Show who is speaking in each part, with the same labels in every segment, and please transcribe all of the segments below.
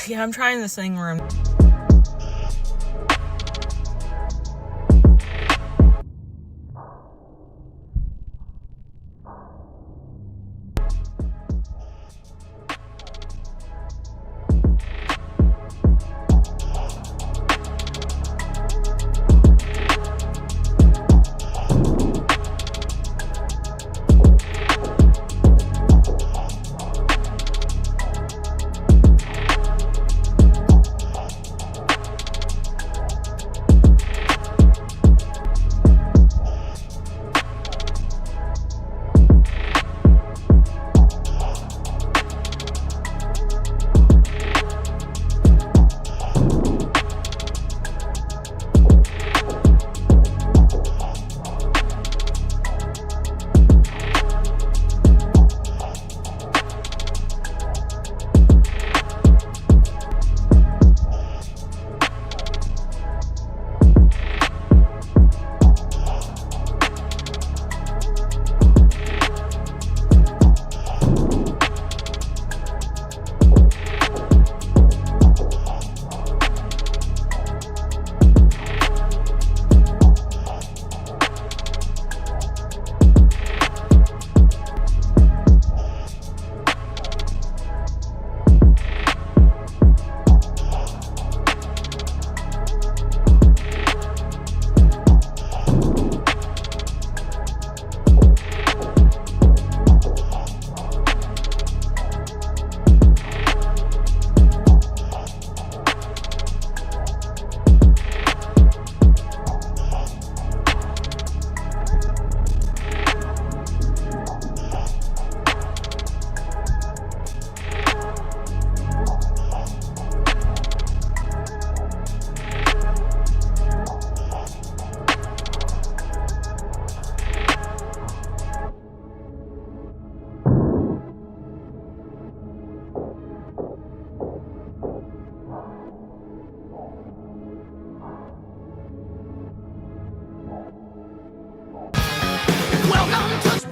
Speaker 1: Yeah, I'm trying this thing where I'm...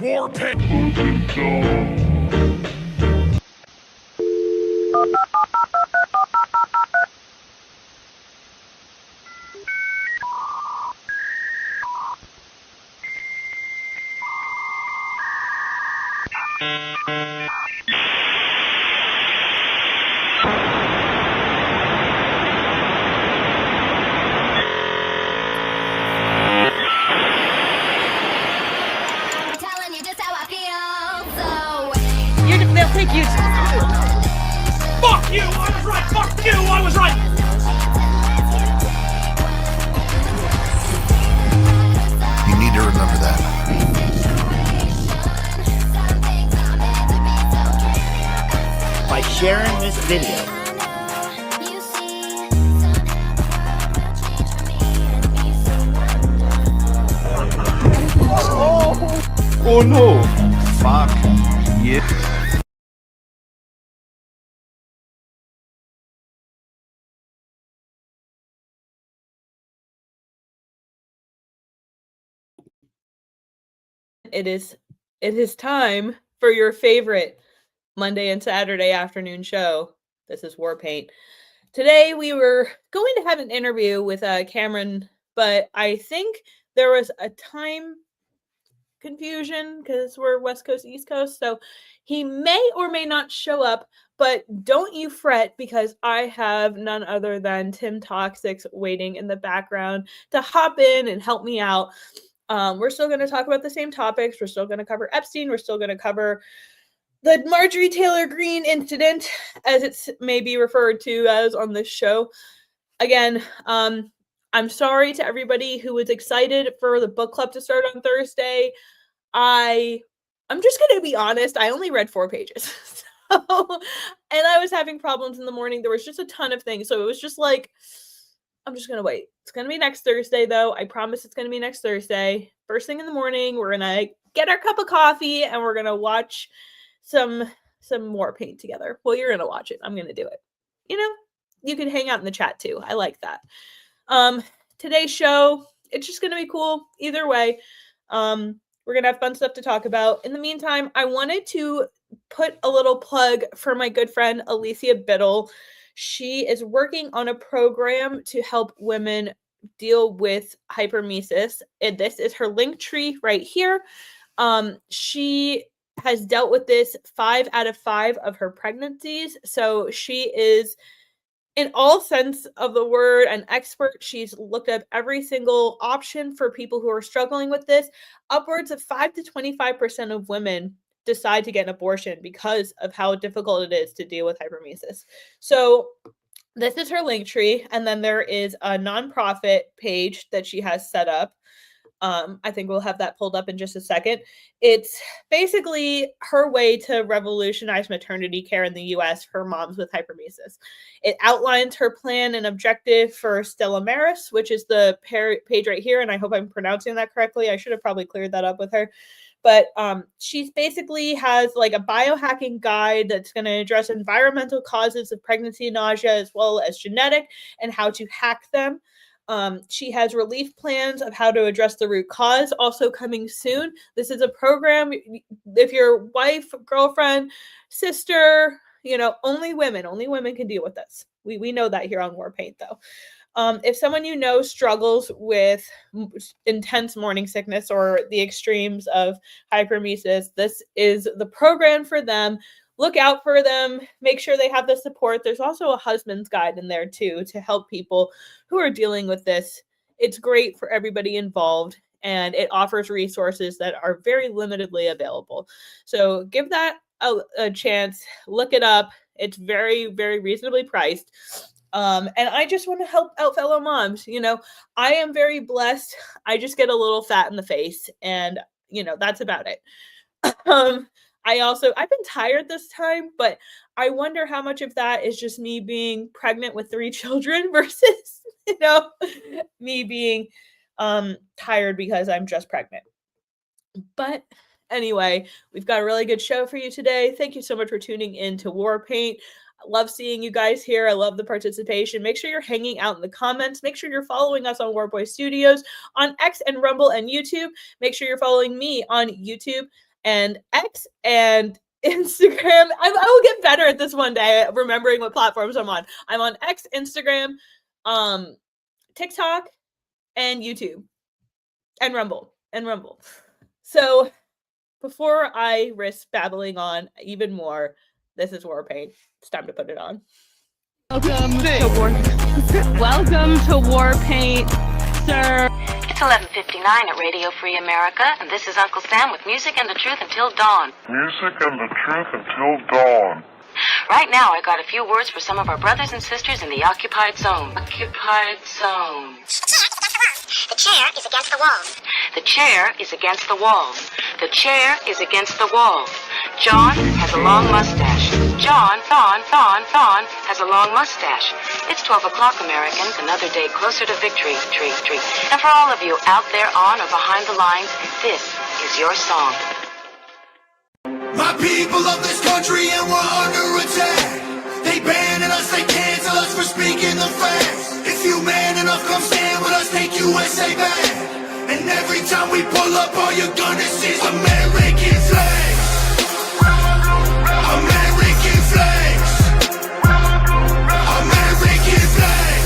Speaker 2: WARPAINT.
Speaker 1: They'll take you.
Speaker 2: Fuck you! I was right! Fuck you! I was right!
Speaker 3: You need to remember that.
Speaker 4: By sharing this video.
Speaker 3: Oh no! Fuck. Yeah.
Speaker 1: It is time for your favorite Monday and Saturday afternoon show. This is WARPAINT. Today we were going to have an interview with Cameron, but I think there was a time confusion because we're West Coast, East Coast, so he may or may not show up, but don't you fret because I have none other than Tim Toxics waiting in the background to hop in and help me out. We're still going to talk about the same topics. We're still going to cover Epstein. We're still going to cover the Marjorie Taylor Greene incident, as it's maybe referred to as on this show. Again, I'm sorry to everybody who was excited for the book club to start on Thursday. I'm just going to be honest. I only read 4 pages. And I was having problems in the morning. There was just a ton of things. So it was just like, I'm just going to wait. It's going to be next Thursday, though. I promise it's going to be next Thursday. First thing in the morning, we're going to get our cup of coffee and we're going to watch some WARPAINT together. Well, you're going to watch it. I'm going to do it. You know, you can hang out in the chat too. I like that. Today's show, it's just going to be cool. Either way, we're going to have fun stuff to talk about. In the meantime, I wanted to put a little plug for my good friend, Alicia Biddle. She is working on a program to help women deal with hypermesis. And this is her link tree right here. She has dealt with this 5 out of 5 of her pregnancies. So she is, in all sense of the word, an expert. She's looked up every single option for people who are struggling with this. Upwards of 5 to 25% of women decide to get an abortion because of how difficult it is to deal with hypermesis. So this is her link tree. And then there is a nonprofit page that she has set up. I think we'll have that pulled up in just a second. It's basically her way to revolutionize maternity care in the U.S. for moms with hypermesis. It outlines her plan and objective for Stella Maris, which is the page right here. And I hope I'm pronouncing that correctly. I should have probably cleared that up with her. But she's basically has like a biohacking guide that's going to address environmental causes of pregnancy nausea as well as genetic and how to hack them. She has relief plans of how to address the root cause, also coming soon. This is a program, if your wife, girlfriend, sister, you know, only women can deal with this. We know that here on WARPAINT, though. If someone you know struggles with intense morning sickness or the extremes of hypermesis, this is the program for them. Look out for them. Make sure they have the support. There's also a husband's guide in there too to help people who are dealing with this. It's great for everybody involved, and it offers resources that are very limitedly available. So give that a chance. Look it up. It's very, very reasonably priced. And I just want to help out fellow moms. You know, I am very blessed. I just get a little fat in the face, and you know, that's about it. I've been tired this time, but I wonder how much of that is just me being pregnant with 3 children versus, you know, me being tired because I'm just pregnant. But anyway, we've got a really good show for you today. Thank you so much for tuning in to WARPAINT. I love seeing you guys here. I love the participation. Make sure you're hanging out in the comments. Make sure you're following us on Warboy Studios on X and Rumble and YouTube. Make sure you're following me on YouTube and X and Instagram. I will get better at this one day, remembering what platforms I'm on. I'm on X, Instagram, TikTok, and YouTube, and Rumble. So before I risk babbling on even more, this is WARPAINT. It's time to put it on.
Speaker 5: Welcome to WARPAINT, sir.
Speaker 6: It's 11:59 at Radio Free America, and this is Uncle Sam with music and the truth until dawn.
Speaker 7: Music and the truth until dawn.
Speaker 6: Right now, I got a few words for some of our brothers and sisters in the occupied zone. Occupied zone.
Speaker 8: The chair is against the wall.
Speaker 6: The chair is against the wall. The chair is against the wall. John has a long mustache. John has a long mustache. It's 12 o'clock, Americans, another day closer to victory. And for all of you out there on or behind the lines, this is your song.
Speaker 2: My people of this country, and we're under attack. They banning us, they cancel us for speaking the facts. If you man enough, come stand with us, take USA back. And every time we pull up, all you're gonna see is American flags. American flags. American flags.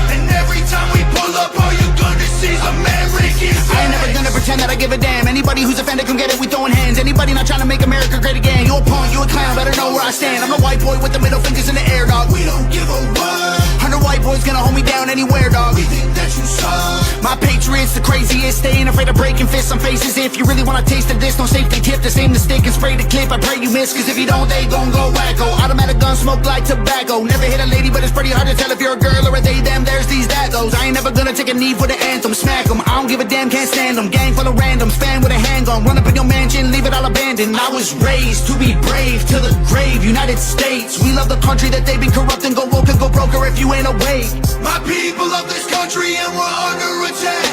Speaker 2: And every time we pull up, all you're gonna see is American flags.
Speaker 9: I ain't never gonna pretend that I give a damn. Anybody who's offended, come get it, we throwing hands. Anybody not trying to make America great again, you a punk, you a clown, better know where I stand. I'm the white boy with the middle fingers in the air, dog.
Speaker 2: We don't give a what.
Speaker 9: 100 white boys gonna hold me down anywhere, dog.
Speaker 2: We think that you suck.
Speaker 9: My patriots, the craziest. They ain't afraid of breaking fists on faces. If you really wanna taste of this, no safety tip. Just aim the stick and spray the clip. I pray you miss, cause if you don't, they gon' go wacko. Automatic gun smoke like tobacco. Never hit a lady, but it's pretty hard to tell if you're a girl or a they, them, there's these, that, those. I ain't never gonna take a knee for the anthem. Smack 'em, I don't give a damn, can't stand 'em. Gang full of randoms, fan with a handgun. Run up in your mansion, leave it all abandoned. I was raised to be brave, to the grave. United States, we love the country that they've been corrupting. Go woke and go broker if you ain't awake.
Speaker 2: My people of this country and we're under attack.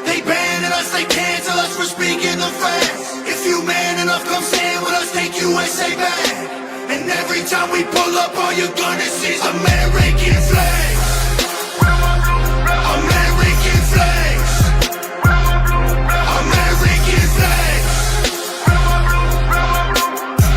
Speaker 2: They banning us, they cancel us for speaking the facts. If you man enough, come stand with us, take USA back. And every time we pull up, all you're gonna see is American flags. American flags. American flags.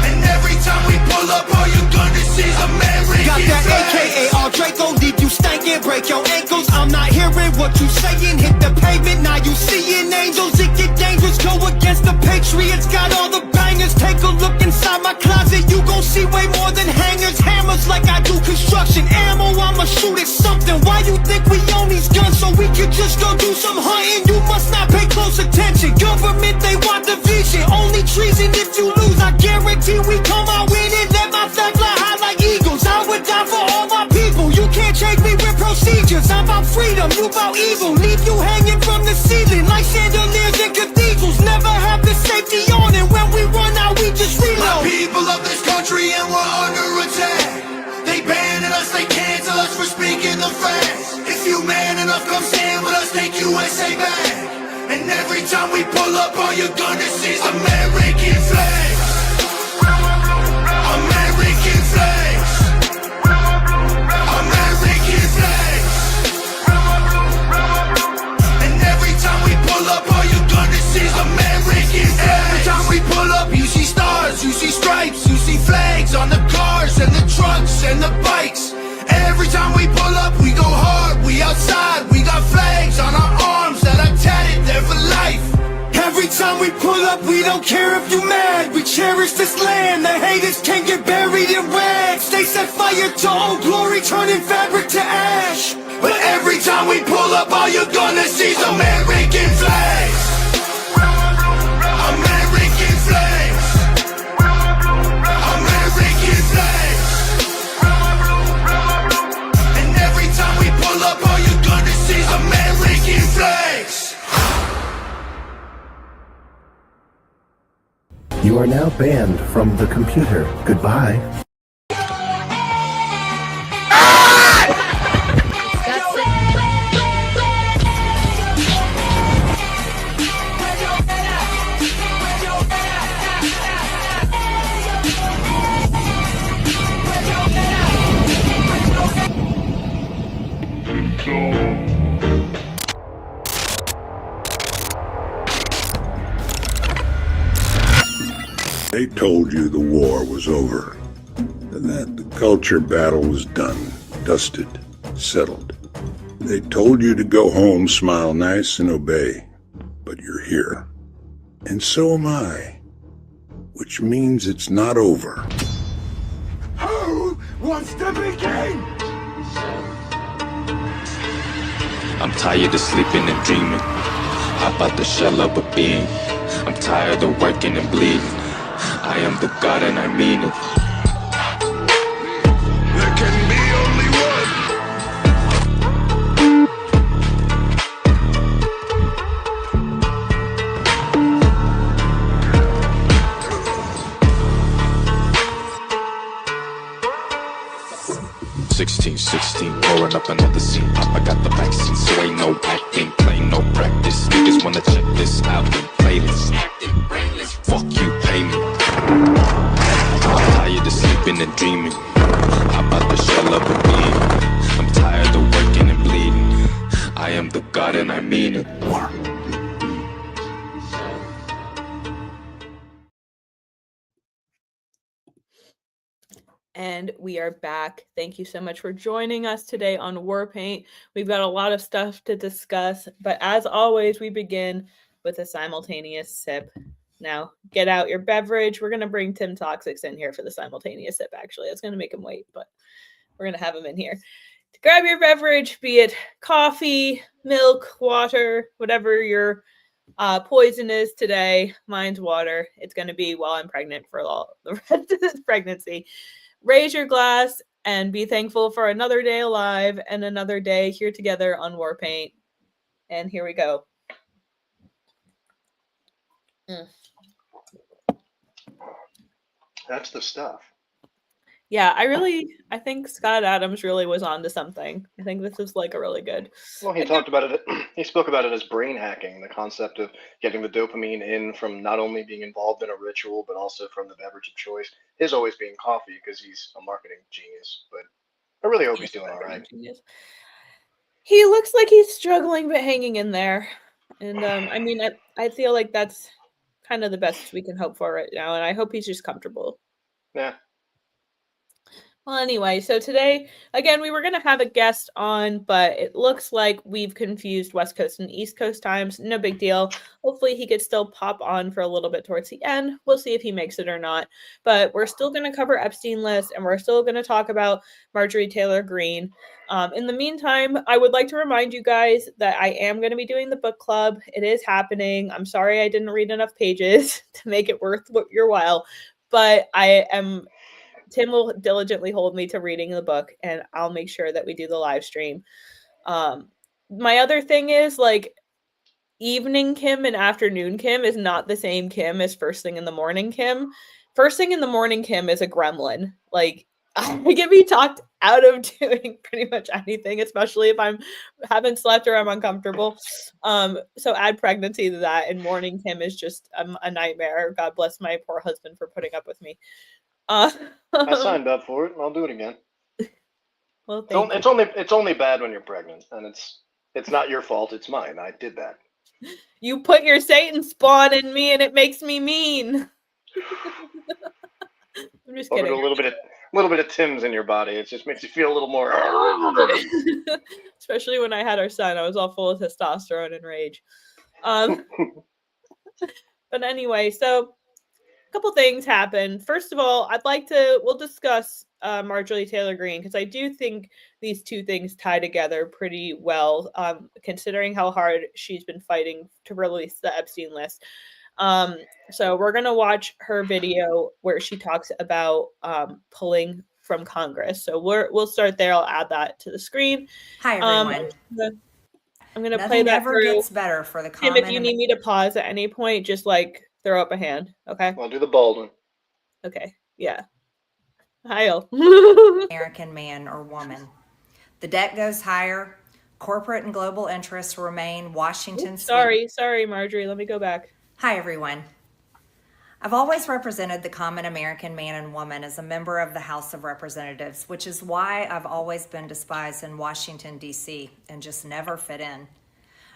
Speaker 2: And every time we pull up, all you're gonna see is American
Speaker 9: Got that
Speaker 2: flags.
Speaker 9: AKA all Draco, leave you stankin', break your ankles. I'm not hearing what you saying. Hit the pavement, now you seeing angels. It get dangerous, go against the Patriots. Got all the bangers, take a look inside my closet. You gon' see way more than hangers, hammers like I do construction. Ammo, I'ma shoot at something. Why you think we own these guns? So we could just go do some hunting. You must not pay close attention. Government, they want division. Only treason if you lose. I guarantee we come out winning. Let my flag fly high like eagles. I would die for all my people. You can't change me with procedures. I'm about freedom, you about evil. Leave you hanging from the ceiling like chandeliers in cathedrals. Never have the safety on, and when we run out, we just
Speaker 2: My
Speaker 9: reload.
Speaker 2: people of this country and we're under attack. They banning us, they cancel us for speaking the facts. If you man enough, come stand with us, take USA back. And every time we pull up, all you're gonna see is American flags. American flags. American flags. And every time we pull up, all you're gonna see is American flags. Every time we pull up, you see stars, you see stripes, you see flags on the cars and the trucks and the bikes. Every time we pull up, we go hard, we outside, we got flags on our arms that are tatted there for life.
Speaker 9: Every time we pull up, we don't care if you mad. We cherish this land, the haters can't get buried in rags. They set fire to old glory, turning fabric to ash.
Speaker 2: But every time we pull up, all you're gonna see is American flags. American flags. American flags. And every time we pull up, all you're gonna see is American flags.
Speaker 10: You are now banned from the computer. Goodbye.
Speaker 7: They told you the war was over, and that the culture battle was done, dusted, settled. They told you to go home, smile nice, and obey, but you're here. And so am I, which means it's not over.
Speaker 2: Who wants to begin?
Speaker 11: I'm tired of sleeping and dreaming. Hop out the shell of a being. I'm tired of working and bleeding. I am the God and I mean it.
Speaker 2: There can be only
Speaker 11: pouring up another scene. Papa got the vaccine, so ain't no acting, play no practice. Niggas wanna check this album playlist. Fuck you, pay me. I'm tired of sleeping and dreaming. How about the shell of a being? I'm tired of working and bleeding. I am the God and I mean it.
Speaker 1: And we are back. Thank you so much for joining us today on WARPAINT. We've got a lot of stuff to discuss, but as always, we begin with a simultaneous sip. Now, get out your beverage. We're going to bring Tim Toxics in here for the simultaneous sip, actually. It's going to make him wait, but we're going to have him in here. grab your beverage, be it coffee, milk, water, whatever your poison is today. Mine's water. It's going to be while I'm pregnant for all the rest of this pregnancy. Raise your glass and be thankful for another day alive and another day here together on Warpaint. And here we go.
Speaker 12: That's the stuff.
Speaker 1: Yeah, I think Scott Adams really was onto something. I think this is like a really good.
Speaker 12: Well, he talked about it. He spoke about it as brain hacking, the concept of getting the dopamine in from not only being involved in a ritual, but also from the beverage of choice. His always being coffee because he's a marketing genius. But I really hope he's doing all right.
Speaker 1: Genius. He looks like he's struggling, but hanging in there. And I mean, I feel like that's kind of the best we can hope for right now. And I hope he's just comfortable.
Speaker 12: Yeah.
Speaker 1: Well, anyway, so today, again, we were going to have a guest on, but it looks like we've confused West Coast and East Coast times. No big deal. Hopefully he could still pop on for a little bit towards the end. We'll see if he makes it or not. But we're still going to cover Epstein list, and we're still going to talk about Marjorie Taylor Greene. In the meantime, I would like to remind you guys that I am going to be doing the book club. It is happening. I'm sorry I didn't read enough pages to make it worth your while, but Tim will diligently hold me to reading the book, and I'll make sure that we do the live stream. My other thing is, like, evening Kim and afternoon Kim is not the same Kim as first thing in the morning Kim. First thing in the morning Kim is a gremlin. Like, I can be talked out of doing pretty much anything, especially if I haven't slept or I'm uncomfortable. So add pregnancy to that, and morning Kim is just a nightmare. God bless my poor husband for putting up with me.
Speaker 12: I signed up for it, and I'll do it again.
Speaker 1: Well,
Speaker 12: it's only bad when you're pregnant, and it's not your fault. It's mine. I did that.
Speaker 1: You put your Satan spawn in me, and it makes me mean. I'm just kidding.
Speaker 12: A little bit of Tim's in your body. It just makes you feel a little more.
Speaker 1: Especially when I had our son, I was all full of testosterone and rage. But anyway, so a couple things happened. First of all, we'll discuss Marjorie Taylor Greene, because I do think these two things tie together pretty well, considering how hard she's been fighting to release the Epstein list. So we're going to watch her video where she talks about pulling from Congress. So we'll start there. I'll add that to the screen.
Speaker 13: Hi, everyone.
Speaker 1: I'm going to play that
Speaker 13: never
Speaker 1: through.
Speaker 13: Gets better for the
Speaker 1: Tim, if you need me to pause at any point, just like throw up a hand. Okay.
Speaker 12: I'll do the bald one.
Speaker 1: Okay. Yeah. Heil.
Speaker 13: American man or woman. The debt goes higher. Corporate and global interests remain Washington's.
Speaker 1: Sorry, Marjorie. Let me go back.
Speaker 13: Hi, everyone. I've always represented the common American man and woman as a member of the House of Representatives, which is why I've always been despised in Washington, D.C., and just never fit in.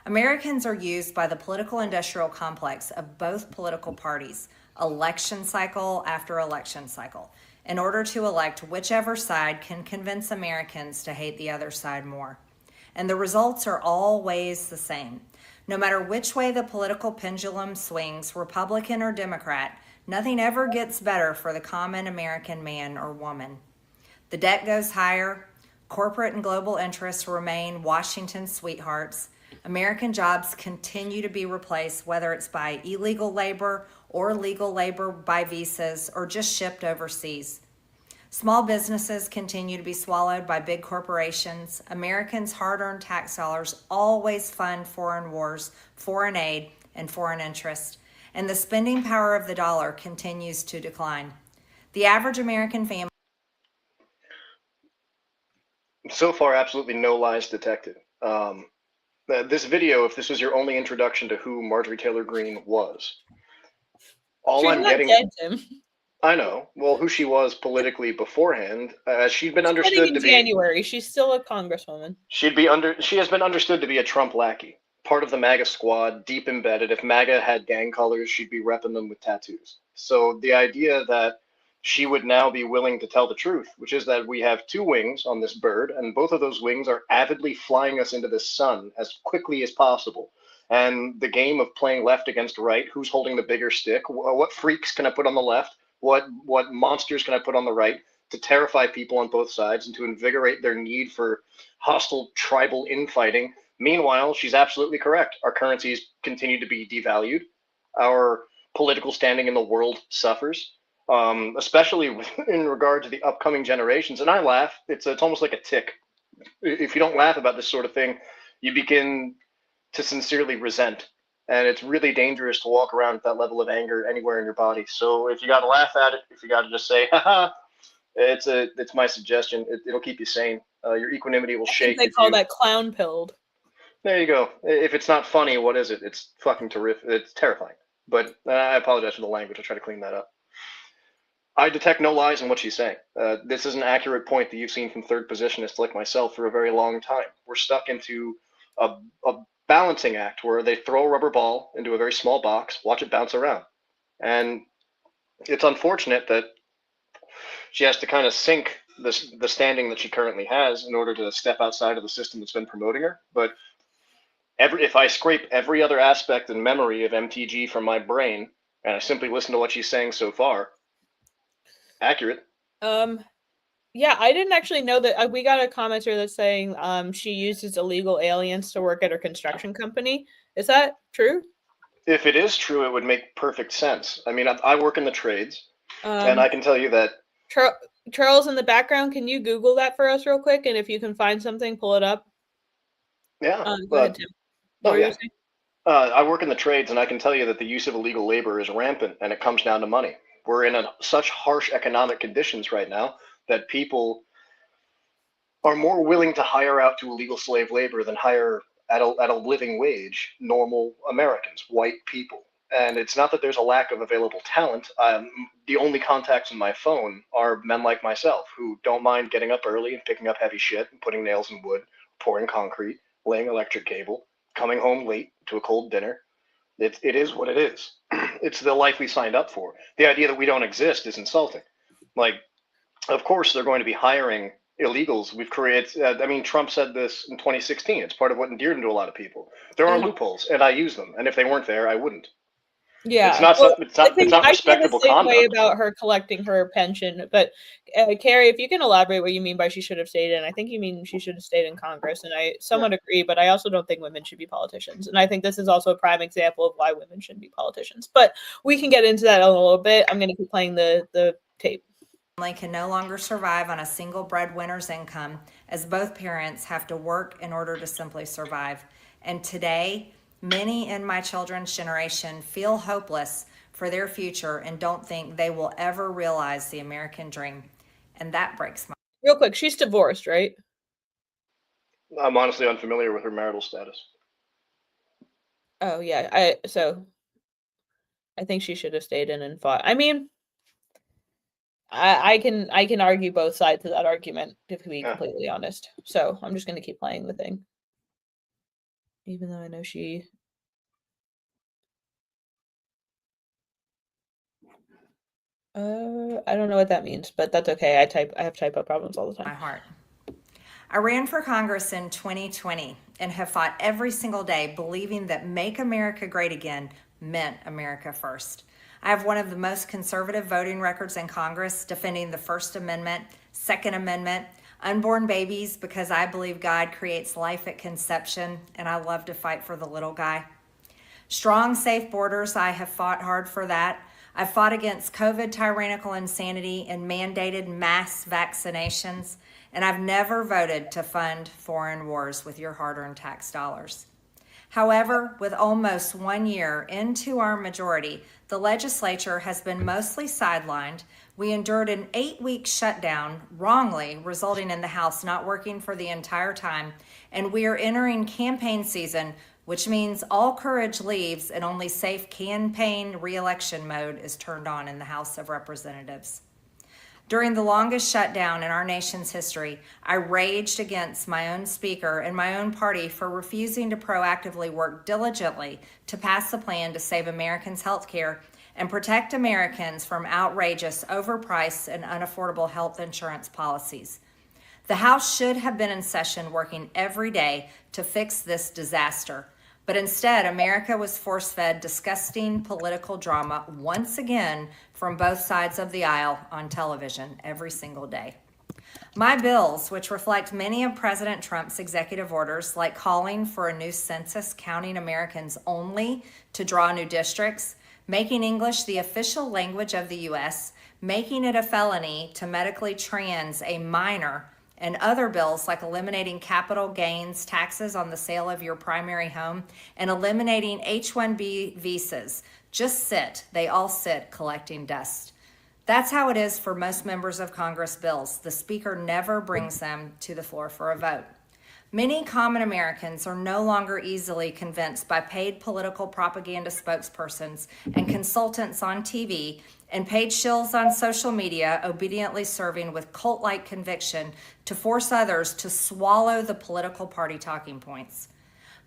Speaker 13: Americans are used by the political industrial complex of both political parties, election cycle after election cycle, in order to elect whichever side can convince Americans to hate the other side more. And the results are always the same. No matter which way the political pendulum swings, Republican or Democrat, nothing ever gets better for the common American man or woman. The debt goes higher. Corporate and global interests remain Washington's sweethearts. American jobs continue to be replaced, whether it's by illegal labor or legal labor by visas or just shipped overseas. Small businesses continue to be swallowed by big corporations. Americans' hard-earned tax dollars always fund foreign wars, foreign aid, and foreign interest, and the spending power of the dollar continues to decline. The average American family...
Speaker 12: So far, absolutely no lies detected. This video, if this was your only introduction to who Marjorie Taylor Greene was, I'm getting...
Speaker 1: Dead, Tim.
Speaker 12: I know. Well, who she was politically beforehand, she'd been understood to be.
Speaker 1: January, she's still a congresswoman.
Speaker 12: She has been understood to be a Trump lackey, part of the MAGA squad, deep embedded. If MAGA had gang colors, she'd be repping them with tattoos. So the idea that she would now be willing to tell the truth, which is that we have two wings on this bird, and both of those wings are avidly flying us into the sun as quickly as possible. And the game of playing left against right, who's holding the bigger stick? What freaks can I put on the left? What monsters can I put on the right to terrify people on both sides and to invigorate their need for hostile tribal infighting. Meanwhile, she's absolutely correct. Our currencies continue to be devalued. Our political standing in the world suffers, especially in regard to the upcoming generations. And I laugh. It's almost like a tick. If you don't laugh about this sort of thing, you begin to sincerely resent. And it's really dangerous to walk around with that level of anger anywhere in your body. So if you got to laugh at it, if you got to just say, haha, it's my suggestion. It'll keep you sane. Your equanimity will shake.
Speaker 1: They call that clown pilled.
Speaker 12: There you go. If it's not funny, what is it? It's fucking terrific. It's terrifying. But I apologize for the language. I'll try to clean that up. I detect no lies in what she's saying. This is an accurate point that you've seen from third positionists like myself for a very long time. We're stuck into a balancing act where they throw a rubber ball into a very small box, watch it bounce around. And it's unfortunate that she has to kind of sink the standing that she currently has in order to step outside of the system that's been promoting her. But if I scrape every other aspect and memory of MTG from my brain, and I simply listen to what she's saying so far, accurate.
Speaker 1: Yeah, I didn't actually know that. We got a commenter that's saying she uses illegal aliens to work at her construction company. Is that true?
Speaker 12: If it is true, it would make perfect sense. I mean, I work in the trades, and I can tell you that.
Speaker 1: Charles, in the background, can you Google that for us real quick? And if you can find something, pull it up.
Speaker 12: Yeah.
Speaker 1: Go ahead, Tim.
Speaker 12: I work in the trades, and I can tell you that the use of illegal labor is rampant, and it comes down to money. We're in such harsh economic conditions right now that people are more willing to hire out to illegal slave labor than hire at a living wage normal Americans, white people. And it's not that there's a lack of available talent. The only contacts in my phone are men like myself who don't mind getting up early and picking up heavy shit and putting nails in wood, pouring concrete, laying electric cable, coming home late to a cold dinner. It is what it is. It's the life we signed up for. The idea that we don't exist is insulting. Like, of course, they're going to be hiring illegals. We've created, I mean, Trump said this in 2016. It's part of what endeared him to a lot of people. There are loopholes, and I use them. And if they weren't there, I wouldn't.
Speaker 1: Yeah,
Speaker 12: it's not respectable
Speaker 1: I feel the same way
Speaker 12: conduct.
Speaker 1: about her collecting her pension. But Carrie, if you can elaborate what you mean by she should have stayed in, I think you mean she should have stayed in Congress, and I somewhat agree. But I also don't think women should be politicians, and I think this is also a prime example of why women shouldn't be politicians. But we can get into that in a little bit. I'm going to keep playing the tape.
Speaker 13: Family can no longer survive on a single breadwinner's income, as both parents have to work in order to simply survive. And today, many in my children's generation feel hopeless for their future and don't think they will ever realize the American dream. And that breaks my heart.
Speaker 1: Real quick, she's divorced, right?
Speaker 12: I'm honestly unfamiliar with her marital status.
Speaker 1: Oh yeah, I think she should have stayed in and fought. I mean, I can argue both sides of that argument, to be completely honest. So I'm just going to keep playing the thing, even though I know she. I don't know what that means, but that's okay. I have typo problems all the time.
Speaker 13: My heart. I ran for Congress in 2020 and have fought every single day believing that Make America Great Again meant America first. I have one of the most conservative voting records in Congress, defending the First Amendment, Second Amendment, unborn babies, because I believe God creates life at conception, and I love to fight for the little guy. Strong, safe borders, I have fought hard for that. I've fought against COVID tyrannical insanity and mandated mass vaccinations, and I've never voted to fund foreign wars with your hard-earned tax dollars. However, with almost 1 year into our majority, the legislature has been mostly sidelined. We endured an 8-week shutdown, wrongly, resulting in the House not working for the entire time, and we are entering campaign season, which means all courage leaves and only safe campaign re-election mode is turned on in the House of Representatives. During the longest shutdown in our nation's history, I raged against my own speaker and my own party for refusing to proactively work diligently to pass a plan to save Americans' health care and protect Americans from outrageous, overpriced, and unaffordable health insurance policies. The House should have been in session working every day to fix this disaster, But instead, America was force-fed disgusting political drama once again from both sides of the aisle on television every single day. My bills, which reflect many of President Trump's executive orders, like calling for a new census counting Americans only to draw new districts, making English the official language of the U.S., making it a felony to medically trans a minor, and other bills like eliminating capital gains taxes on the sale of your primary home and eliminating H-1B visas, just sit. They all sit collecting dust. That's how it is for most members of Congress bills. The Speaker never brings them to the floor for a vote. Many common Americans are no longer easily convinced by paid political propaganda spokespersons and consultants on TV and paid shills on social media obediently serving with cult-like conviction to force others to swallow the political party talking points.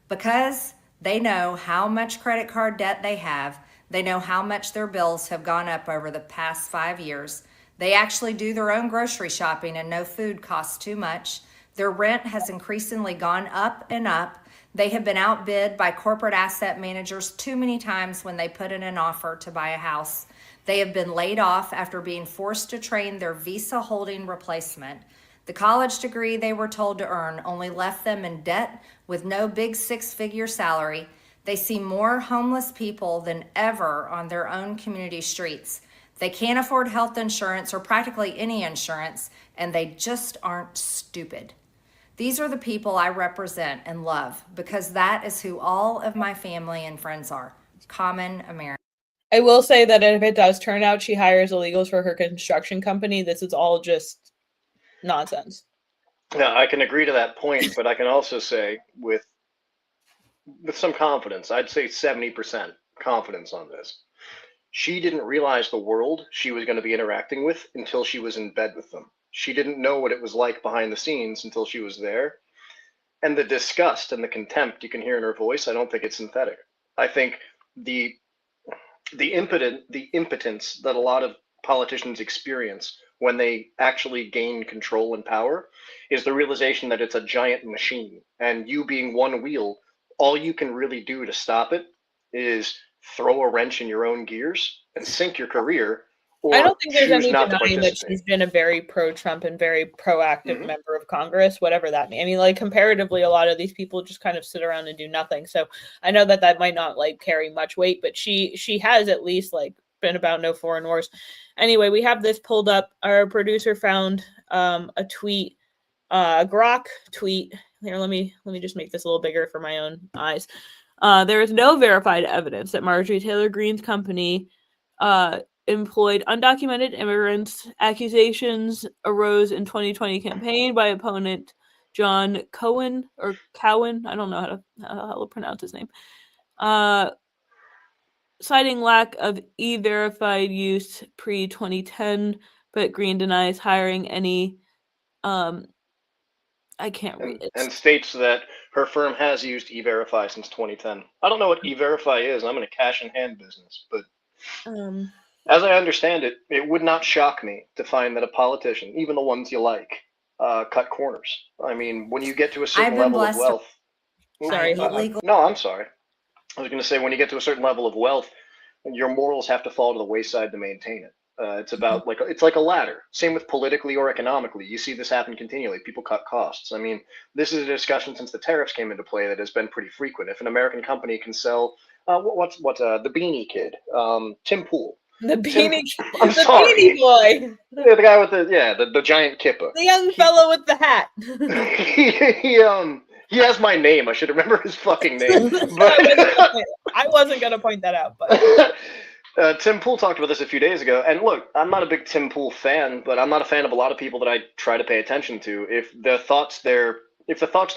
Speaker 13: Because they know how much credit card debt they have, they know how much their bills have gone up over the past 5 years. They actually do their own grocery shopping and know food costs too much. Their rent has increasingly gone up and up. They have been outbid by corporate asset managers too many times when they put in an offer to buy a house. They have been laid off after being forced to train their visa holding replacement. The college degree they were told to earn only left them in debt with no big six-figure salary. They see more homeless people than ever on their own community streets. They can't afford health insurance or practically any insurance, and they just aren't stupid. These are the people I represent and love because that is who all of my family and friends are, common Americans.
Speaker 1: I will say that if it does turn out she hires illegals for her construction company, this is all just nonsense.
Speaker 12: Now, I can agree to that point, but I can also say with some confidence, I'd say 70% confidence on this. She didn't realize the world she was going to be interacting with until she was in bed with them. She didn't know what it was like behind the scenes until she was there. And the disgust and the contempt you can hear in her voice, I don't think it's synthetic. I think the impotence that a lot of politicians experience when they actually gain control and power is the realization that it's a giant machine. And you being one wheel, all you can really do to stop it is throw a wrench in your own gears and sink your career, or
Speaker 1: I don't think there's
Speaker 12: choose
Speaker 1: any
Speaker 12: not to
Speaker 1: denying that
Speaker 12: participate.
Speaker 1: she's been a very pro-Trump and very proactive member of Congress, whatever that means. I mean, like, comparatively, a lot of these people just kind of sit around and do nothing. So I know that that might not, like, carry much weight, but she has at least, like, been about no foreign wars. Anyway, we have this pulled up. Our producer found a tweet, a Grok tweet. Here, let me just make this a little bigger for my own eyes. There is no verified evidence that Marjorie Taylor Greene's company employed undocumented immigrants. Accusations arose in 2020 campaign by opponent John Cowan or Cowan. I don't know how to pronounce his name. Citing lack of e-verified use pre-2010, but Greene denies hiring any. I can't read it.
Speaker 12: And states that her firm has used E-Verify since 2010. I don't know what E-Verify is. I'm in a cash in hand business, but as I understand it, it would not shock me to find that a politician, even the ones you like, cut corners. I mean, when you get to a certain level of wealth.
Speaker 1: Sorry,
Speaker 12: no, I'm sorry. I was going to say, when you get to a certain level of wealth, your morals have to fall to the wayside to maintain it. It's about it's like a ladder. Same with politically or economically. You see this happen continually. People cut costs. I mean, this is a discussion since the tariffs came into play that has been pretty frequent. If an American company can sell, the Beanie Kid, Tim Pool.
Speaker 1: The Beanie,
Speaker 12: I'm sorry.
Speaker 1: Beanie Boy.
Speaker 12: Yeah, the guy with the giant kippa.
Speaker 1: The young fellow with the hat.
Speaker 12: He has my name. I should remember his fucking name.
Speaker 1: I wasn't gonna point that out, but.
Speaker 12: Tim Pool talked about this a few days ago, and look, I'm not a big Tim Pool fan, but I'm not a fan of a lot of people that I try to pay attention to. If the thoughts they're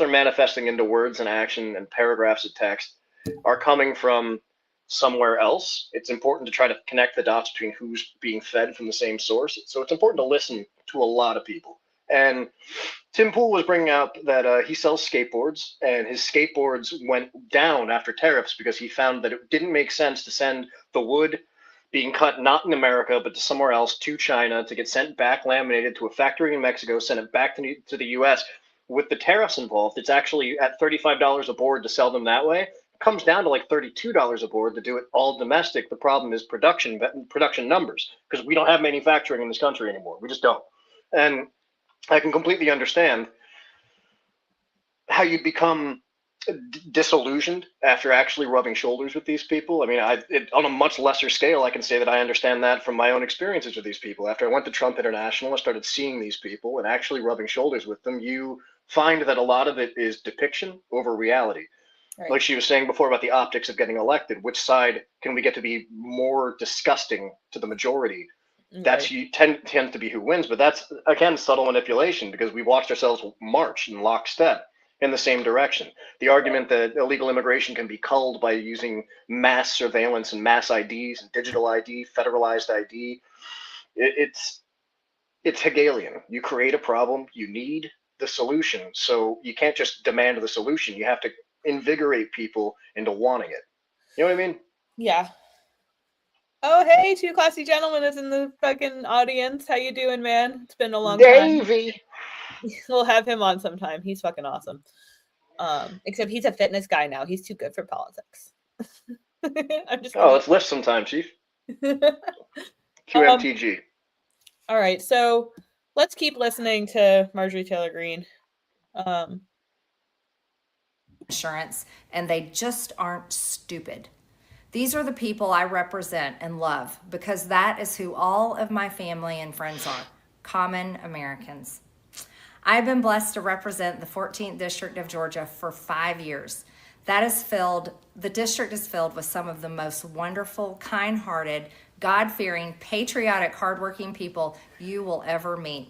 Speaker 12: manifesting into words and action and paragraphs of text are coming from somewhere else, it's important to try to connect the dots between who's being fed from the same source. So it's important to listen to a lot of people. And Tim Pool was bringing up that he sells skateboards, and his skateboards went down after tariffs because he found that it didn't make sense to send the wood being cut not in America but to somewhere else, to China, to get sent back laminated to a factory in Mexico, send it back to the U.S. With the tariffs involved, it's actually at $35 a board to sell them that way comes down to like $32 a board to do it all domestic. The problem is production numbers, because we don't have manufacturing in this country anymore. We just don't. And I can completely understand how you'd become disillusioned after actually rubbing shoulders with these people. I mean, on a much lesser scale, I can say that I understand that from my own experiences with these people. After I went to Trump International, I started seeing these people and actually rubbing shoulders with them. You find that a lot of it is depiction over reality. Right. Like she was saying before about the optics of getting elected, which side can we get to be more disgusting to the majority? Right. That's you tend to be who wins, but that's, again, subtle manipulation, because we watched ourselves march in lockstep in the same direction. The argument that illegal immigration can be culled by using mass surveillance and mass IDs and digital ID, federalized ID, it's Hegelian. You create a problem, you need the solution. So you can't just demand the solution. You have to invigorate people into wanting it. You know what I mean?
Speaker 1: Yeah. Oh, hey, two classy gentlemen is in the fucking audience. How you doing, man? It's been a long time.
Speaker 12: Davey.
Speaker 1: We'll have him on sometime. He's fucking awesome. Except he's a fitness guy now. He's too good for politics. I'm just
Speaker 12: let's lift sometime, Chief. QMTG.
Speaker 1: All right, so let's keep listening to Marjorie Taylor Greene.
Speaker 13: Insurance, and they just aren't stupid. These are the people I represent and love, because that is who all of my family and friends are, common Americans. I've been blessed to represent the 14th District of Georgia for 5 years. The district is filled with some of the most wonderful, kind-hearted, God-fearing, patriotic, hardworking people you will ever meet.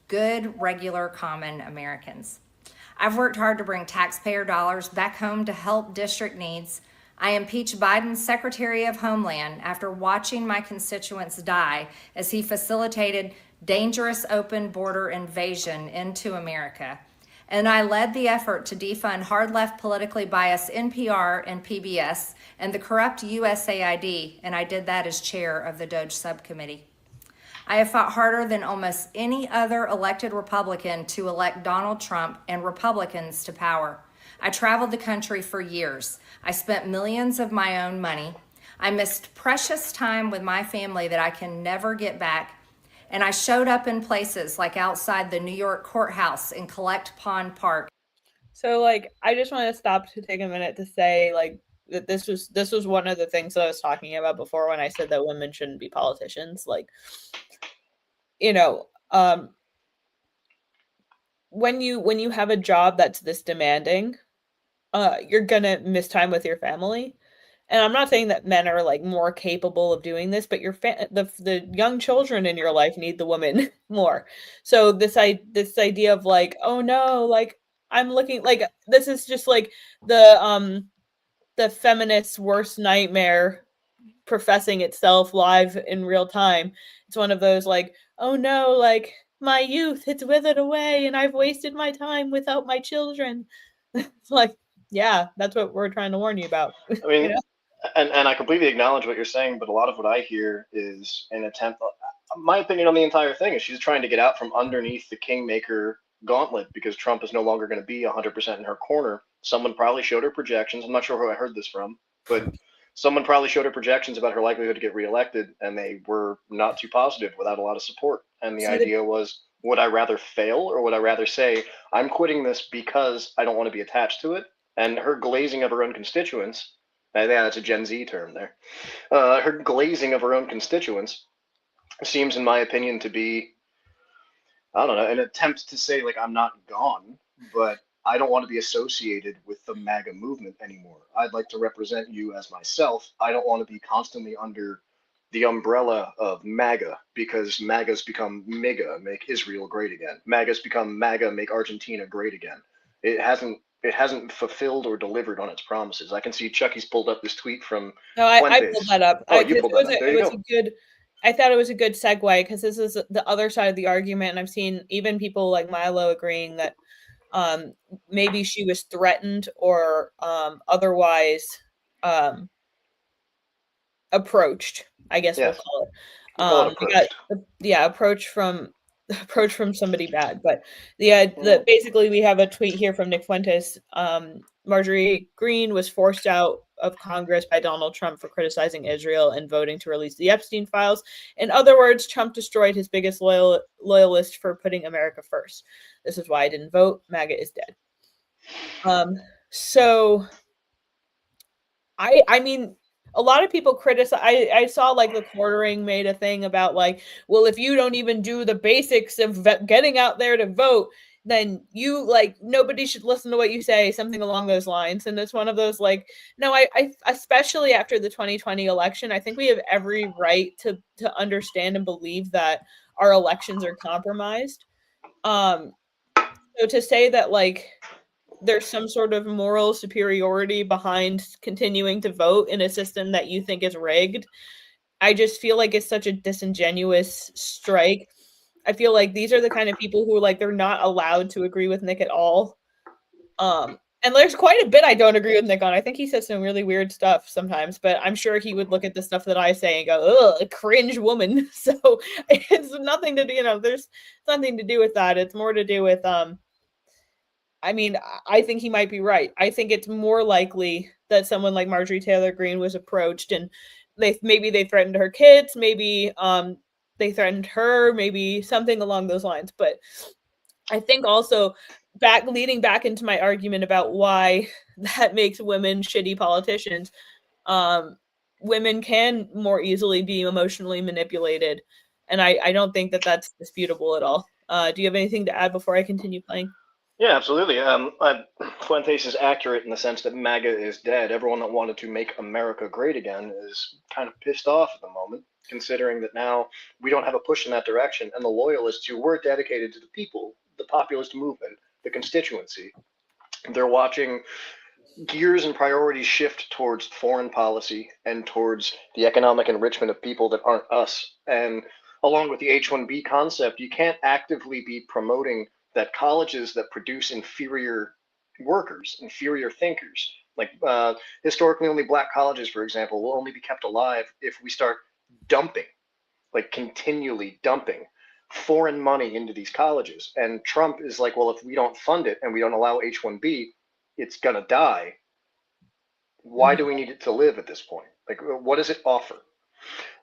Speaker 13: Good, regular, common Americans. I've worked hard to bring taxpayer dollars back home to help district needs. I impeached Biden's Secretary of Homeland after watching my constituents die as he facilitated dangerous open border invasion into America. And I led the effort to defund hard-left politically biased NPR and PBS and the corrupt USAID, and I did that as chair of the DOJ subcommittee. I have fought harder than almost any other elected Republican to elect Donald Trump and Republicans to power. I traveled the country for years. I spent millions of my own money. I missed precious time with my family that I can never get back. And I showed up in places like outside the New York courthouse in Collect Pond Park.
Speaker 1: So, like, I just want to stop to take a minute to say, like, that this was one of the things that I was talking about before when I said that women shouldn't be politicians. Like, you know, when you have a job that's this demanding, you're gonna miss time with your family. And I'm not saying that men are like more capable of doing this, but the young children in your life need the woman more. So this idea of like, oh no, like I'm looking like this is just like the feminist's worst nightmare professing itself live in real time. It's one of those like, oh no, like my youth, it's withered away and I've wasted my time without my children. It's like, yeah, that's what we're trying to warn you about.
Speaker 12: I mean, you know? And I completely acknowledge what you're saying, but a lot of what I hear is an attempt. My opinion on the entire thing is she's trying to get out from underneath the kingmaker gauntlet because Trump is no longer going to be 100% in her corner. Someone probably showed her projections. I'm not sure who I heard this from, but someone probably showed her projections about her likelihood to get reelected, and they were not too positive without a lot of support. And the idea was, would I rather fail or would I rather say, I'm quitting this because I don't want to be attached to it? And her glazing of her own constituents, yeah, that's a Gen Z term there. Her glazing of her own constituents seems, in my opinion, to be, I don't know, an attempt to say, like, I'm not gone, but I don't want to be associated with the MAGA movement anymore. I'd like to represent you as myself. I don't want to be constantly under the umbrella of MAGA because MAGA's become MIGA, make Israel great again. MAGA's become MAGA, make Argentina great again. It hasn't fulfilled or delivered on its promises. I can see Chucky's pulled up this tweet from
Speaker 1: I pulled that up.
Speaker 12: Oh, you pulled that up. There you go.
Speaker 1: I thought it was a good segue because this is the other side of the argument, and I've seen even people like Milo agreeing that maybe she was threatened or otherwise approached, I guess we'll call it. Approached from approach from somebody bad. But the basically we have a tweet here from Nick Fuentes. Marjorie Greene was forced out of Congress by Donald Trump for criticizing Israel and voting to release the Epstein Files. In other words, Trump destroyed his biggest loyalist for putting America first. This is why I didn't vote. MAGA is dead. So I mean, a lot of people criticize. I saw like the Quartering made a thing about like, well, if you don't even do the basics of getting out there to vote, then you like nobody should listen to what you say, something along those lines. And it's one of those like, no, I especially after the 2020 election, I think we have every right to understand and believe that our elections are compromised. So to say that like there's some sort of moral superiority behind continuing to vote in a system that you think is rigged, I just feel like it's such a disingenuous strike. I feel like these are the kind of people who like they're not allowed to agree with Nick at all. And there's quite a bit I don't agree with Nick on. I think he says some really weird stuff sometimes, but I'm sure he would look at the stuff that I say and go, ugh, cringe woman. So it's nothing to do, there's nothing to do with that. It's more to do with I mean, I think he might be right. I think it's more likely that someone like Marjorie Taylor Greene was approached and maybe they threatened her kids, maybe they threatened her, maybe something along those lines. But I think also leading back into my argument about why that makes women shitty politicians, women can more easily be emotionally manipulated. And I don't think that that's disputable at all. Do you have anything to add before I continue playing?
Speaker 12: Yeah, absolutely. Fuentes is accurate in the sense that MAGA is dead. Everyone that wanted to make America great again is kind of pissed off at the moment, considering that now we don't have a push in that direction, and the loyalists who were dedicated to the people, the populist movement, the constituency, they're watching gears and priorities shift towards foreign policy and towards the economic enrichment of people that aren't us. And along with the H-1B concept, you can't actively be promoting that colleges that produce inferior workers, inferior thinkers, like historically only black colleges, for example, will only be kept alive if we start dumping, like continually dumping foreign money into these colleges. And Trump is like, well, if we don't fund it and we don't allow H-1B, it's going to die. Why do we need it to live at this point? Like, what does it offer?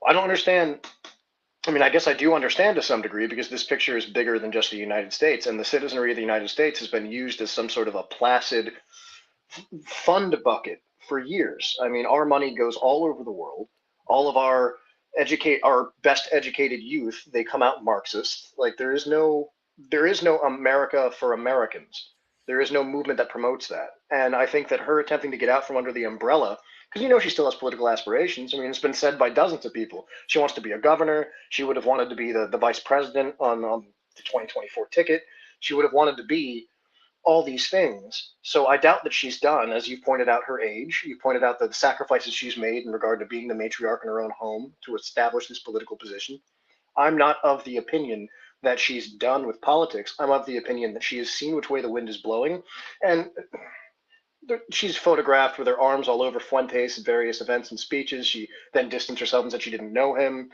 Speaker 12: I don't understand. I mean, I guess I do understand to some degree because this picture is bigger than just the United States, and the citizenry of the United States has been used as some sort of a placid fund bucket for years. I mean, our money goes all over the world. All of our best educated youth, they come out Marxist. Like there is no America for Americans. There is no movement that promotes that. And I think that her attempting to get out from under the umbrella, because she still has political aspirations. I mean, it's been said by dozens of people. She wants to be a governor. She would have wanted to be the vice president on the 2024 ticket. She would have wanted to be all these things. So I doubt that she's done, as you pointed out, her age. You pointed out the sacrifices she's made in regard to being the matriarch in her own home to establish this political position. I'm not of the opinion that she's done with politics. I'm of the opinion that she has seen which way the wind is blowing, and she's photographed with her arms all over Fuentes at various events and speeches. She then distanced herself and said she didn't know him.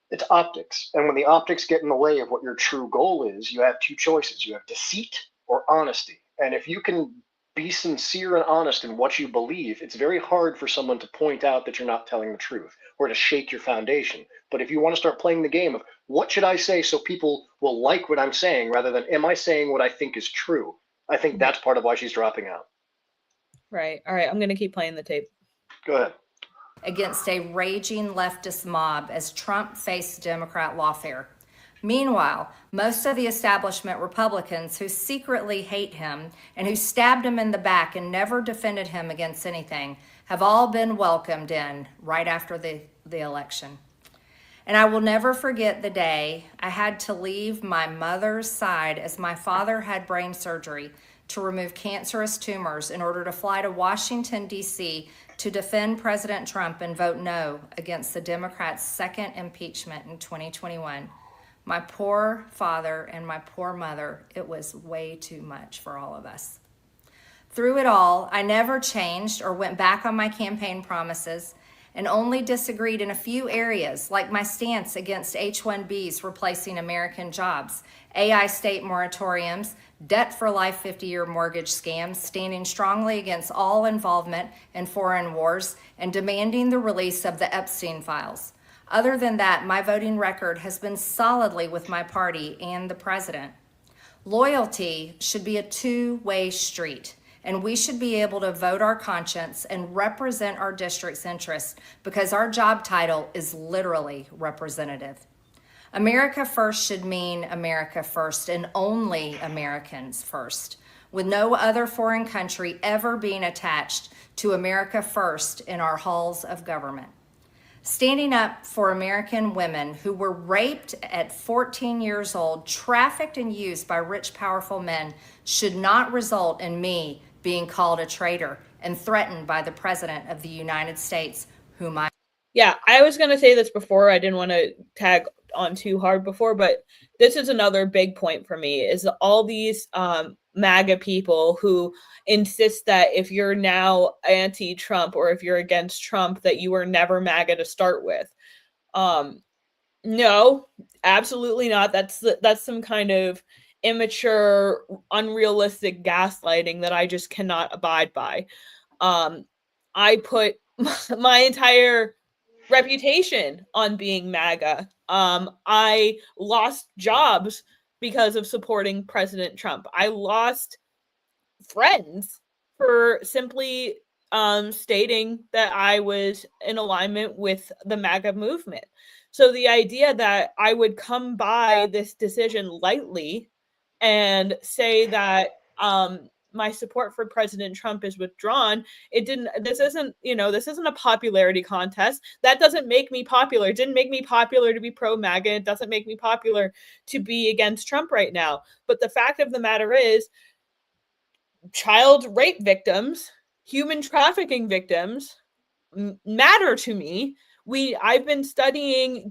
Speaker 12: It's optics. And when the optics get in the way of what your true goal is, you have two choices. You have deceit or honesty. And if you can be sincere and honest in what you believe, it's very hard for someone to point out that you're not telling the truth or to shake your foundation. But if you want to start playing the game of what should I say so people will like what I'm saying rather than am I saying what I think is true, I think that's part of why she's dropping out.
Speaker 1: Right. All right. I'm going to keep playing the tape.
Speaker 12: Go ahead.
Speaker 13: Against a raging leftist mob as Trump faced Democrat lawfare. Meanwhile, most of the establishment Republicans who secretly hate him and who stabbed him in the back and never defended him against anything have all been welcomed in right after the election. And I will never forget the day I had to leave my mother's side as my father had brain surgery to remove cancerous tumors in order to fly to Washington, D.C. to defend President Trump and vote no against the Democrats' second impeachment in 2021. My poor father and my poor mother, it was way too much for all of us. Through it all, I never changed or went back on my campaign promises, and only disagreed in a few areas, like my stance against H-1Bs replacing American jobs, AI state moratoriums, debt for life 50-year mortgage scams, standing strongly against all involvement in foreign wars, and demanding the release of the Epstein Files. Other than that, my voting record has been solidly with my party and the president. Loyalty should be a two-way street, and we should be able to vote our conscience and represent our district's interests because our job title is literally representative. America first should mean America first and only Americans first, with no other foreign country ever being attached to America first in our halls of government. Standing up for American women who were raped at 14 years old, trafficked and used by rich, powerful men should not result in me being called a traitor and threatened by the President of the United States, whom I...
Speaker 1: Yeah, I was going to say this before. I didn't want to tag on too hard before, but this is another big point for me, is all these MAGA people who insist that if you're now anti-Trump or if you're against Trump, that you were never MAGA to start with. No, absolutely not. That's some kind of immature, unrealistic gaslighting that I just cannot abide by. I put my entire reputation on being MAGA. I lost jobs because of supporting President Trump. I lost friends for simply stating that I was in alignment with the MAGA movement. So the idea that I would come by this decision lightly and say that my support for President Trump is withdrawn, this isn't a popularity contest. That doesn't make me popular. It didn't make me popular to be pro-MAGA. It doesn't make me popular to be against Trump right now. But the fact of the matter is, child rape victims, human trafficking victims matter to me. I've been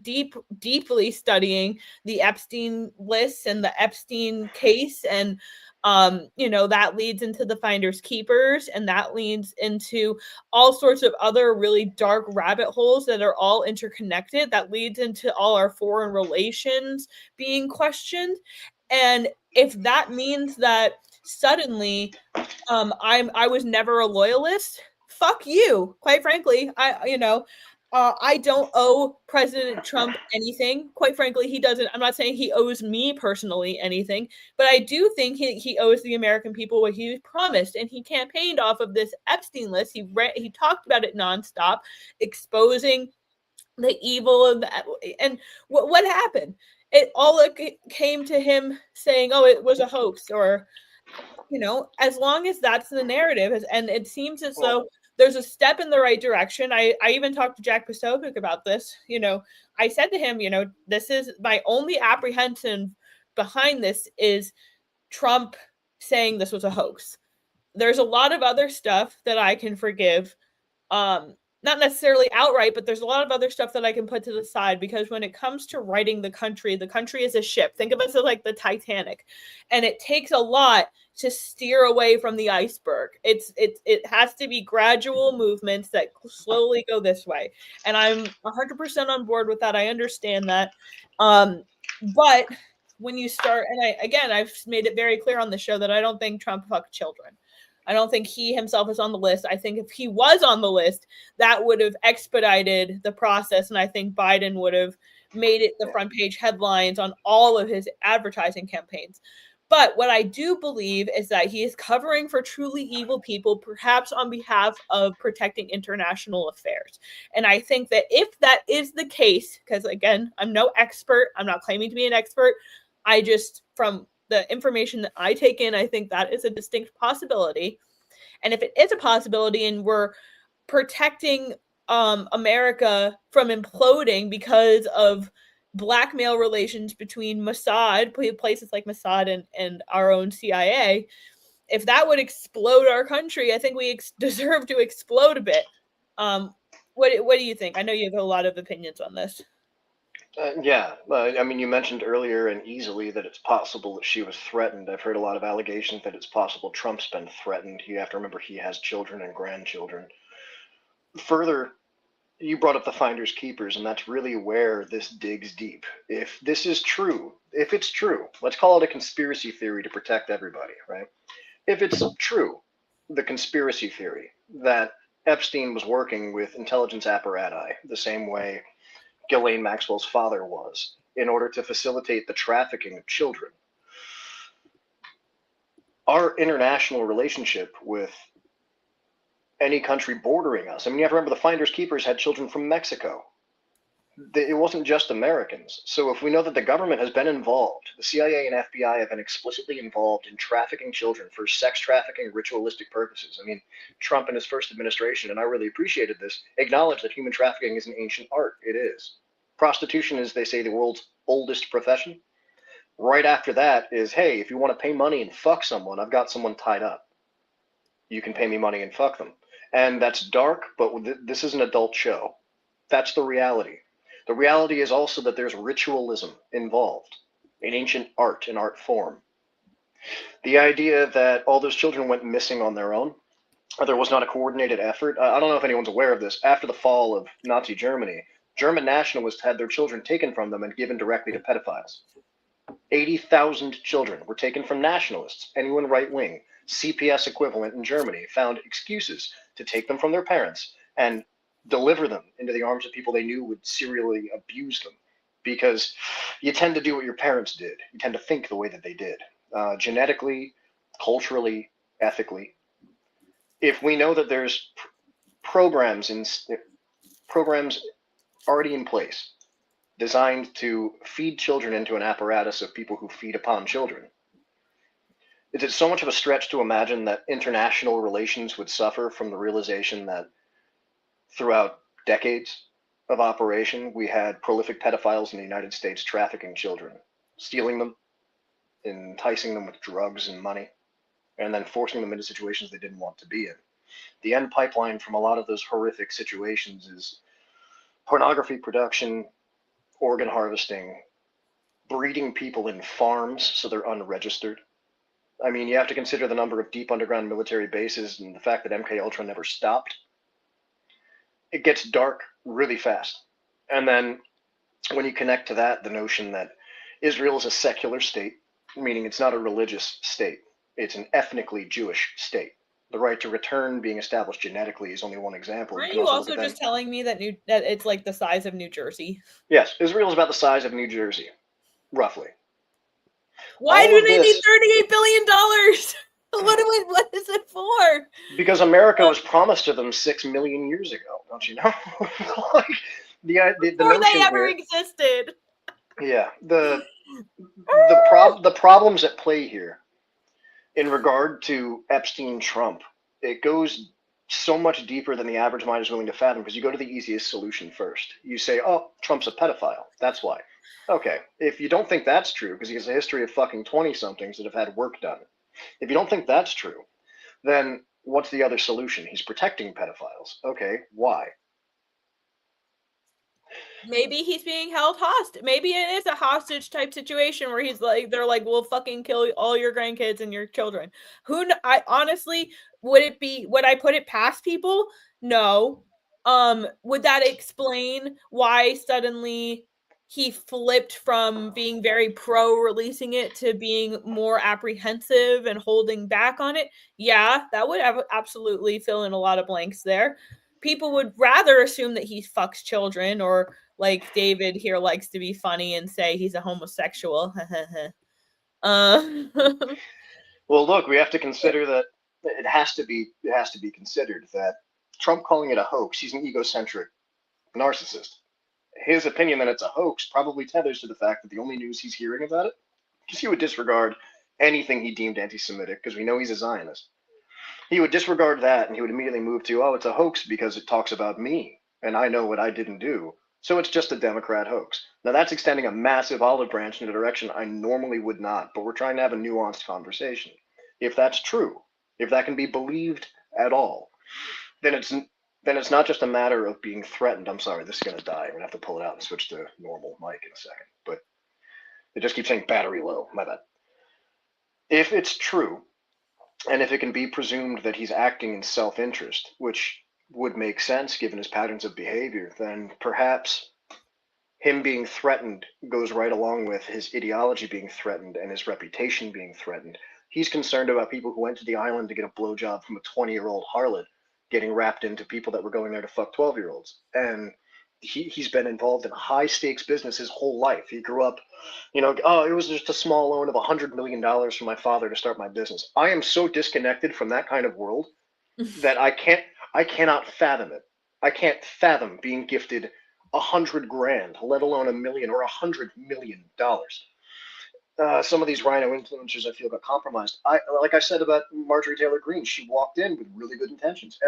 Speaker 1: deeply studying the Epstein lists and the Epstein case, and that leads into the finders keepers, and that leads into all sorts of other really dark rabbit holes that are all interconnected. That leads into all our foreign relations being questioned. And if that means that suddenly I was never a loyalist, fuck you. Quite frankly, I don't owe President Trump anything. Quite frankly, he doesn't. I'm not saying he owes me personally anything, but I do think he owes the American people what he promised, and he campaigned off of this Epstein list. He talked about it nonstop, exposing the evil of that. And what happened? It came to him saying, "Oh, it was a hoax," or as long as that's the narrative, and it seems as though there's a step in the right direction. I even talked to Jack Posobiec about this. I said to him, this is my only apprehension behind this is Trump saying this was a hoax. There's a lot of other stuff that I can forgive. Not necessarily outright, but there's a lot of other stuff that I can put to the side, because when it comes to righting the country is a ship. Think of us as like the Titanic, and it takes a lot to steer away from the iceberg. It has to be gradual movements that slowly go this way, and I'm 100% on board with that. I understand that, but when you start, and I've made it very clear on the show that I don't think Trump fucked children. I don't think he himself is on the list. I think if he was on the list, that would have expedited the process, and I think Biden would have made it the front page headlines on all of his advertising campaigns. But what I do believe is that he is covering for truly evil people, perhaps on behalf of protecting international affairs. And I think that if that is the case, because again, I'm no expert, I'm not claiming to be an expert, I just, from the information that I take in, I think that is a distinct possibility. And if it is a possibility and we're protecting America from imploding because of blackmail relations between Mossad, places like Mossad and our own CIA, if that would explode our country, I think we deserve to explode a bit. What do you think? I know you have a lot of opinions on this.
Speaker 12: I mean, you mentioned earlier and easily that it's possible that she was threatened. I've heard a lot of allegations that it's possible Trump's been threatened. You have to remember he has children and grandchildren. Further, you brought up the finders keepers, and that's really where this digs deep. If this is true, if it's true, let's call it a conspiracy theory to protect everybody, right? If it's true, the conspiracy theory that Epstein was working with intelligence apparati the same way Ghislaine Maxwell's father was in order to facilitate the trafficking of children, our international relationship with any country bordering us. I mean, you have to remember the finders keepers had children from Mexico. It wasn't just Americans. So if we know that the government has been involved, the CIA and FBI have been explicitly involved in trafficking children for sex trafficking, ritualistic purposes. I mean, Trump in his first administration, and I really appreciated this, acknowledged that human trafficking is an ancient art. It is. Prostitution is, they say, the world's oldest profession. Right after that is, hey, if you want to pay money and fuck someone, I've got someone tied up. You can pay me money and fuck them. And that's dark, but this is an adult show. That's the reality. The reality is also that there's ritualism involved in ancient art, in art form. The idea that all those children went missing on their own, or there was not a coordinated effort. I don't know if anyone's aware of this. After the fall of Nazi Germany, German nationalists had their children taken from them and given directly to pedophiles. 80,000 children were taken from nationalists, anyone right-wing, CPS equivalent in Germany, found excuses to take them from their parents and deliver them into the arms of people they knew would serially abuse them, because you tend to do what your parents did. You tend to think the way that they did, genetically, culturally, ethically. If we know that there's programs already in place designed to feed children into an apparatus of people who feed upon children, is it so much of a stretch to imagine that international relations would suffer from the realization that throughout decades of operation, we had prolific pedophiles in the United States trafficking children, stealing them, enticing them with drugs and money, and then forcing them into situations they didn't want to be in? The end pipeline from a lot of those horrific situations is pornography production, organ harvesting, breeding people in farms so they're unregistered. I mean, you have to consider the number of deep underground military bases and the fact that MKUltra never stopped. It gets dark really fast. And then when you connect to that, the notion that Israel is a secular state, meaning it's not a religious state, it's an ethnically Jewish state. The right to return being established genetically is only one example.
Speaker 1: Aren't you also just telling me that that it's like the size of New Jersey?
Speaker 12: Yes, Israel is about the size of New Jersey, roughly.
Speaker 1: Why do they need $38 billion? What is it for?
Speaker 12: Because America was promised to them 6 million years ago, don't you know? Like, the
Speaker 1: Before
Speaker 12: notion
Speaker 1: they ever
Speaker 12: here,
Speaker 1: existed.
Speaker 12: Yeah, the problems at play here in regard to Epstein Trump, it goes so much deeper than the average mind is willing to fathom, because you go to the easiest solution first. You say, oh, Trump's a pedophile. That's why. Okay, if you don't think that's true, because he has a history of fucking 20-somethings that have had work done, if you don't think that's true, then what's the other solution? He's protecting pedophiles. Okay, why?
Speaker 1: Maybe he's being held hostage. Maybe it is a hostage type situation where he's like, they're like, we'll fucking kill all your grandkids and your children. I honestly, would I put it past people? No. Would that explain why suddenly he flipped from being very pro releasing it to being more apprehensive and holding back on it? Yeah, that would absolutely fill in a lot of blanks there. People would rather assume that he fucks children, or like David here likes to be funny and say he's a homosexual.
Speaker 12: Well, look, we have to consider that it has to be considered that Trump calling it a hoax, he's an egocentric narcissist. His opinion that it's a hoax probably tethers to the fact that the only news he's hearing about it, because he would disregard anything he deemed anti-Semitic, because we know he's a Zionist. He would disregard that and he would immediately move to, oh, it's a hoax because it talks about me and I know what I didn't do. So it's just a Democrat hoax. Now that's extending a massive olive branch in a direction I normally would not, but we're trying to have a nuanced conversation. If that's true, if that can be believed at all, then it's not just a matter of being threatened. I'm sorry, this is going to die. I'm going to have to pull it out and switch to normal mic in a second. But it just keeps saying battery low. My bad. If it's true, and if it can be presumed that he's acting in self-interest, which would make sense given his patterns of behavior, then perhaps him being threatened goes right along with his ideology being threatened and his reputation being threatened. He's concerned about people who went to the island to get a blowjob from a 20-year-old harlot getting wrapped into people that were going there to fuck 12-year-olds. And he's been involved in high-stakes business his whole life. He grew up, oh, it was just a small loan of $100 million from my father to start my business. I am so disconnected from that kind of world that I cannot fathom it. I can't fathom being gifted $100,000, let alone $1 million or $100 million. Some of these rhino influencers, I feel, got compromised. Like I said about Marjorie Taylor Greene, she walked in with really good intentions.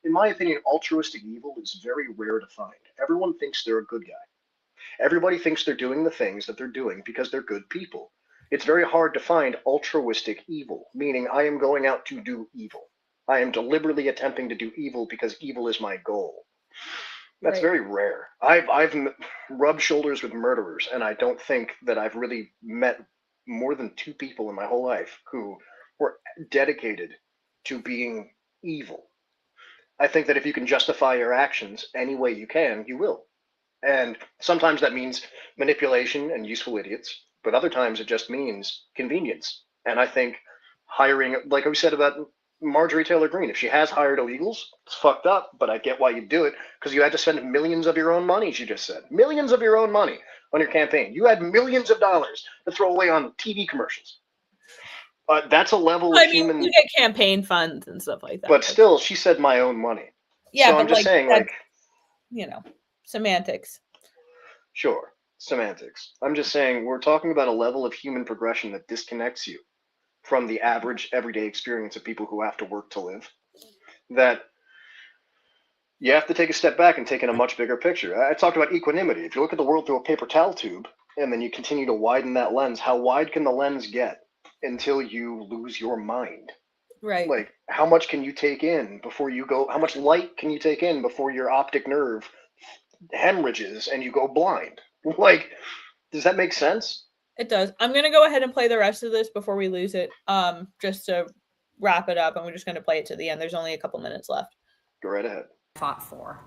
Speaker 12: In my opinion, altruistic evil is very rare to find. Everyone thinks they're a good guy. Everybody thinks they're doing the things that they're doing because they're good people. It's very hard to find altruistic evil, meaning I am going out to do evil. I am deliberately attempting to do evil because evil is my goal. That's
Speaker 1: Right.
Speaker 12: very rare. I've rubbed shoulders with murderers, and I don't think that I've really met more than 2 people in my whole life who were dedicated to being evil. I think that if you can justify your actions any way you can, you will. And sometimes that means manipulation and useful idiots, but other times it just means convenience. And I think hiring, like we said about Marjorie Taylor Greene, if she has hired illegals, it's fucked up, but I get why you do it, because you had to spend millions of your own money, she just said. Millions of your own money on your campaign. You had millions of dollars to throw away on TV commercials. That's a level of human...
Speaker 1: you get campaign funds and stuff like that.
Speaker 12: But still, she said my own money.
Speaker 1: Yeah,
Speaker 12: so
Speaker 1: but
Speaker 12: I'm just saying,
Speaker 1: semantics.
Speaker 12: Sure, semantics. I'm just saying, we're talking about a level of human progression that disconnects you from the average everyday experience of people who have to work to live, that you have to take a step back and take in a much bigger picture. I talked about equanimity. If you look at the world through a paper towel tube and then you continue to widen that lens, how wide can the lens get until you lose your mind?
Speaker 1: Right.
Speaker 12: Like, how much can you take in before you go, how much light can you take in before your optic nerve hemorrhages and you go blind? Like, does that make sense?
Speaker 1: It does. I'm going to go ahead and play the rest of this before we lose it, just to wrap it up, and we're just going to play it to the end. There's only a couple minutes left.
Speaker 12: Go right ahead.
Speaker 13: Fought for.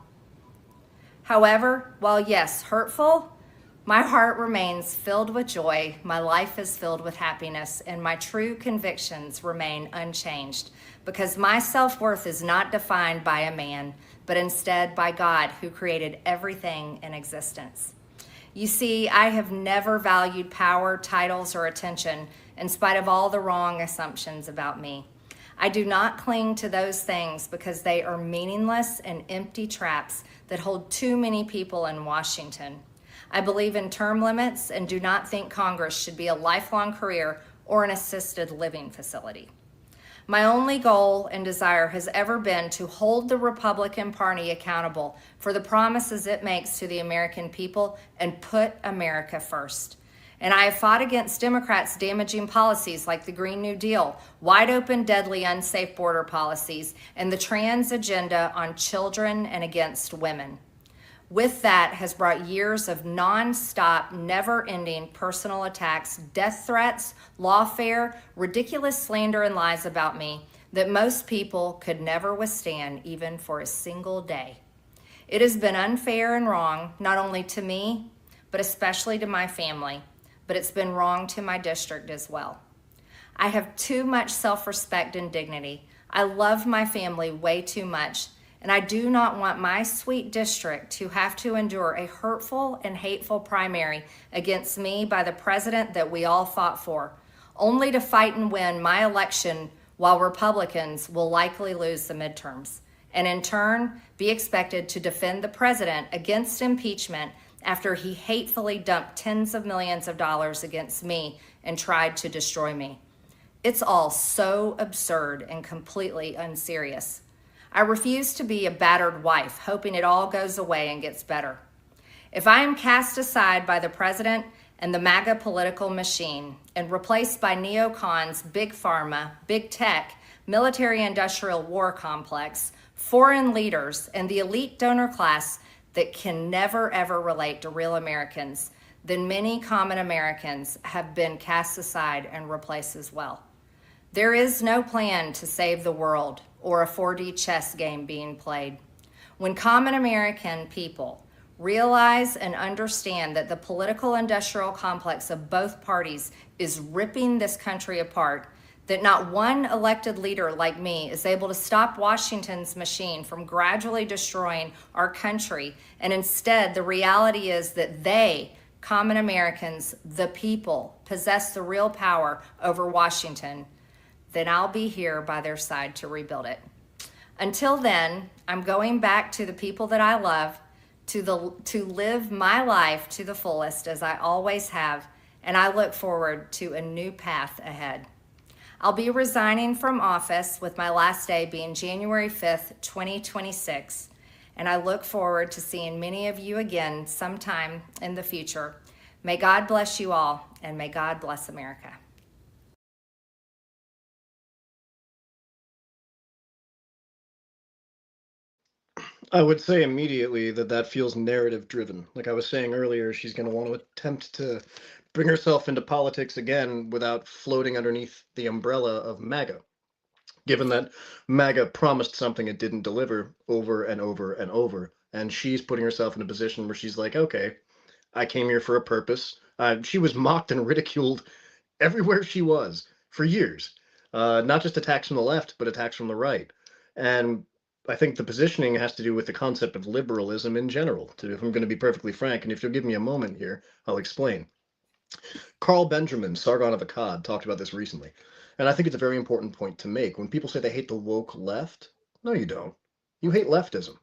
Speaker 13: However, while yes, hurtful, my heart remains filled with joy, my life is filled with happiness, and my true convictions remain unchanged, because my self-worth is not defined by a man, but instead by God, who created everything in existence. You see, I have never valued power, titles, or attention in spite of all the wrong assumptions about me. I do not cling to those things because they are meaningless and empty traps that hold too many people in Washington. I believe in term limits and do not think Congress should be a lifelong career or an assisted living facility. My only goal and desire has ever been to hold the Republican Party accountable for the promises it makes to the American people and put America first. And I have fought against Democrats' damaging policies like the Green New Deal, wide open, deadly, unsafe border policies, and the trans agenda on children and against women. With that has brought years of non-stop, never-ending personal attacks, death threats, lawfare, ridiculous slander and lies about me that most people could never withstand even for a single day. It has been unfair and wrong, not only to me, but especially to my family, but it's been wrong to my district as well. I have too much self-respect and dignity. I love my family way too much, and I do not want my sweet district to have to endure a hurtful and hateful primary against me by the president that we all fought for, only to fight and win my election while Republicans will likely lose the midterms, and in turn be expected to defend the president against impeachment after he hatefully dumped tens of millions of dollars against me and tried to destroy me. It's all so absurd and completely unserious. I refuse to be a battered wife, hoping it all goes away and gets better. If I am cast aside by the president and the MAGA political machine and replaced by neocons, big pharma, big tech, military-industrial war complex, foreign leaders, and the elite donor class that can never ever relate to real Americans, then many common Americans have been cast aside and replaced as well. There is no plan to save the world or a 4D chess game being played. When common American people realize and understand that the political industrial complex of both parties is ripping this country apart, that not one elected leader like me is able to stop Washington's machine from gradually destroying our country, and instead the reality is that they, common Americans, the people, possess the real power over Washington, then I'll be here by their side to rebuild it. Until then, I'm going back to the people that I love, to live my life to the fullest as I always have, and I look forward to a new path ahead. I'll be resigning from office with my last day being January 5th, 2026, and I look forward to seeing many of you again sometime in the future. May God bless you all, and may God bless America.
Speaker 12: I would say immediately that feels narrative driven. Like I was saying earlier, she's going to want to attempt to bring herself into politics again without floating underneath the umbrella of MAGA, given that MAGA promised something it didn't deliver over and over and over. And she's putting herself in a position where she's like, okay, I came here for a purpose. She was mocked and ridiculed everywhere she was for years. Not just attacks from the left, but attacks from the right. And I think the positioning has to do with the concept of liberalism in general. If I'm going to be perfectly frank, and if you'll give me a moment here, I'll explain. Carl Benjamin, Sargon of Akkad, talked about this recently. And I think it's a very important point to make. When people say they hate the woke left, no, you don't. You hate leftism.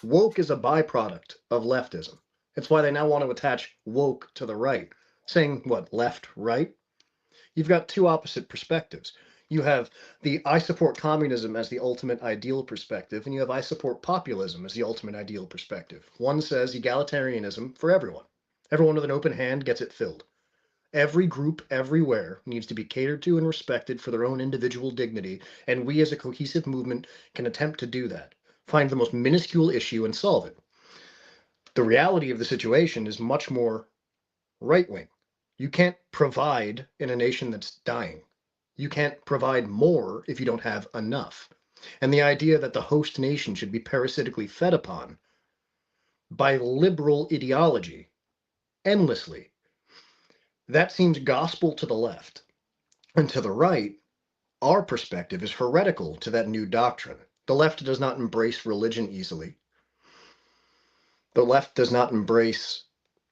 Speaker 12: Woke is a byproduct of leftism. It's why they now want to attach woke to the right, saying, what, left, right? You've got two opposite perspectives. You have the I support communism as the ultimate ideal perspective, and you have I support populism as the ultimate ideal perspective. One says egalitarianism for everyone. Everyone with an open hand gets it filled. Every group everywhere needs to be catered to and respected for their own individual dignity, and we as a cohesive movement can attempt to do that. Find the most minuscule issue and solve it. The reality of the situation is much more right-wing. You can't provide in a nation that's dying. You can't provide more if you don't have enough. And the idea that the host nation should be parasitically fed upon by liberal ideology endlessly, that seems gospel to the left. And to the right, our perspective is heretical to that new doctrine. The left does not embrace religion easily. The left does not embrace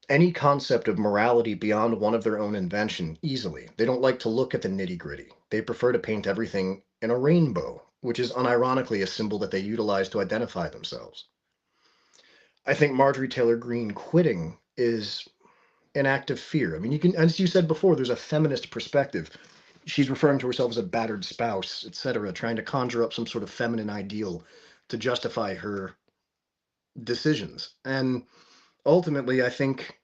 Speaker 12: any concept of morality beyond one of their own invention easily. They don't like to look at the nitty-gritty. They prefer to paint everything in a rainbow, which is unironically a symbol that they utilize to identify themselves. I think Marjorie Taylor Greene quitting is an act of fear. I mean, you can, as you said before, there's a feminist perspective. She's referring to herself as a battered spouse, etc., trying to conjure up some sort of feminine ideal to justify her decisions. And ultimately, I think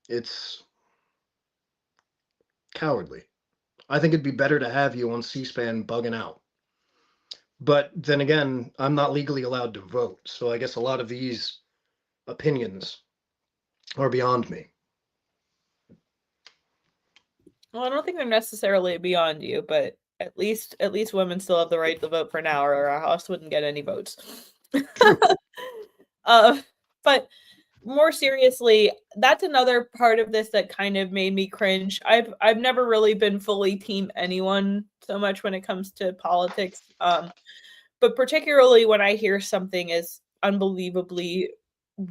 Speaker 12: it's cowardly. I think it'd be better to have you on C-SPAN bugging out. But then again, I'm not legally allowed to vote, so I guess a lot of these opinions are beyond me.
Speaker 1: Well, I don't think they're necessarily beyond you, but at least women still have the right to vote for now, or our house wouldn't get any votes. But more seriously, that's another part of this that kind of made me cringe. I've never really been fully team anyone so much when it comes to politics. But particularly when I hear something as unbelievably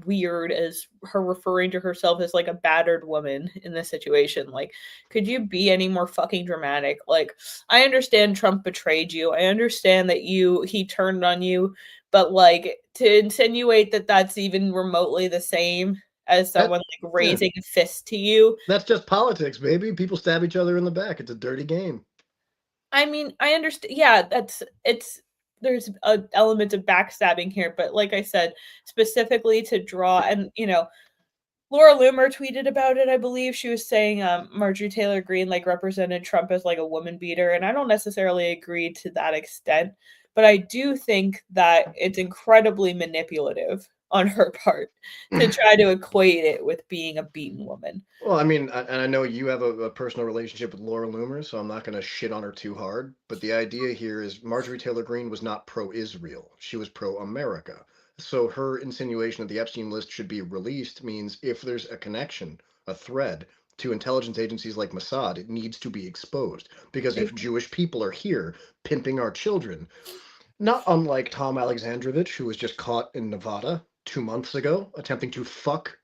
Speaker 1: weird as her referring to herself as like a battered woman in this situation. Like, could you be any more fucking dramatic? Like, I understand Trump betrayed you. I understand that he turned on you, but like to insinuate that that's even remotely the same as someone like raising a fist to you.
Speaker 12: That's just politics, baby. People stab each other in the back. It's a dirty game.
Speaker 1: I mean, I understand. Yeah, there's an element of backstabbing here, but like I said, specifically to draw, and Laura Loomer tweeted about it, I believe. She was saying Marjorie Taylor Greene like represented Trump as like a woman beater, and I don't necessarily agree to that extent, but I do think that it's incredibly manipulative on her part to try to equate it with being a beaten woman.
Speaker 12: Well, I mean, and I know you have a personal relationship with Laura Loomer, so I'm not going to shit on her too hard. But the idea here is Marjorie Taylor Greene was not pro-Israel; she was pro-America. So her insinuation that the Epstein list should be released means if there's a connection, a thread to intelligence agencies like Mossad, it needs to be exposed. Because if Jewish people are here pimping our children, not unlike Tom Alexandrovich, who was just caught in Nevada 2 months ago attempting to fuck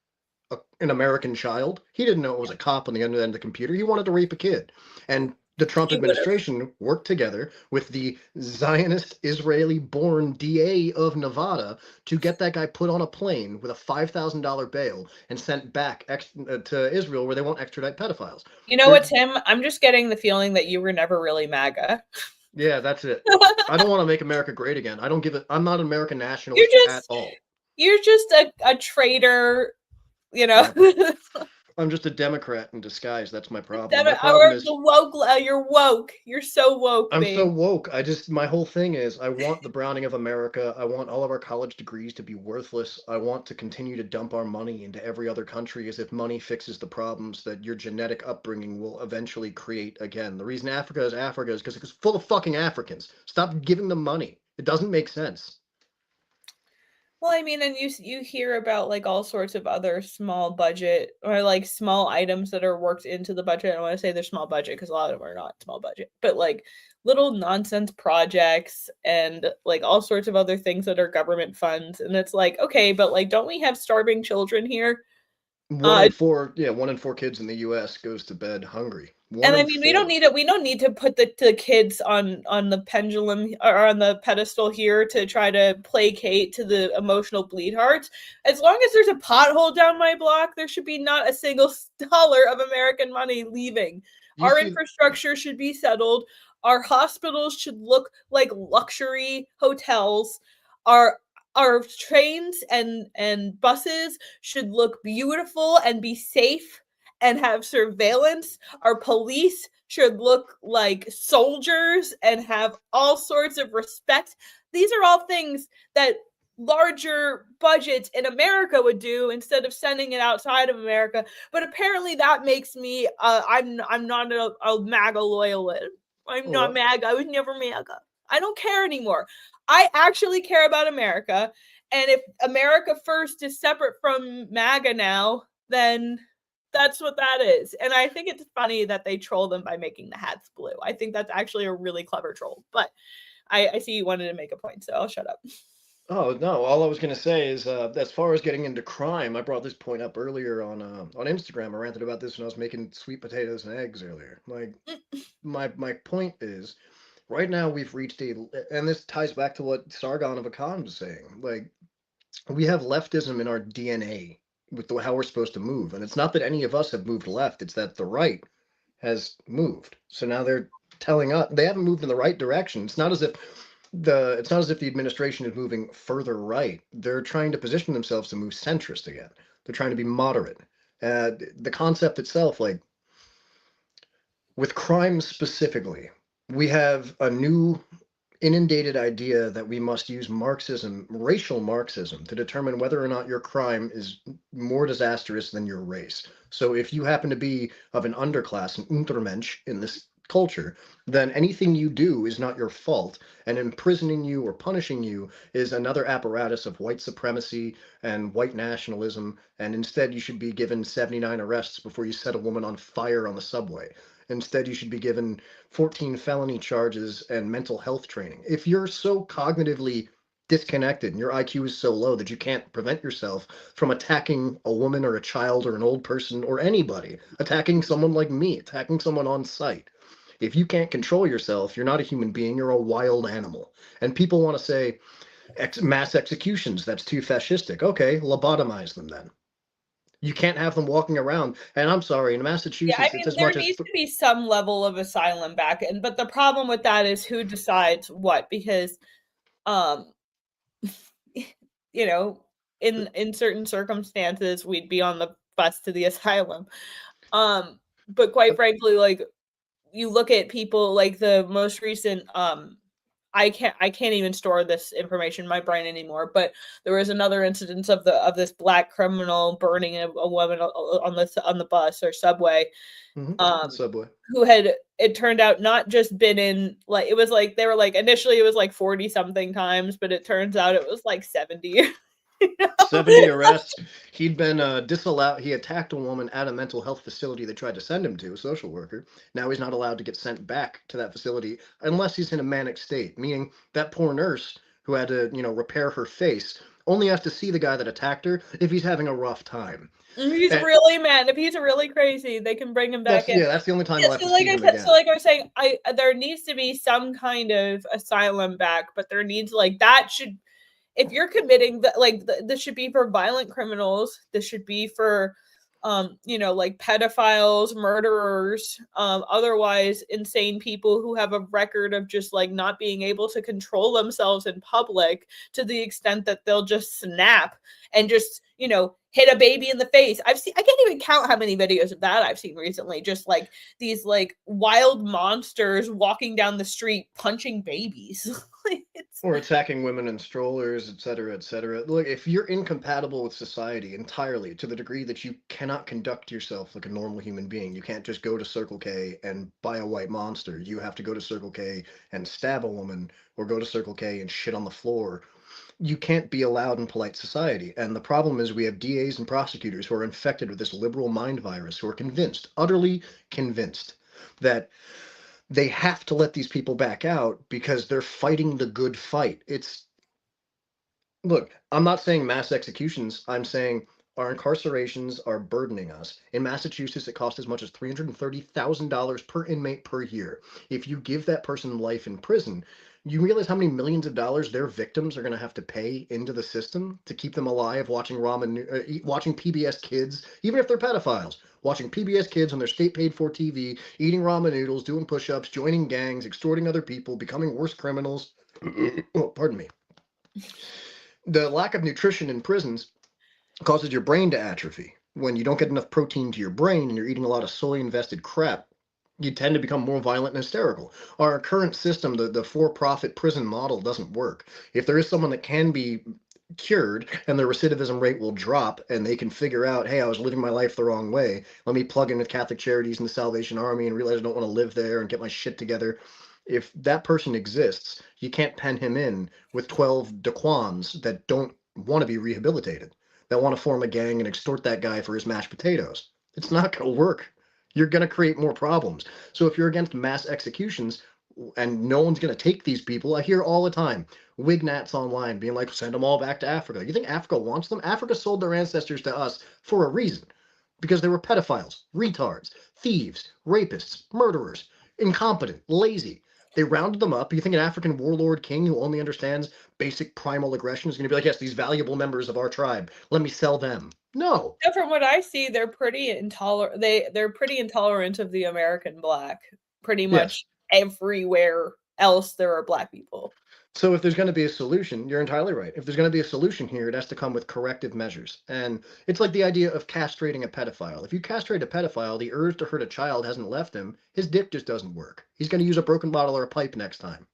Speaker 12: an American child. He didn't know it was a cop on the other end of the computer. He wanted to rape a kid. And the Trump administration worked together with the Zionist Israeli-born DA of Nevada to get that guy put on a plane with a $5,000 bail and sent back to Israel where they won't extradite pedophiles.
Speaker 1: You know what, Tim? I'm just getting the feeling that you were never really MAGA.
Speaker 12: Yeah, that's it. I don't want to make America great again. I don't give it. I'm not an American nationalist at all.
Speaker 1: You're just a traitor, you know.
Speaker 12: I'm just a Democrat in disguise. That's my problem. My problem is
Speaker 1: woke. You're woke. You're so woke.
Speaker 12: I'm so woke. My whole thing is I want the browning of America. I want all of our college degrees to be worthless. I want to continue to dump our money into every other country as if money fixes the problems that your genetic upbringing will eventually create again. The reason Africa is because it's full of fucking Africans. Stop giving them money. It doesn't make sense.
Speaker 1: Well, I mean, and you hear about like all sorts of other small budget or like small items that are worked into the budget. I don't want to say they're small budget because a lot of them are not small budget, but like little nonsense projects and like all sorts of other things that are government funds. And it's like, okay, but like, don't we have starving children here?
Speaker 12: 1 in 4 kids in the U.S. goes to bed hungry.
Speaker 1: And I mean, we don't need to put the kids on the pendulum or on the pedestal here to try to placate to the emotional bleed hearts. As long as there's a pothole down my block, there should be not a single dollar of American money leaving. Our infrastructure should be settled. Our hospitals should look like luxury hotels. Our trains and buses should look beautiful and be safe and have surveillance. Our police should look like soldiers and have all sorts of respect. These are all things that larger budgets in America would do instead of sending it outside of America. But apparently that makes me, I'm not a MAGA loyalist. I'm not MAGA. I was never MAGA. I don't care anymore. I actually care about America. And if America First is separate from MAGA now, then that's what that is. And I think it's funny that they troll them by making the hats blue. I think that's actually a really clever troll. But I see you wanted to make a point, so I'll shut up.
Speaker 12: Oh, no. All I was going to say is as far as getting into crime, I brought this point up earlier on Instagram. I ranted about this when I was making sweet potatoes and eggs earlier. Like, my point is, right now we've reached and this ties back to what Sargon of Akkad was saying. Like, we have leftism in our DNA with how we're supposed to move. And it's not that any of us have moved left. It's that the right has moved. So now they're telling us they haven't moved in the right direction. It's not as if the administration is moving further right. They're trying to position themselves to move centrist again. They're trying to be moderate. The concept itself, like with crime specifically, we have a new inundated idea that we must use Marxism, racial Marxism, to determine whether or not your crime is more disastrous than your race. So if you happen to be of an underclass, an Untermensch in this culture, then anything you do is not your fault, and imprisoning you or punishing you is another apparatus of white supremacy and white nationalism, and instead you should be given 79 arrests before you set a woman on fire on the subway. Instead, you should be given 14 felony charges and mental health training. If you're so cognitively disconnected and your IQ is so low that you can't prevent yourself from attacking a woman or a child or an old person or anybody, attacking someone like me, attacking someone on site, if you can't control yourself, you're not a human being, you're a wild animal. And people want to say, mass executions, that's too fascistic. Okay, lobotomize them then. You can't have them walking around. And I'm sorry, in Massachusetts,
Speaker 1: yeah, I mean, there needs to be some level of asylum back. But the problem with that is who decides what, because, you know, in certain circumstances, we'd be on the bus to the asylum. But quite frankly, like, you look at people like the most recent I can't even store this information in my brain anymore. But there was another incident of this black criminal burning a woman on the bus or subway.
Speaker 12: Subway.
Speaker 1: Who had, it turned out, not just been in, like, it was like, they were like, initially it was like 40 something times, but it turns out it was like 70.
Speaker 12: 70 arrests. He'd been disallowed. He attacked a woman at a mental health facility they tried to send him to, a social worker. Now he's not allowed to get sent back to that facility unless he's in a manic state, meaning that poor nurse who had to, repair her face only has to see the guy that attacked her if he's having a rough time.
Speaker 1: He's really mad. If he's really crazy, they can bring him back in.
Speaker 12: Yeah, that's the only time we'll have to see him again.
Speaker 1: So like I was saying, there needs to be some kind of asylum back, but there needs, like, that should, if you're committing this should be for violent criminals. This should be for like pedophiles, murderers, otherwise insane people who have a record of just like not being able to control themselves in public to the extent that they'll just snap and just, hit a baby in the face. I can't even count how many videos of that I've seen recently. Just like these like wild monsters walking down the street punching babies.
Speaker 12: Or attacking women in strollers, etc., etc. Look, if you're incompatible with society entirely to the degree that you cannot conduct yourself like a normal human being, you can't just go to Circle K and buy a white monster. You have to go to Circle K and stab a woman, or go to Circle K and shit on the floor. You can't be allowed in polite society. And the problem is we have DAs and prosecutors who are infected with this liberal mind virus, who are convinced, utterly convinced, that they have to let these people back out because they're fighting the good fight. Look, I'm not saying mass executions. I'm saying our incarcerations are burdening us. In Massachusetts, it costs as much as $330,000 per inmate per year. If you give that person life in prison, you realize how many millions of dollars their victims are going to have to pay into the system to keep them alive, watching watching PBS Kids, even if they're pedophiles, watching PBS Kids on their state-paid-for TV, eating ramen noodles, doing push-ups, joining gangs, extorting other people, becoming worse criminals. Oh, pardon me. The lack of nutrition in prisons causes your brain to atrophy. When you don't get enough protein to your brain and you're eating a lot of soy-invested crap, you tend to become more violent and hysterical. Our current system, the for-profit prison model, doesn't work. If there is someone that can be cured and their recidivism rate will drop and they can figure out, hey, I was living my life the wrong way, let me plug in with Catholic Charities and the Salvation Army and realize I don't want to live there and get my shit together. If that person exists, you can't pen him in with 12 Daquans that don't want to be rehabilitated, that want to form a gang and extort that guy for his mashed potatoes. It's not going to work. You're going to create more problems. So if you're against mass executions and no one's going to take these people, I hear all the time Wignats online being like, send them all back to Africa. You think Africa wants them? Africa sold their ancestors to us for a reason, because they were pedophiles, retards, thieves, rapists, murderers, incompetent, lazy. They rounded them up. You think an African warlord king who only understands basic primal aggression is going to be like, yes, these valuable members of our tribe, let me sell them? No.
Speaker 1: From what I see, they're pretty intolerant. They're pretty intolerant of the American black. Pretty much everywhere else there are black people.
Speaker 12: So if there's going to be a solution, you're entirely right. If there's going to be a solution here, it has to come with corrective measures. And it's like the idea of castrating a pedophile. If you castrate a pedophile, the urge to hurt a child hasn't left him. His dick just doesn't work. He's going to use a broken bottle or a pipe next time.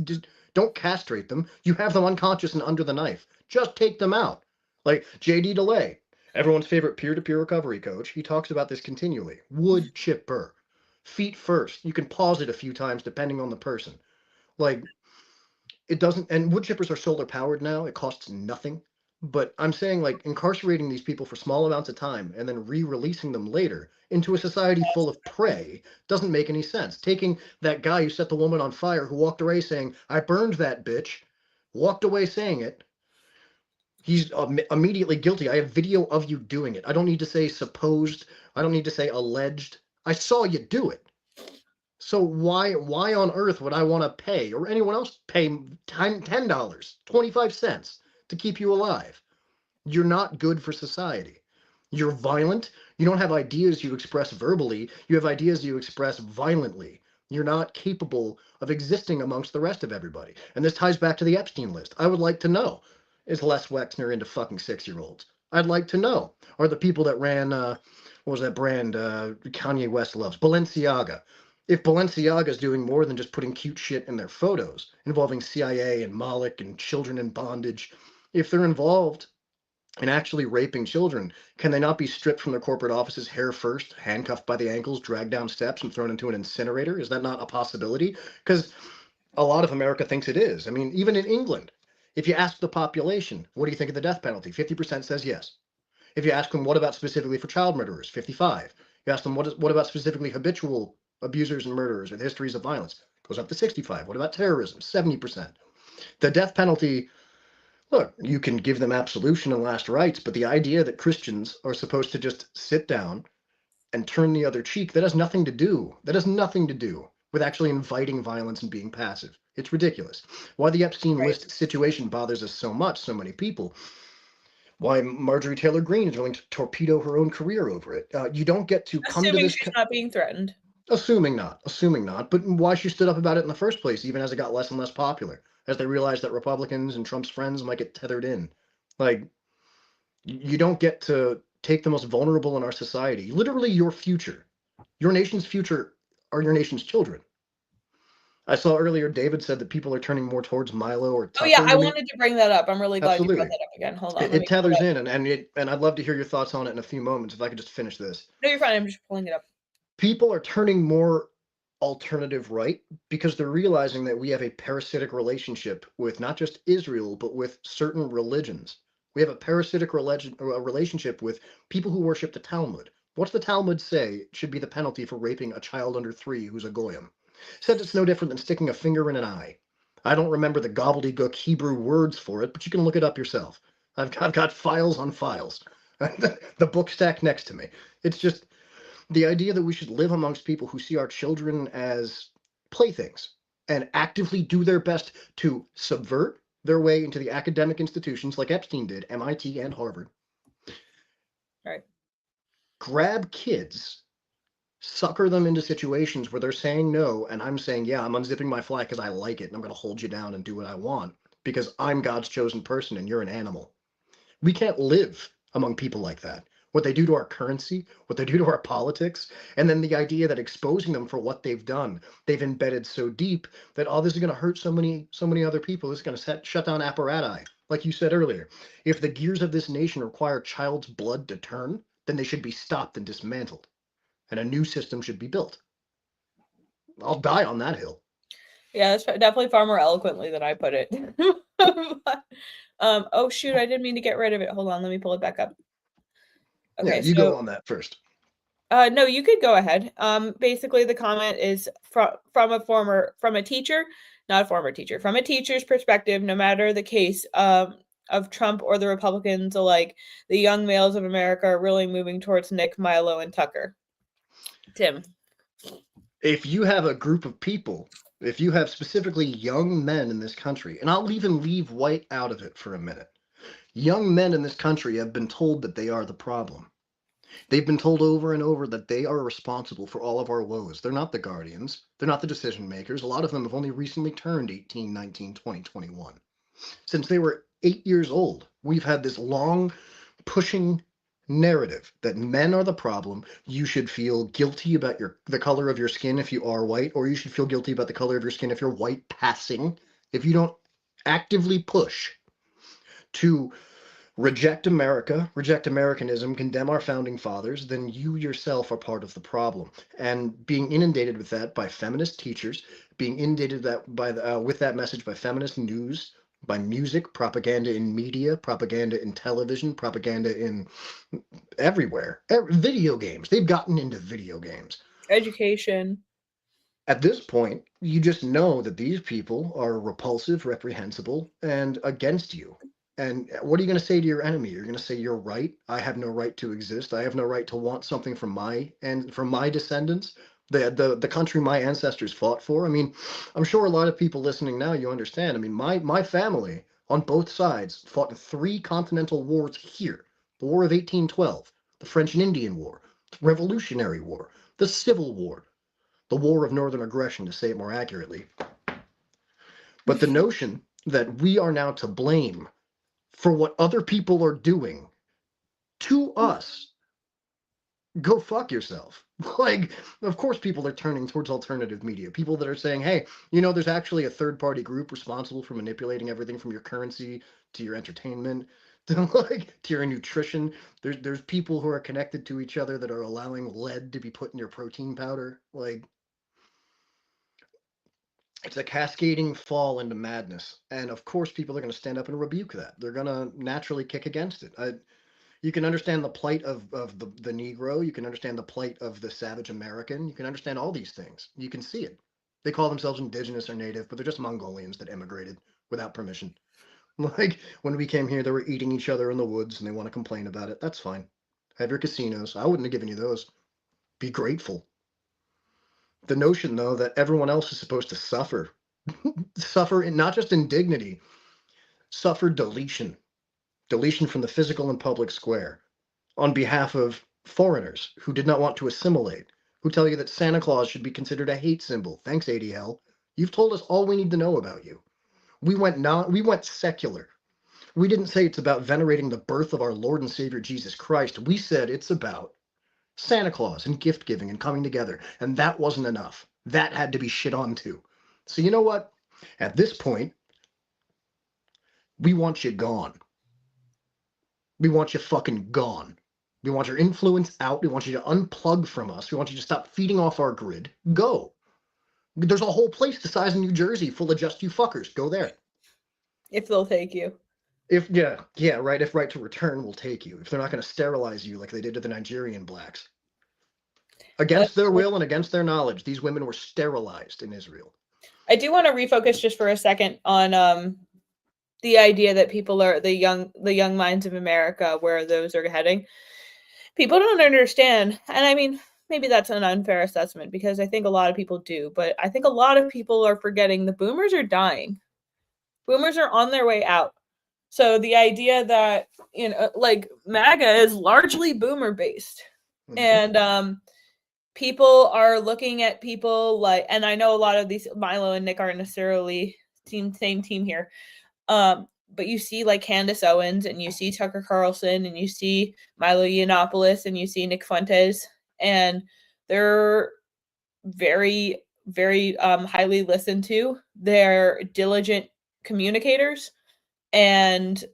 Speaker 12: Just don't castrate them. You have them unconscious and under the knife. Just take them out. Like J.D. DeLay, everyone's favorite peer-to-peer recovery coach, he talks about this continually. Wood chipper. Feet first. You can pause it a few times depending on the person. Like, it doesn't, and wood chippers are solar powered now. It costs nothing. But I'm saying, like, incarcerating these people for small amounts of time and then re-releasing them later into a society full of prey doesn't make any sense. Taking that guy who set the woman on fire, who walked away saying, I burned that bitch, walked away saying it, he's immediately guilty. I have video of you doing it. I don't need to say supposed. I don't need to say alleged. I saw you do it. So why on earth would I want to pay, or anyone else pay $10, 25 cents to keep you alive? You're not good for society. You're violent. You don't have ideas you express verbally. You have ideas you express violently. You're not capable of existing amongst the rest of everybody. And this ties back to the Epstein list. I would like to know, is Les Wexner into fucking 6-year-olds? I'd like to know, are the people that ran, what was that brand Kanye West loves? Balenciaga.
Speaker 14: If Balenciaga's doing more than just putting cute shit in their photos, involving CIA and Moloch and children in bondage, if they're involved in actually raping children, can they not be stripped from their corporate offices hair first, handcuffed by the ankles, dragged down steps, and thrown into an incinerator? Is that not a possibility? Because a lot of America thinks it is. I mean, even in England, if you ask the population, what do you think of the death penalty? 50% says yes. If you ask them, what about specifically for child murderers? 55. You ask them, what about specifically habitual abusers and murderers with histories of violence? Goes up to 65. What about terrorism? 70%. The death penalty, look, you can give them absolution and last rites, but the idea that Christians are supposed to just sit down and turn the other cheek, that has nothing to do. That has nothing to do with actually inviting violence and being passive. It's ridiculous. Why the Epstein list situation bothers us so much, so many people. Why Marjorie Taylor Greene is willing to torpedo her own career over it. You don't get to come to
Speaker 1: Assuming
Speaker 14: this.
Speaker 1: she's not being threatened.
Speaker 14: Assuming not. But why she stood up about it in the first place, even as it got less and less popular, as they realized that Republicans and Trump's friends might get tethered in. Like, you don't get to take the most vulnerable in our society, literally your future. Your nation's future are your nation's children. I saw earlier David said that people are turning more towards Milo or Tucker.
Speaker 1: Oh yeah, I wanted to bring that up. I'm really glad you brought that up again. Hold on.
Speaker 14: It tethers in, and I'd love to hear your thoughts on it in a few moments if I could just finish this.
Speaker 1: No, you're fine. I'm just pulling it up.
Speaker 14: People are turning more alternative right because they're realizing that we have a parasitic relationship with not just Israel, but with certain religions. We have a parasitic relationship with people who worship the Talmud. What's the Talmud say should be the penalty for raping a child under 3 who's a goyim? Said it's no different than sticking a finger in an eye. I don't remember the gobbledygook Hebrew words for it, but you can look it up yourself. I've got files on files. The book stack next to me. It's just the idea that we should live amongst people who see our children as playthings and actively do their best to subvert their way into the academic institutions like Epstein did, MIT and Harvard.
Speaker 1: Right.
Speaker 14: Grab kids, sucker them into situations where they're saying no, and I'm saying, yeah, I'm unzipping my flag because I like it, and I'm going to hold you down and do what I want because I'm God's chosen person and you're an animal. We can't live among people like that. What they do to our currency, what they do to our politics, and then the idea that exposing them for what they've done, they've embedded so deep that, oh, this is going to hurt so many other people. This is going to shut down apparati. Like you said earlier, if the gears of this nation require child's blood to turn, then they should be stopped and dismantled, and a new system should be built. I'll die on that hill.
Speaker 1: Yeah, that's definitely far more eloquently than I put it. Oh shoot, I didn't mean to get rid of it. Hold on, let me pull it back up.
Speaker 14: Okay, yeah, you go on that first.
Speaker 1: No, you could go ahead. Basically the comment is from a teacher, not a former teacher, from a teacher's perspective, no matter the case of Trump or the Republicans alike, the young males of America are really moving towards Nick, Milo, and Tucker. Tim.
Speaker 14: If you have a group of people, if you have specifically young men in this country, and I'll even leave white out of it for a minute, young men in this country have been told that they are the problem. They've been told over and over that they are responsible for all of our woes. They're not the guardians. They're not the decision makers. A lot of them have only recently turned 18, 19, 20, 21. Since they were 8 years old, we've had this long pushing narrative that men are the problem. You should feel guilty about the color of your skin if you are white, or you should feel guilty about the color of your skin if you're white passing. If you don't actively push to reject America, reject Americanism, condemn our founding fathers, then you yourself are part of the problem. And being inundated with that by feminist teachers, being inundated with that message by feminist news, by music, propaganda in media, propaganda in television, propaganda in everywhere. Video games. They've gotten into video games.
Speaker 1: Education.
Speaker 14: At this point, you just know that these people are repulsive, reprehensible, and against you. And what are you going to say to your enemy? You're going to say, you're right. I have no right to exist. I have no right to want something from my descendants, the country my ancestors fought for. I mean, I'm sure a lot of people listening now, you understand. I mean, my family on both sides fought in 3 continental wars here. The War of 1812, the French and Indian War, the Revolutionary War, the Civil War, the War of Northern Aggression, to say it more accurately. But the notion that we are now to blame for what other people are doing to us go fuck yourself. Like, of course people are turning towards alternative media. People that are saying, hey, there's actually a third-party group responsible for manipulating everything from your currency to your entertainment to your nutrition. There's people who are connected to each other that are allowing lead to be put in your protein powder. Like, it's a cascading fall into madness. And of course people are going to stand up and rebuke that. They're going to naturally kick against it. You can understand the plight of the Negro. You can understand the plight of the savage American. You can understand all these things. You can see it. They call themselves indigenous or native, but they're just Mongolians that immigrated without permission. Like, when we came here, they were eating each other in the woods and they want to complain about it. That's fine. Have your casinos. I wouldn't have given you those. Be grateful. The notion, though, that everyone else is supposed to suffer, suffer not just indignity, suffer deletion from the physical and public square on behalf of foreigners who did not want to assimilate, who tell you that Santa Claus should be considered a hate symbol. Thanks, ADL. You've told us all we need to know about you. We went secular. We didn't say it's about venerating the birth of our Lord and Savior Jesus Christ. We said it's about Santa Claus and gift giving and coming together. And that wasn't enough. That had to be shit on too. So you know what? At this point, we want you gone. We want you fucking gone. We want your influence out. We want you to unplug from us. We want you to stop feeding off our grid. Go. There's a whole place the size of New Jersey full of just you fuckers. Go there.
Speaker 1: If they'll take you.
Speaker 14: If right. If right to return will take you. If they're not going to sterilize you like they did to the Nigerian blacks. Against their will and against their knowledge, these women were sterilized in Israel.
Speaker 1: I do want to refocus just for a second on the idea that people are the young minds of America, where those are heading. People don't understand, and I mean, maybe that's an unfair assessment because I think a lot of people do, but I think a lot of people are forgetting the boomers are dying. Boomers are on their way out. So the idea that, like MAGA is largely boomer based. Mm-hmm. And people are looking at people like, and I know a lot of these, Milo and Nick aren't necessarily same team here. But you see like Candace Owens and you see Tucker Carlson and you see Milo Yiannopoulos and you see Nick Fuentes, and they're very, very highly listened to. They're diligent communicators, and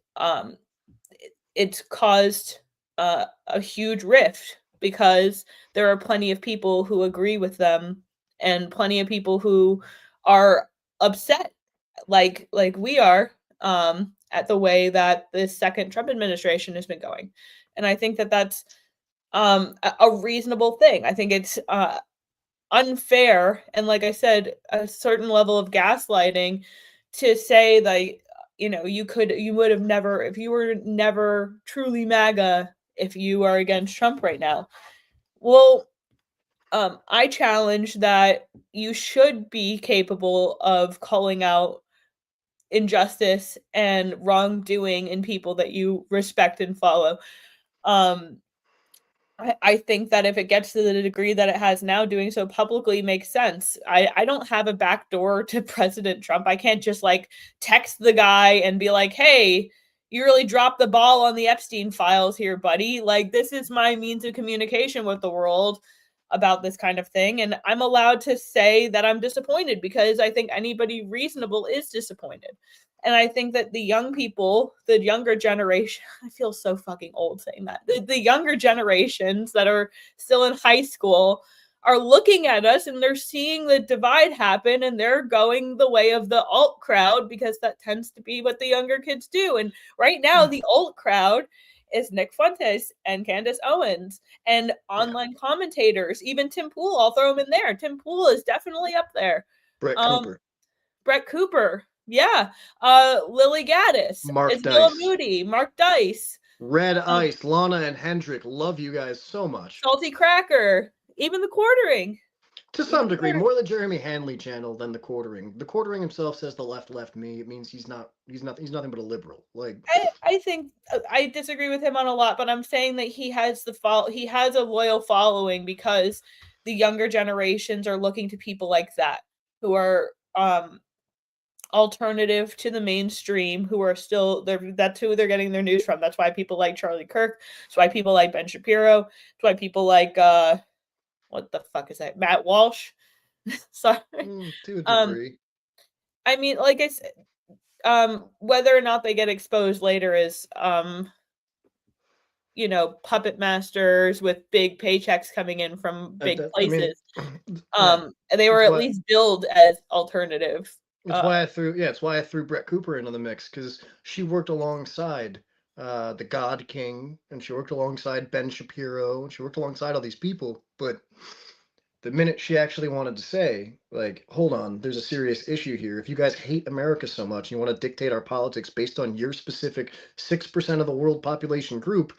Speaker 1: it's caused a huge rift because there are plenty of people who agree with them and plenty of people who are upset like we are at the way that the second Trump administration has been going. And I think that that's a reasonable thing. I think it's unfair. And like I said, a certain level of gaslighting to say that, you would have never, if you were never truly MAGA, if you are against Trump right now. Well, I challenge that you should be capable of calling out injustice and wrongdoing in people that you respect and follow. I think that if it gets to the degree that it has now, doing so publicly makes sense. I don't have a backdoor to President Trump. I can't just like text the guy and be like, hey, you really dropped the ball on the Epstein files here, buddy. Like, this is my means of communication with the world about this kind of thing. And I'm allowed to say that I'm disappointed because I think anybody reasonable is disappointed. And I think that the young people, the younger generation, I feel so fucking old saying that. The younger generations that are still in high school are looking at us and they're seeing the divide happen and they're going the way of the alt crowd because that tends to be what the younger kids do. And right now, the alt crowd is Nick Fuentes and Candace Owens and online commentators, even Tim Pool. I'll throw him in there. Tim Pool is definitely up there. Brett Cooper. Yeah. Lily Gaddis. Isabella Moody. Mark Dice.
Speaker 14: Red Ice. Lana and Hendrick. Love you guys so much.
Speaker 1: Salty Cracker. Even the Quartering.
Speaker 14: To some degree. More the Jeremy Hanley channel than the Quartering. The Quartering himself says the left left me. It means he's nothing but a liberal. Like,
Speaker 1: I think I disagree with him on a lot, but I'm saying that he has a loyal following because the younger generations are looking to people like that who are alternative to the mainstream who are still that's who they're getting their news from. That's why people like Charlie Kirk. That's why people like Ben Shapiro. That's why people like what the fuck is that? Matt Walsh. Sorry.
Speaker 14: To a degree.
Speaker 1: I mean, like I said, whether or not they get exposed later is you know, puppet masters with big paychecks coming in from big places. And they were at least billed as alternative.
Speaker 14: It's why I threw Brett Cooper into the mix, because she worked alongside the God King, and she worked alongside Ben Shapiro, and she worked alongside all these people. But the minute she actually wanted to say, like, hold on, there's a serious issue here. If you guys hate America so much and you want to dictate our politics based on your specific 6% of the world population group,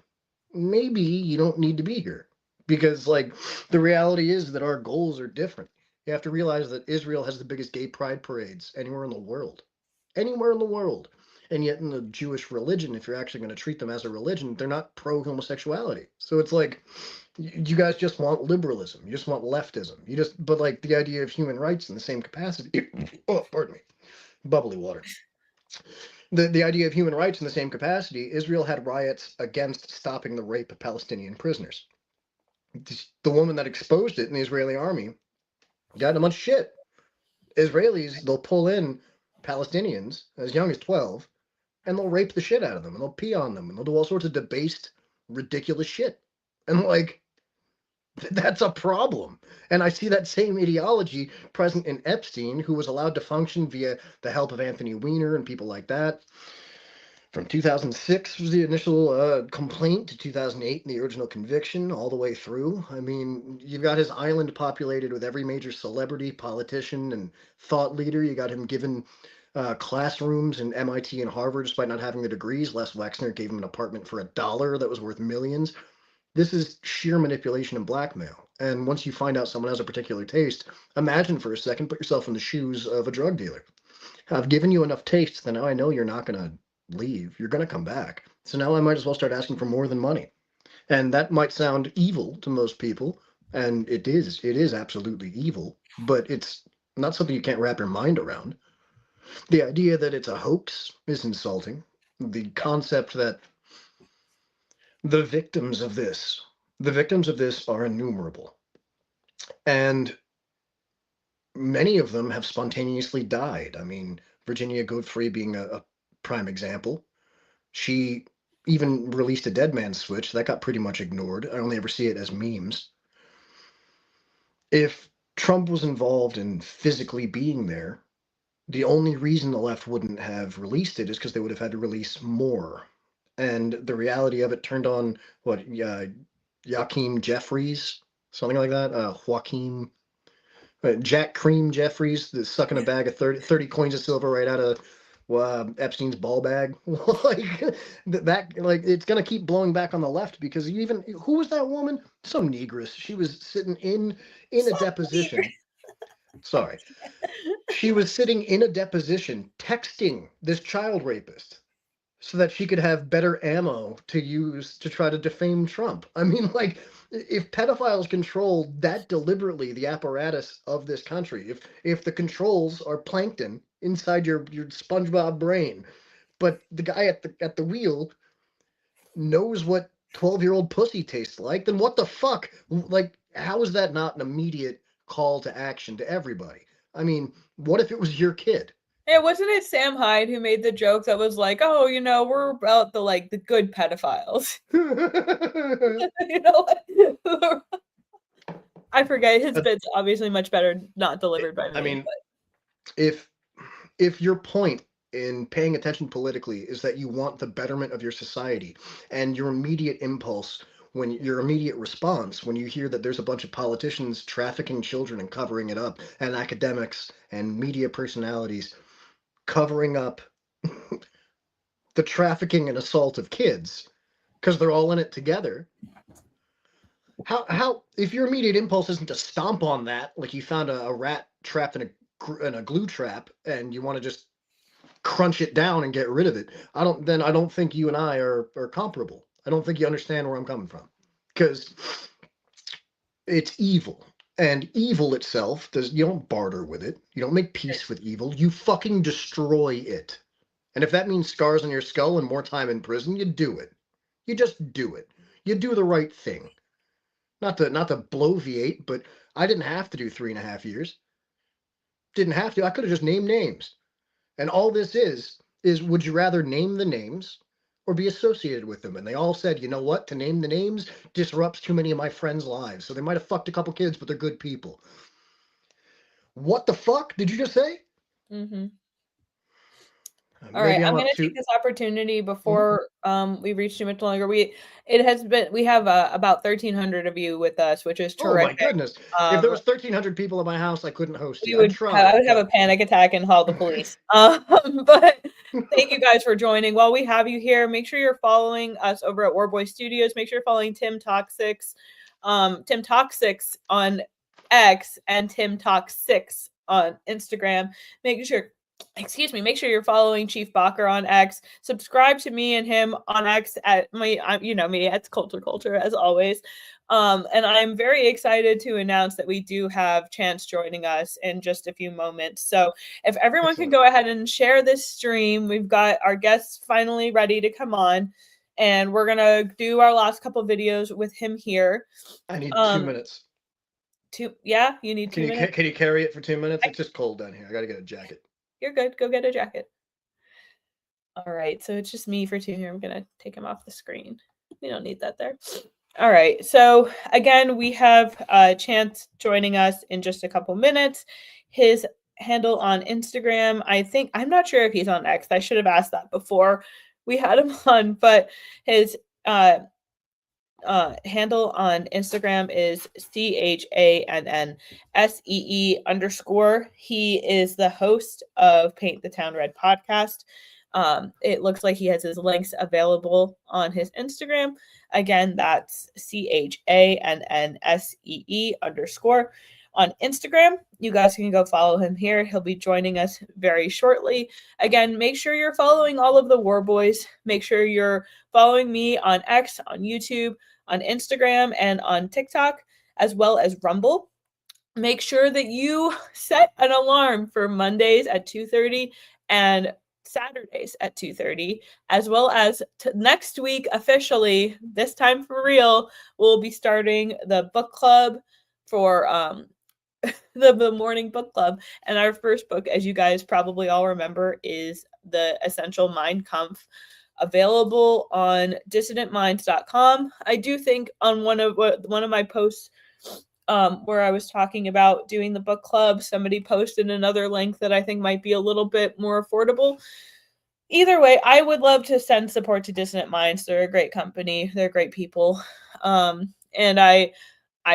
Speaker 14: maybe you don't need to be here. Because, like, the reality is that our goals are different. You have to realize that Israel has the biggest gay pride parades anywhere in the world. Anywhere in the world. And yet in the Jewish religion, if you're actually going to treat them as a religion, they're not pro-homosexuality. So it's like, you guys just want liberalism. You just want leftism. But like the idea of human rights in the same capacity. Oh, pardon me. Bubbly water. The idea of human rights in the same capacity, Israel had riots against stopping the rape of Palestinian prisoners. The woman that exposed it in the Israeli army got in a bunch of shit. Israelis, they'll pull in Palestinians as young as 12, and they'll rape the shit out of them, and they'll pee on them, and they'll do all sorts of debased, ridiculous shit. And, like, that's a problem. And I see that same ideology present in Epstein, who was allowed to function via the help of Anthony Weiner and people like that. From 2006 was the initial complaint to 2008 and the original conviction, all the way through. I mean, you've got his island populated with every major celebrity, politician, and thought leader. You got him given classrooms in MIT and Harvard despite not having the degrees. Les Wexner gave him an apartment for $1 that was worth millions. This is sheer manipulation and blackmail. And once you find out someone has a particular taste, imagine for a second, put yourself in the shoes of a drug dealer. I've given you enough taste that now I know you're not going to leave. You're going to come back. So now I might as well start asking for more than money. And that might sound evil to most people. And it is absolutely evil, but it's not something you can't wrap your mind around. The idea that it's a hoax is insulting. The concept that the victims of this are innumerable. And many of them have spontaneously died. I mean, Virginia Godfrey being a prime example. She even released a Dead Man Switch. That got pretty much ignored. I only ever see it as memes. If Trump was involved in physically being there, the only reason the left wouldn't have released it is because they would have had to release more. And the reality of it turned on, Joaquin Jeffries, something like that? Jack Cream Jeffries, sucking a bag of 30 coins of silver right out of Epstein's ball bag. Like it's gonna keep blowing back on the left, because who was that woman? Some negress. She was sitting in a deposition. Sorry. She was sitting in a deposition texting this child rapist so that she could have better ammo to use to try to defame Trump. I mean, like, if pedophiles control that deliberately the apparatus of this country, if the controls are plankton inside your SpongeBob brain, but the guy at the wheel knows what 12-year-old pussy tastes like, then what the fuck? Like, how is that not an immediate call to action to everybody? I mean, what if it was your kid?
Speaker 1: Yeah, wasn't it Sam Hyde who made the joke that was like, "Oh, you know, we're about the good pedophiles." You know, I forget, his bit's obviously much better not delivered by me.
Speaker 14: I mean, if your point in paying attention politically is that you want the betterment of your society, and your immediate impulse, your immediate response when you hear that there's a bunch of politicians trafficking children and covering it up, and academics and media personalities covering up the trafficking and assault of kids because they're all in it together. How if your immediate impulse isn't to stomp on that, like you found a rat trapped in a glue trap and you want to just crunch it down and get rid of it, I don't think you and I are comparable. I don't think you understand where I'm coming from, because it's evil. And evil itself you don't barter with it. You don't make peace with evil. You fucking destroy it. And if that means scars on your skull and more time in prison, you do it. You just do it. You do the right thing. Not to bloviate, but I didn't have to do 3.5 years. Didn't have to. I could have just named names. And all this is would you rather name the names or be associated with them? And they all said, you know what? To name the names disrupts too many of my friends' lives. So they might have fucked a couple kids, but they're good people. What the fuck did you just say?
Speaker 1: Mm-hmm. All right, I'm going to take this opportunity before we reach too much longer. We have about 1,300 of you with us, which is terrific.
Speaker 14: Oh my goodness! If there was 1,300 people at my house, I couldn't host you.
Speaker 1: I would have a panic attack and call the police. But thank you guys for joining. While we have you here, make sure you're following us over at Warboy Studios. Make sure you're following Tim Talk6 on X and Tim Talk6 on Instagram. Make sure you're following Chief Bacher on X. Subscribe to me and him on X at it's Culture as always. And I'm very excited to announce that we do have Chance joining us in just a few moments. So if everyone can go ahead and share this stream, we've got our guests finally ready to come on, and we're gonna do our last couple videos with him here.
Speaker 14: I need 2 minutes.
Speaker 1: You need 2 minutes.
Speaker 14: Can you carry it for 2 minutes? It's just cold down here. I gotta get a jacket.
Speaker 1: You're good. Go get a jacket. All right, so it's just me for 2 here. I'm gonna take him off the screen. We don't need that there. All right, so again, we have Chance joining us in just a couple minutes. His handle on Instagram, I'm not sure if he's on X. I should have asked that before we had him on, but his handle on Instagram is CHANNSEE_. He is the host of Paint the Town Red podcast. It looks like he has his links available on his Instagram. Again, that's CHANNSEE_ on Instagram. You guys can go follow him here. He'll be joining us very shortly. Again, make sure you're following all of the War Boys. Make sure you're following me on X, on YouTube, on Instagram, and on TikTok, as well as Rumble. Make sure that you set an alarm for Mondays at 2:30 and Saturdays at 2:30, as well as next week officially, this time for real, we'll be starting the book club for the morning book club. And our first book, as you guys probably all remember, is The Essential Mind Kampf, available on dissidentminds.com. I do think on one of my posts where I was talking about doing the book club, somebody posted another link that I think might be a little bit more affordable. Either way, I would love to send support to Dissonant Minds. They're a great company. They're great people. And I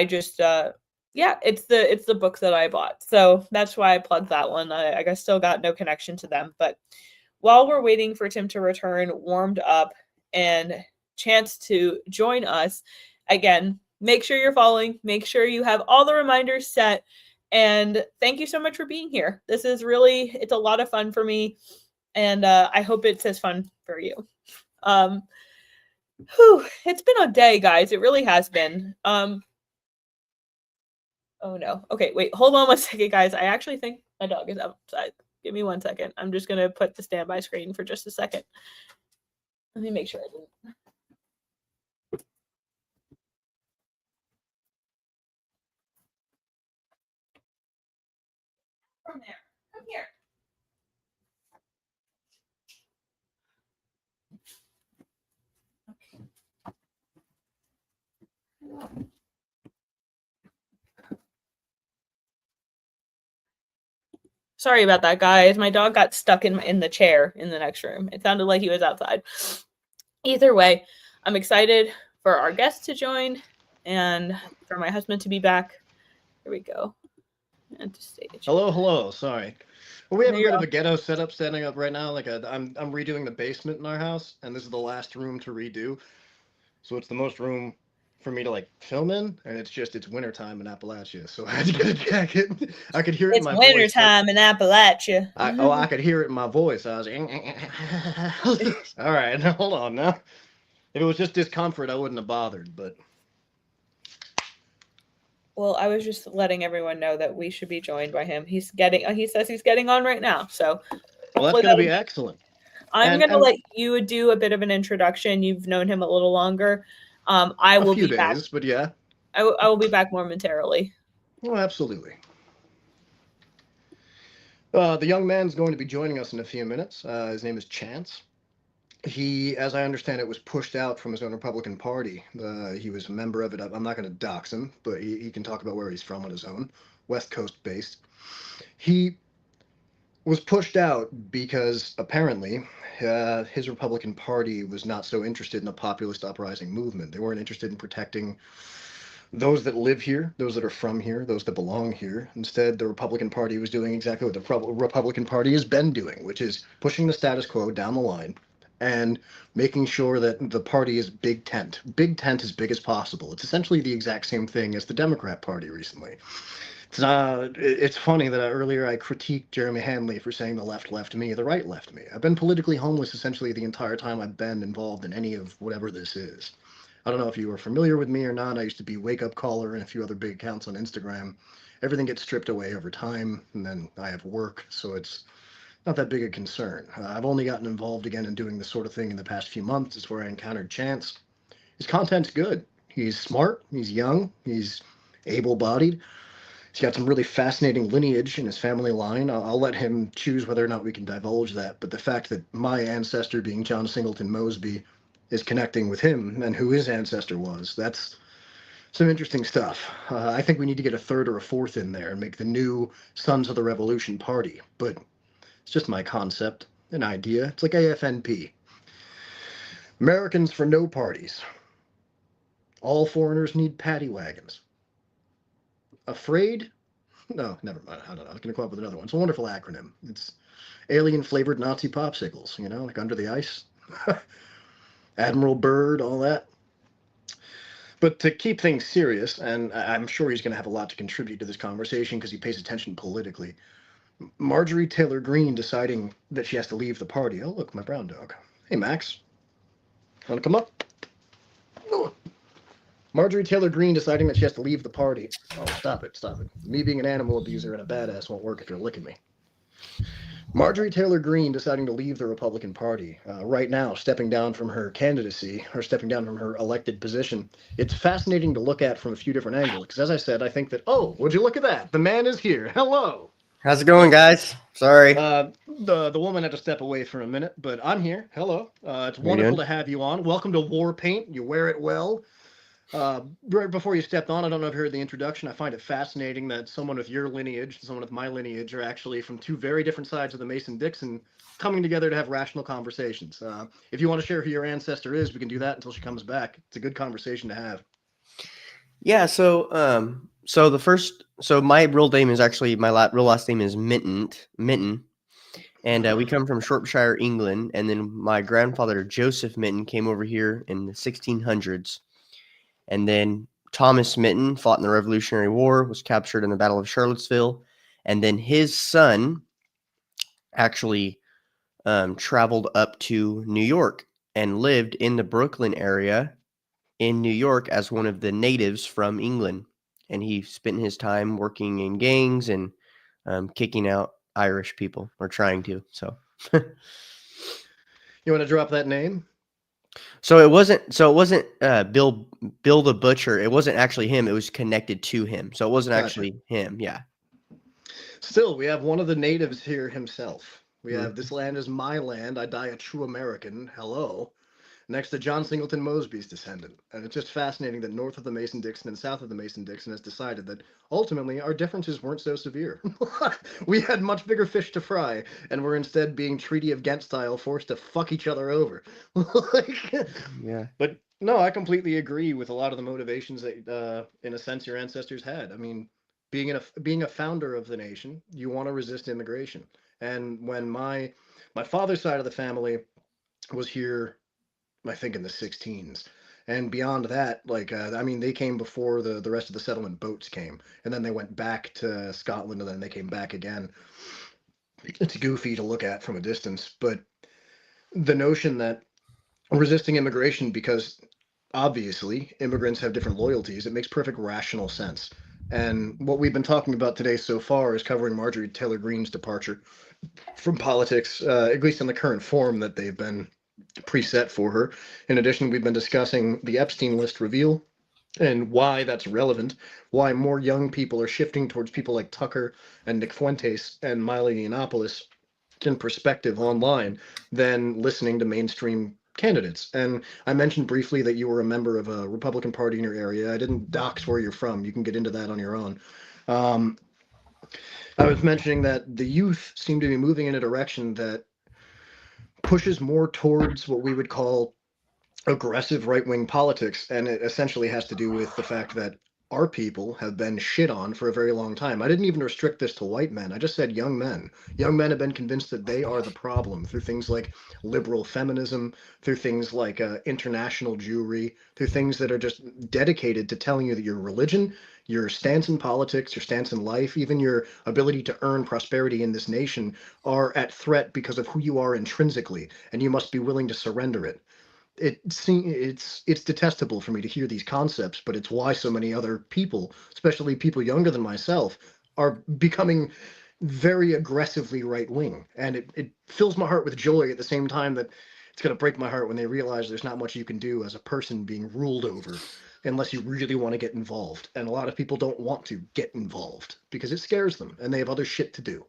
Speaker 1: just it's the book that I bought. So that's why I plugged that one. I still got no connection to them. But while we're waiting for Tim to return, warmed up, and Chance to join us, again, make sure you're following. Make sure you have all the reminders set. And thank you so much for being here. This is it's a lot of fun for me. And I hope it's as fun for you. It's been a day, guys. It really has been. Oh no. Okay, wait, hold on 1 second, guys. I actually think my dog is outside. Give me 1 second. I'm just gonna put the standby screen for just a second. Let me make sure I didn't. From there. Come here. Okay. Sorry about that, guys. My dog got stuck in the chair in the next room. It sounded like he was outside. Either way, I'm excited for our guests to join and for my husband to be back. Here we go. And to stage.
Speaker 14: Hello. Sorry. Well, we have a bit of a ghetto setup standing up right now. I'm redoing the basement in our house, and this is the last room to redo. So it's the most room for me to film in, and it's wintertime in Appalachia, so I had to get a jacket. I could hear it in my voice. It's
Speaker 1: wintertime in Appalachia.
Speaker 14: I could hear it in my voice. I was all right, hold on now. If it was just discomfort, I wouldn't have bothered, but
Speaker 1: Well, I was just letting everyone know that we should be joined by him. He says he's getting on right now. So
Speaker 14: Well, that's going to be excellent.
Speaker 1: I'm going to let you do a bit of an introduction. You've known him a little longer. I will be back.
Speaker 14: But yeah.
Speaker 1: I will be back momentarily.
Speaker 14: Oh, absolutely. The young man's going to be joining us in a few minutes. His name is Chance. He, as I understand it, was pushed out from his own Republican Party. He was a member of it. I'm not going to dox him, but he can talk about where he's from on his own, West Coast based. He was pushed out because apparently his Republican Party was not so interested in a populist uprising movement. They weren't interested in protecting those that live here, those that are from here, those that belong here. Instead, the Republican Party was doing exactly what the Republican Party has been doing, which is pushing the status quo down the line and making sure that the party is big tent as big as possible. It's essentially the exact same thing as the Democrat Party recently. It's funny that earlier I critiqued Jeremy Hanley for saying the left left me, the right left me. I've been politically homeless essentially the entire time I've been involved in any of whatever this is. I don't know if you are familiar with me or not. I used to be Wake Up Caller and a few other big accounts on Instagram. Everything gets stripped away over time, and then I have work, so it's not that big a concern. I've only gotten involved again in doing this sort of thing in the past few months. It's where I encountered Chance. His content's good. He's smart, he's young, he's able-bodied. He's got some really fascinating lineage in his family line. I'll let him choose whether or not we can divulge that, but the fact that my ancestor, being John Singleton Mosby, is connecting with him and who his ancestor was, that's some interesting stuff. I think we need to get a third or a fourth in there and make the new Sons of the Revolution party, but it's just my concept, an idea. It's like AFNP. Americans for no parties. All foreigners need paddy wagons. Afraid? No, never mind. I don't know. I was going to come up with another one. It's a wonderful acronym. It's alien-flavored Nazi popsicles, you know, like Under the Ice. Admiral Byrd, all that. But to keep things serious, and I'm sure he's going to have a lot to contribute to this conversation because he pays attention politically, Marjorie Taylor Greene deciding that she has to leave the party. Oh, look, my brown dog. Hey, Max. Want to come up? Oh. Marjorie Taylor Greene deciding that she has to leave the party. Oh, stop it. Me being an animal abuser and a badass won't work if you're licking me. Marjorie Taylor Greene deciding to leave the Republican Party right now, stepping down from her candidacy, or stepping down from her elected position. It's fascinating to look at from a few different angles, because as I said, I think that, oh, would you look at that? The man is here. Hello.
Speaker 15: How's it going, guys? Sorry.
Speaker 14: The woman had to step away for a minute, but I'm here. Hello. It's wonderful to have you on. Welcome to WARPAINT. You wear it well. Right before you stepped on, I don't know if you heard the introduction. I find it fascinating that someone with your lineage, someone with my lineage, are actually from two very different sides of the Mason-Dixon coming together to have rational conversations. If you want to share who your ancestor is, we can do that until she comes back. It's a good conversation to have.
Speaker 15: Yeah. So my real name is actually real last name is Minton, and we come from Shropshire, England. And then my grandfather Joseph Minton came over here in the 1600s. And then Thomas Minton fought in the Revolutionary War, was captured in the Battle of Charlottesville. And then his son actually traveled up to New York and lived in the Brooklyn area in New York as one of the natives from England. And he spent his time working in gangs and kicking out Irish people, or trying to. So
Speaker 14: you want to drop that name?
Speaker 15: So it wasn't Bill the Butcher. It wasn't actually him. It was connected to him. So it wasn't actually him. Yeah.
Speaker 14: Still, we have one of the natives here himself. We have "This land is my land. I die a true American. Hello." Next to John Singleton Mosby's descendant. And it's just fascinating that north of the Mason-Dixon and south of the Mason-Dixon has decided that ultimately our differences weren't so severe. We had much bigger fish to fry, and we're instead being Treaty of Ghent style forced to fuck each other over.
Speaker 15: Yeah.
Speaker 14: But no, I completely agree with a lot of the motivations that, in a sense, your ancestors had. I mean, being a founder of the nation, you want to resist immigration. And when my father's side of the family was here, I think in the 16s, and beyond that, like I mean, they came before the rest of the settlement boats came, and then they went back to Scotland, and then they came back again. It's goofy to look at from a distance, but the notion that resisting immigration, because obviously immigrants have different loyalties, it makes perfect rational sense. And what we've been talking about today so far is covering Marjorie Taylor Greene's departure from politics, at least in the current form that they've been preset for her. In addition, we've been discussing the Epstein list reveal and why that's relevant, why more young people are shifting towards people like Tucker and Nick Fuentes and Milo Yiannopoulos in perspective online than listening to mainstream candidates. And I mentioned briefly that you were a member of a Republican Party in your area. I didn't dox where you're from. You can get into that on your own. I was mentioning that the youth seem to be moving in a direction that pushes more towards what we would call aggressive right-wing politics, and it essentially has to do with the fact that our people have been shit on for a very long time. I didn't even restrict this to white men. I just said young men. Young men have been convinced that they are the problem through things like liberal feminism, through things like international Jewry, through things that are just dedicated to telling you that your religion, your stance in politics, your stance in life, even your ability to earn prosperity in this nation are at threat because of who you are intrinsically, and you must be willing to surrender it. It's detestable for me to hear these concepts, but it's why so many other people, especially people younger than myself, are becoming very aggressively right wing. And it fills my heart with joy at the same time that it's going to break my heart when they realize there's not much you can do as a person being ruled over unless you really want to get involved. And a lot of people don't want to get involved because it scares them and they have other shit to do.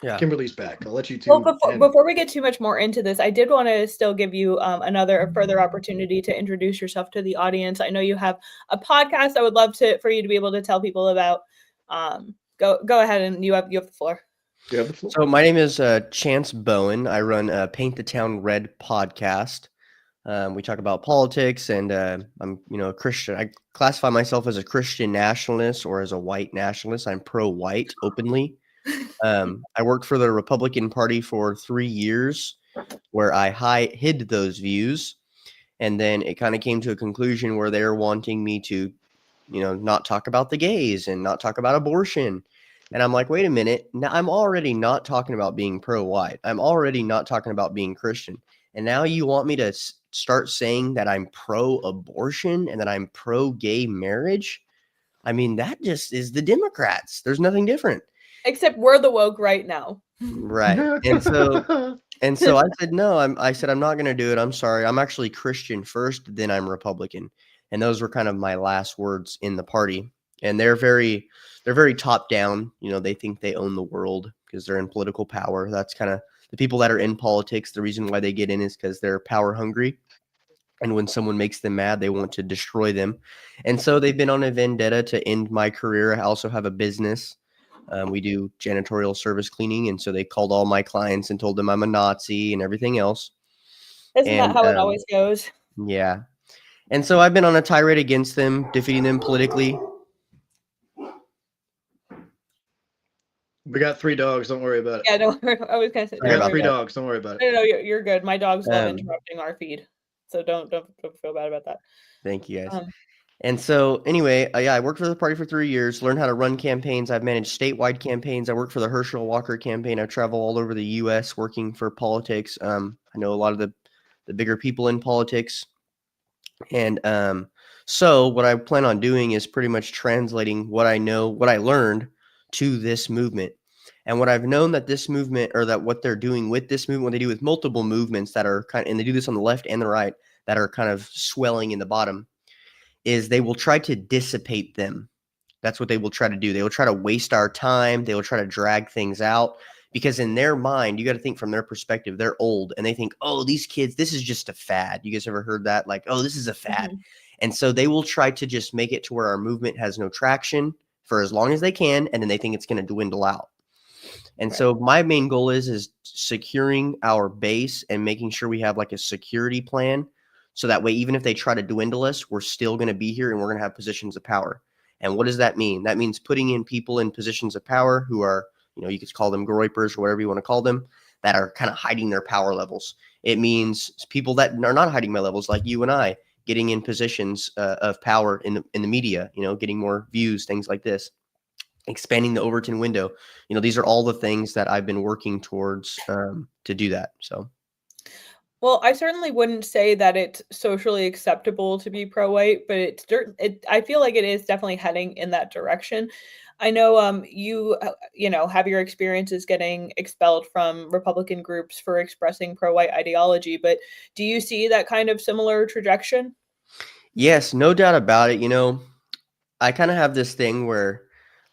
Speaker 15: Yeah.
Speaker 14: Kimberly's back. I'll let you two.
Speaker 1: Well, before we get too much more into this, I did want to still give you another further opportunity to introduce yourself to the audience. I know you have a podcast. I would love for you to be able to tell people about. Go ahead, and you have the floor.
Speaker 14: You have the floor.
Speaker 15: So my name is Chance Bowen. I run Paint the Town Red podcast. We talk about politics, and I'm a Christian. I classify myself as a Christian nationalist or as a white nationalist. I'm pro-white openly. I worked for the Republican Party for 3 years, where I hid those views, and then it kind of came to a conclusion where they were wanting me to, not talk about the gays and not talk about abortion. And I'm like, wait a minute, now I'm already not talking about being pro-white. I'm already not talking about being Christian, and now you want me to start saying that I'm pro-abortion and that I'm pro-gay marriage? I mean, that just is the Democrats. There's nothing different.
Speaker 1: Except we're the woke right now.
Speaker 15: Right. And so I said, no, I said, I'm not going to do it. I'm sorry. I'm actually Christian first, then I'm Republican. And those were kind of my last words in the party. And they're very top down. They think they own the world because they're in political power. That's kind of the people that are in politics. The reason why they get in is because they're power hungry. And when someone makes them mad, they want to destroy them. And so they've been on a vendetta to end my career. I also have a business. We do janitorial service cleaning, and so they called all my clients and told them I'm a Nazi and everything else.
Speaker 1: Isn't that how it always goes?
Speaker 15: Yeah. And so I've been on a tirade against them, defeating them politically.
Speaker 14: We got 3 dogs. Don't worry about it.
Speaker 1: Yeah, don't worry. I was going to say.
Speaker 14: We got 3 dogs. Don't worry about it.
Speaker 1: No, you're good. My dogs love interrupting our feed, so don't feel bad about that.
Speaker 15: Thank you, guys. And so anyway, I worked for the party for 3 years, learned how to run campaigns. I've managed statewide campaigns. I worked for the Herschel Walker campaign. I travel all over the U.S. working for politics. I know a lot of the bigger people in politics. And so what I plan on doing is pretty much translating what I know, what I learned to this movement. And what I've known that this movement, or that what they're doing with this movement, what they do with multiple movements that are and they do this on the left and the right, that are kind of swelling in the bottom, is they will try to dissipate them. That's what they will try to do. They will try to waste our time. They will try to drag things out because in their mind, you got to think from their perspective, they're old and they think, oh, these kids, this is just a fad. You guys ever heard that? Like, oh, this is a fad. Mm-hmm. And so they will try to just make it to where our movement has no traction for as long as they can. And then they think it's going to dwindle out. And right. So my main goal is securing our base and making sure we have like a security plan. So that way, even if they try to dwindle us, we're still going to be here and we're going to have positions of power. And what does that mean? That means putting in people in positions of power who are, you could call them groypers or whatever you want to call them, that are kind of hiding their power levels. It means people that are not hiding my levels, like you and I, getting in positions of power in the media, getting more views, things like this, expanding the Overton window. These are all the things that I've been working towards to do that. So.
Speaker 1: Well, I certainly wouldn't say that it's socially acceptable to be pro-white, but I feel like it is definitely heading in that direction. I know you have your experiences getting expelled from Republican groups for expressing pro-white ideology, but do you see that kind of similar trajectory?
Speaker 15: Yes, no doubt about it. I kind of have this thing where,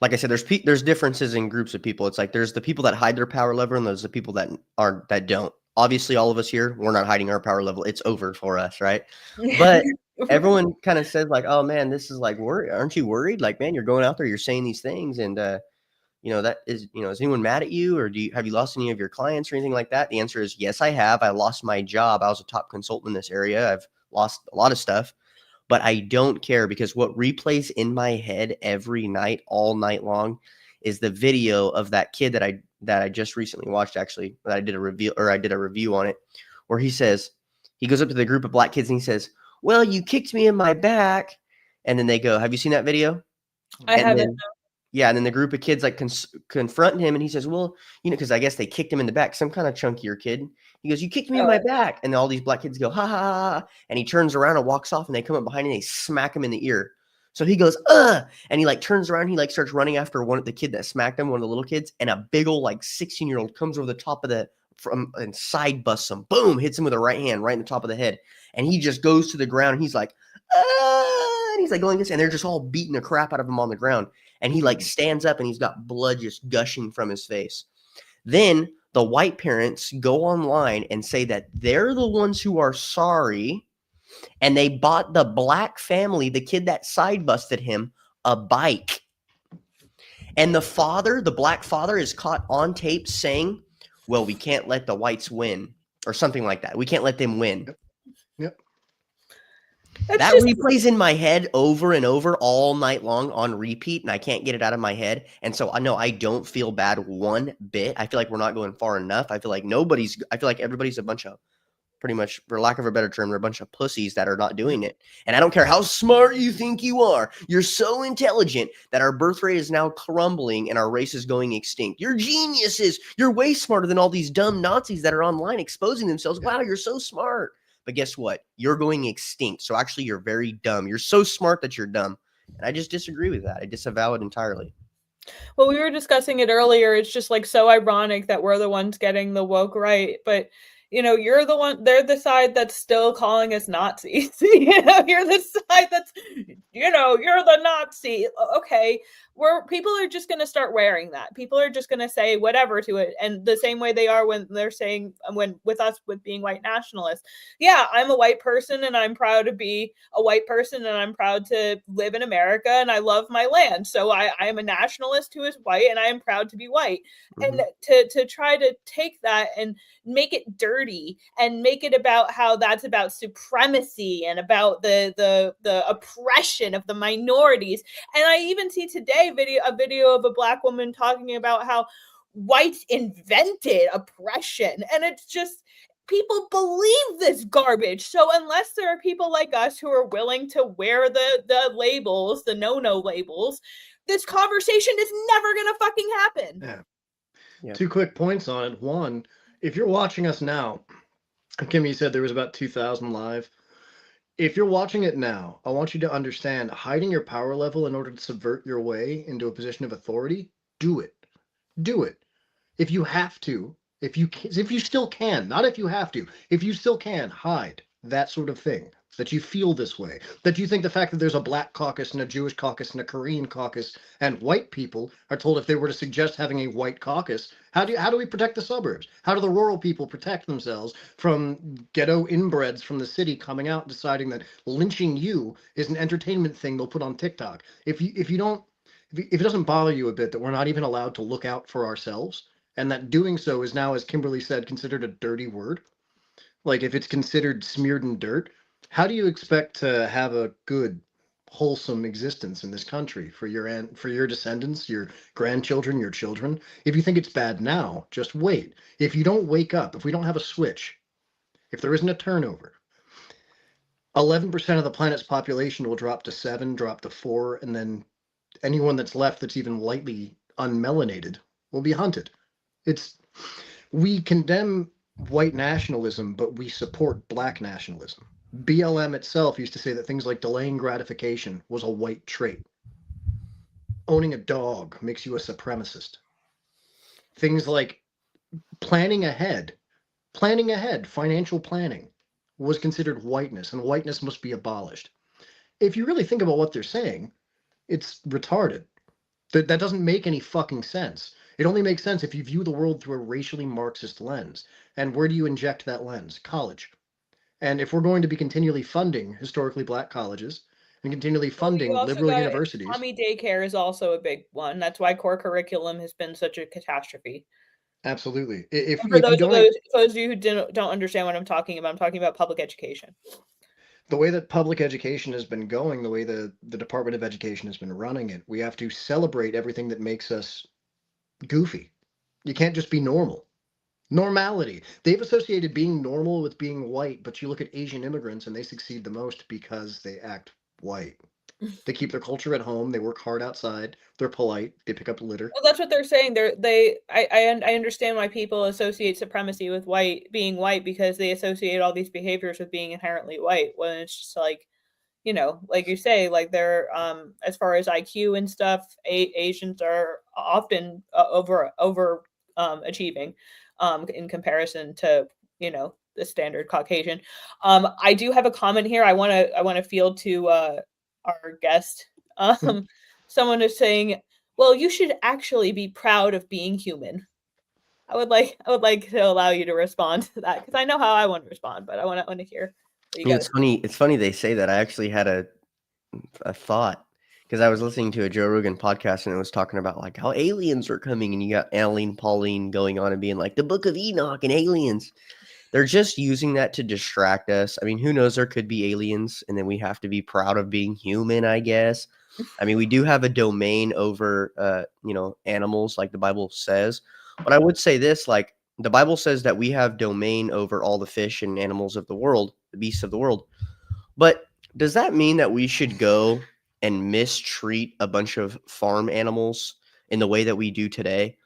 Speaker 15: like I said, there's differences in groups of people. It's like there's the people that hide their power level, and there's the people that don't. Obviously, all of us here, we're not hiding our power level. It's over for us, right? But everyone kind of says like, "Oh man, this is like worry. Aren't you worried? Like, man, you're going out there, you're saying these things, and that is, is anyone mad at you, or have you lost any of your clients or anything like that?" The answer is yes, I have. I lost my job. I was a top consultant in this area. I've lost a lot of stuff. But I don't care, because what replays in my head every night, all night long, is the video of that kid that I just recently watched, actually, that I did a review on it, where he goes up to the group of black kids and he says, "Well, you kicked me in my back." And then they go, "Have you seen that video?"
Speaker 1: I haven't.
Speaker 15: Yeah, and then the group of kids like confront him, and he says, "Well, because I guess they kicked him in the back, some kind of chunkier kid." He goes, "You kicked me in my back," and all these black kids go, "Ha ha ha!" And he turns around and walks off, and they come up behind him and they smack him in the ear. So he goes, "Ugh!" And he like turns around, and he like starts running after the kid that smacked him, one of the little kids, and a big old like 16-year-old comes over the top of and side busts him, boom, hits him with a right hand right in the top of the head, and he just goes to the ground. And he's like, "Ah!" And he's like going this, and they're just all beating the crap out of him on the ground. And he like stands up and he's got blood just gushing from his face. Then the white parents go online and say that they're the ones who are sorry. And they bought the black family, the kid that side busted him, a bike. And the black father is caught on tape saying, "Well, we can't let the whites win," or something like that. "We can't let them win."
Speaker 14: Yep.
Speaker 15: That replays in my head over and over all night long on repeat, and I can't get it out of my head. And so I don't feel bad one bit. I feel like we're not going far enough. I feel like everybody's a bunch of, pretty much, for lack of a better term, they're a bunch of pussies that are not doing it. And I don't care how smart you think you are. You're so intelligent that our birth rate is now crumbling and our race is going extinct. You're geniuses. You're way smarter than all these dumb Nazis that are online exposing themselves. Wow, you're so smart. But guess what? You're going extinct. So actually, you're very dumb. You're so smart that you're dumb. And I just disagree with that. I disavow it entirely.
Speaker 1: Well, we were discussing it earlier. It's just like so ironic that we're the ones getting the woke right, but they're the side that's still calling us Nazis. You're the side that's, you're the Nazi. Okay, people are just going to start wearing that. People are just going to say whatever to it. And the same way they are when they're saying, with being white nationalists. Yeah, I'm a white person and I'm proud to be a white person and I'm proud to live in America and I love my land. So I am a nationalist who is white and I am proud to be white. Mm-hmm. And to try to take that and make it dirty and make it about how that's about supremacy and about the oppression of the minorities. And I even see today a video of a black woman talking about how whites invented oppression. And it's just, people believe this garbage. So unless there are people like us who are willing to wear the labels, the no labels, this conversation is never gonna fucking happen.
Speaker 14: Yeah. 2 quick points on it. One, if you're watching us now, Kimmy said there was about 2,000 live. If you're watching it now, I want you to understand, hiding your power level in order to subvert your way into a position of authority, do it. Do it. If you have to, if you still can, not if you have to, if you still can, hide that sort of thing. That you feel this way, that you think the fact that there's a black caucus and a Jewish caucus and a Korean caucus and white people are told if they were to suggest having a white caucus, how do we protect the suburbs? How do the rural people protect themselves from ghetto inbreds from the city coming out deciding that lynching you is an entertainment thing they'll put on TikTok? If it doesn't bother you a bit that we're not even allowed to look out for ourselves, and that doing so is now, as Kimberly said, considered a dirty word, like if it's considered smeared in dirt, how do you expect to have a good, wholesome existence in this country for your descendants, your grandchildren, your children? If you think it's bad now, just wait. If you don't wake up, if we don't have a switch, if there isn't a turnover, 11% of the planet's population will drop to 7, drop to 4, and then anyone that's left that's even lightly unmelanated will be hunted. We condemn white nationalism, but we support black nationalism. BLM itself used to say that things like delaying gratification was a white trait. Owning a dog makes you a supremacist. Things like planning ahead, financial planning was considered whiteness, and whiteness must be abolished. If you really think about what they're saying, it's retarded. That doesn't make any fucking sense. It only makes sense if you view the world through a racially Marxist lens. And where do you inject that lens? College. And if we're going to be continually funding historically black colleges and continually
Speaker 1: Well, you
Speaker 14: funding
Speaker 1: also
Speaker 14: liberal
Speaker 1: got
Speaker 14: universities,
Speaker 1: mommy daycare is also a big one. That's why core curriculum has been such a catastrophe.
Speaker 14: absolutely. If
Speaker 1: And for
Speaker 14: you don't,
Speaker 1: those of you who don't understand what I'm talking about public education.
Speaker 14: the way that public education has been going, the way the Department of Education has been running it, we have to celebrate everything that makes us goofy. You can't just be normal. Normality. They've associated being normal with being white, but you look at Asian immigrants and they succeed the most because they act white. They keep their culture at home. They work hard outside. They're polite. They pick up litter.
Speaker 1: Well, that's what they're saying. I understand why people associate supremacy with being white because they associate all these behaviors with being inherently white. When it's just like, like you say, like they're as far as IQ and stuff, Asians are often over achieving in comparison to the standard Caucasian. I do have a comment here. I want to field to our guest. Someone is saying, well, you should actually be proud of being human. I would like to allow you to respond to that because I know how I want to respond, but I want to hear what you guys.
Speaker 15: It's funny they say that. I actually had a thought because I was listening to a Joe Rogan podcast and it was talking about like how aliens are coming, and you got Aline Pauline going on and being like the Book of Enoch and aliens. They're just using that to distract us. I mean, who knows? There could be aliens, and then we have to be proud of being human, I guess. I mean, we do have a domain over, animals, like the Bible says. But I would say this, like the Bible says that we have domain over all the fish and animals of the world, the beasts of the world. But does that mean that we should go and mistreat a bunch of farm animals in the way that we do today?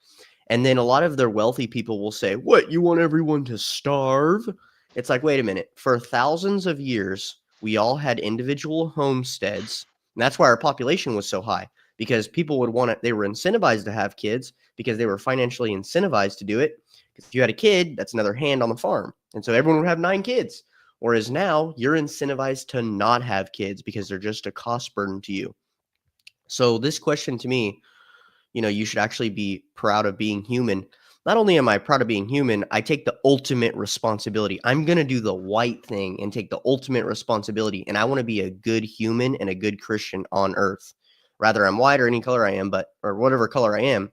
Speaker 15: And then a lot of their wealthy people will say, what, you want everyone to starve? It's like, wait a minute. For thousands of years, we all had individual homesteads. And that's why our population was so high, because people would want it. They were incentivized to have kids because they were financially incentivized to do it. Because if you had a kid, that's another hand on the farm. And so everyone would have 9 kids. Whereas now you're incentivized to not have kids because they're just a cost burden to you. So this question to me, you should actually be proud of being human. Not only am I proud of being human, I take the ultimate responsibility. I'm going to do the white thing and take the ultimate responsibility. And I want to be a good human and a good Christian on earth. Rather I'm white or any color I am, or whatever color I am,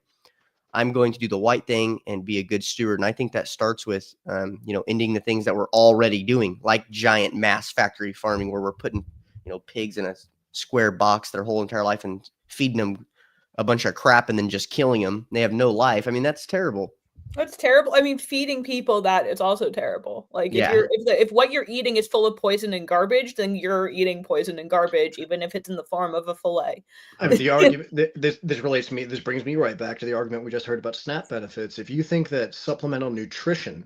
Speaker 15: I'm going to do the white thing and be a good steward. And I think that starts with, ending the things that we're already doing, like giant mass factory farming, where we're putting, pigs in a square box their whole entire life and feeding them a bunch of crap and then just killing them. They have no life. I mean, that's terrible.
Speaker 1: That's terrible. I mean, feeding people that is also terrible. Like if what you're eating is full of poison and garbage, then you're eating poison and garbage, even if it's in the form of a fillet.
Speaker 14: I mean, the argument this relates to me. This brings me right back to the argument we just heard about SNAP benefits. If you think that supplemental nutrition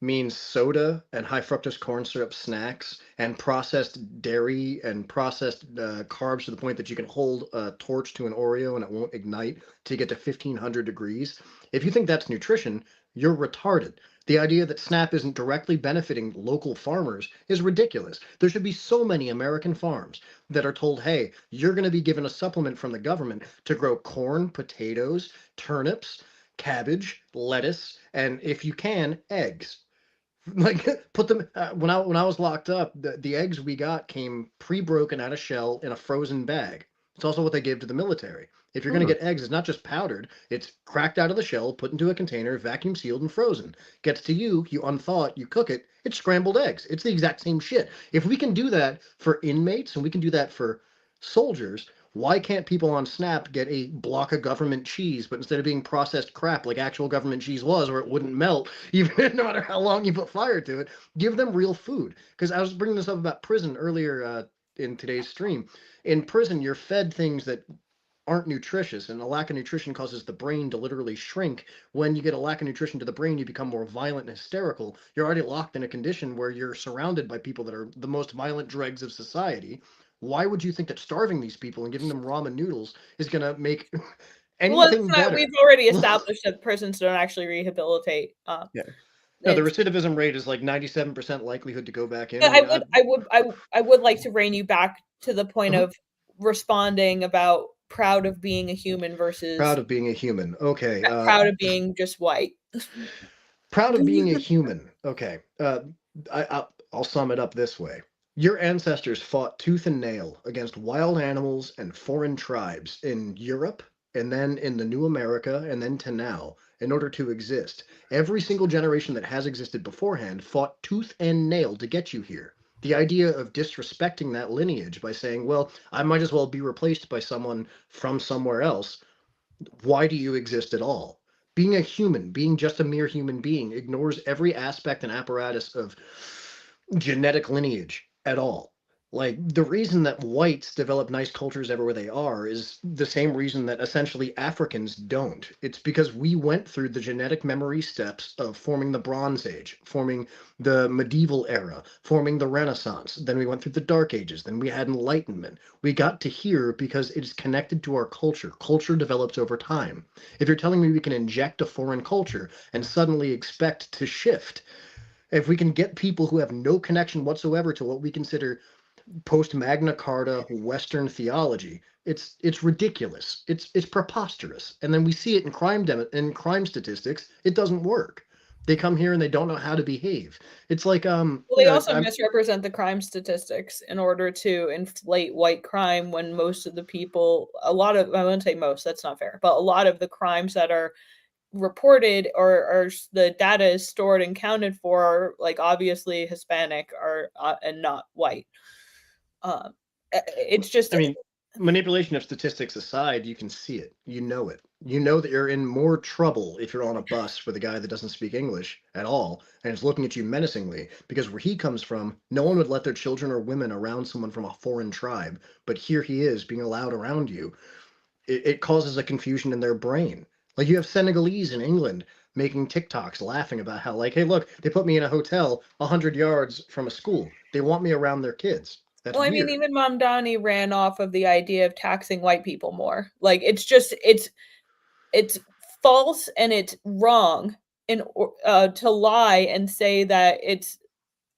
Speaker 14: means soda and high fructose corn syrup snacks and processed dairy and processed carbs to the point that you can hold a torch to an Oreo and it won't ignite to get to 1500 degrees. If you think that's nutrition, you're retarded. The idea that SNAP isn't directly benefiting local farmers is ridiculous. There should be so many American farms that are told, hey, you're going to be given a supplement from the government to grow corn, potatoes, turnips, cabbage, lettuce, and if you can, eggs. Like put them when I was locked up, the eggs we got came pre-broken out of shell in a frozen bag. It's also what they give to the military. If you're going to get eggs, it's not just powdered. It's cracked out of the shell, put into a container, vacuum sealed and frozen. Gets to you, you unthaw it, you cook it, it's scrambled eggs. It's the exact same shit. If we can do that for inmates and we can do that for soldiers, why can't people on SNAP get a block of government cheese, but instead of being processed crap like actual government cheese was, where it wouldn't melt, even no matter how long you put fire to it, give them real food? Because I was bringing this up about prison earlier in today's stream. In prison, you're fed things that aren't nutritious, and a lack of nutrition causes the brain to literally shrink. When you get a lack of nutrition to the brain, you become more violent and hysterical. You're already locked in a condition where you're surrounded by people that are the most violent dregs of society. Why would you think that starving these people and giving them ramen noodles is going to make anything better?
Speaker 1: We've already established that prisons don't actually rehabilitate.
Speaker 14: Yeah. No, the recidivism rate is like 97% likelihood to go back in.
Speaker 1: I would like to rein you back to the point
Speaker 14: Uh-huh.
Speaker 1: of responding about proud of being a human versus
Speaker 14: Proud of being a human. Okay.
Speaker 1: proud of being just white.
Speaker 14: Proud of being a human. Okay. I'll sum it up this way. Your ancestors fought tooth and nail against wild animals and foreign tribes in Europe, and then in the new America, and then to now, in order to exist. Every single generation that has existed beforehand fought tooth and nail to get you here. The idea of disrespecting that lineage by saying, well, I might as well be replaced by someone from somewhere else. Why do you exist at all? Being a human, being just a mere human being, ignores every aspect and apparatus of genetic lineage at all. Like, the reason that whites develop nice cultures everywhere they are is the same reason that essentially Africans don't. It's because we went through the genetic memory steps of forming the Bronze Age, forming the medieval era, forming the Renaissance. Then we went through the Dark Ages. Then we had Enlightenment. We got to here because it is connected to our culture. Culture develops over time. If you're telling me we can inject a foreign culture and suddenly expect to shift, if we can get people who have no connection whatsoever to what we consider post Magna Carta Western theology, it's ridiculous. It's preposterous. And then we see it in crime statistics. It doesn't work. They come here and they don't know how to behave. It's like
Speaker 1: well, they also misrepresent the crime statistics in order to inflate white crime when most of the people, I wouldn't say most, that's not fair, but a lot of the crimes that are reported or the data is stored and counted for are like obviously Hispanic or and not white. It's just,
Speaker 14: I mean, manipulation of statistics aside, you can see it. You know it. You know that you're in more trouble if you're on a bus with a guy that doesn't speak English at all and is looking at you menacingly, because where he comes from, no one would let their children or women around someone from a foreign tribe. But here he is being allowed around you. It causes a confusion in their brain. Like, you have Senegalese in England making TikToks laughing about how, like, hey, look, they put me in a hotel 100 yards from a school. They want me around their kids. That's
Speaker 1: well, I
Speaker 14: weird.
Speaker 1: mean, even Mamdani ran off of the idea of taxing white people more. Like, it's just, it's false and it's wrong to lie and say that it's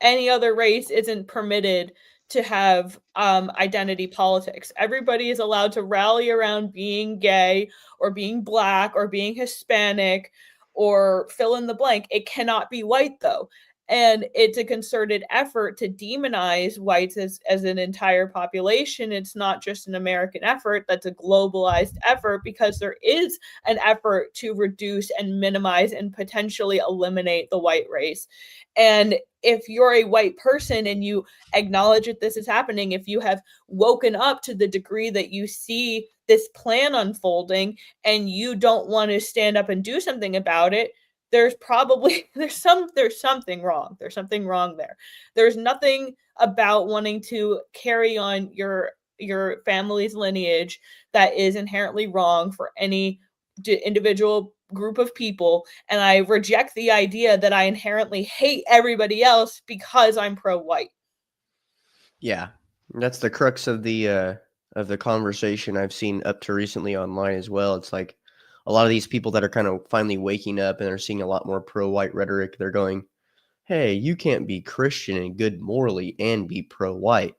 Speaker 1: any other race isn't permitted to have identity politics. Everybody is allowed to rally around being gay or being black or being Hispanic or fill in the blank. It cannot be white, though. And it's a concerted effort to demonize whites as an entire population. It's not just an American effort, that's a globalized effort, because there is an effort to reduce and minimize and potentially eliminate the white race. And if you're a white person and you acknowledge that this is happening, if you have woken up to the degree that you see this plan unfolding and you don't want to stand up and do something about it, there's something wrong. There's something wrong there. There's nothing about wanting to carry on your family's lineage that is inherently wrong for any individual group of people. And I reject the idea that I inherently hate everybody else because I'm pro-white.
Speaker 15: Yeah, that's the crux of the conversation I've seen up to recently online as well. It's like a lot of these people that are kind of finally waking up and are seeing a lot more pro-white rhetoric. They're going, hey, you can't be Christian and good morally and be pro-white.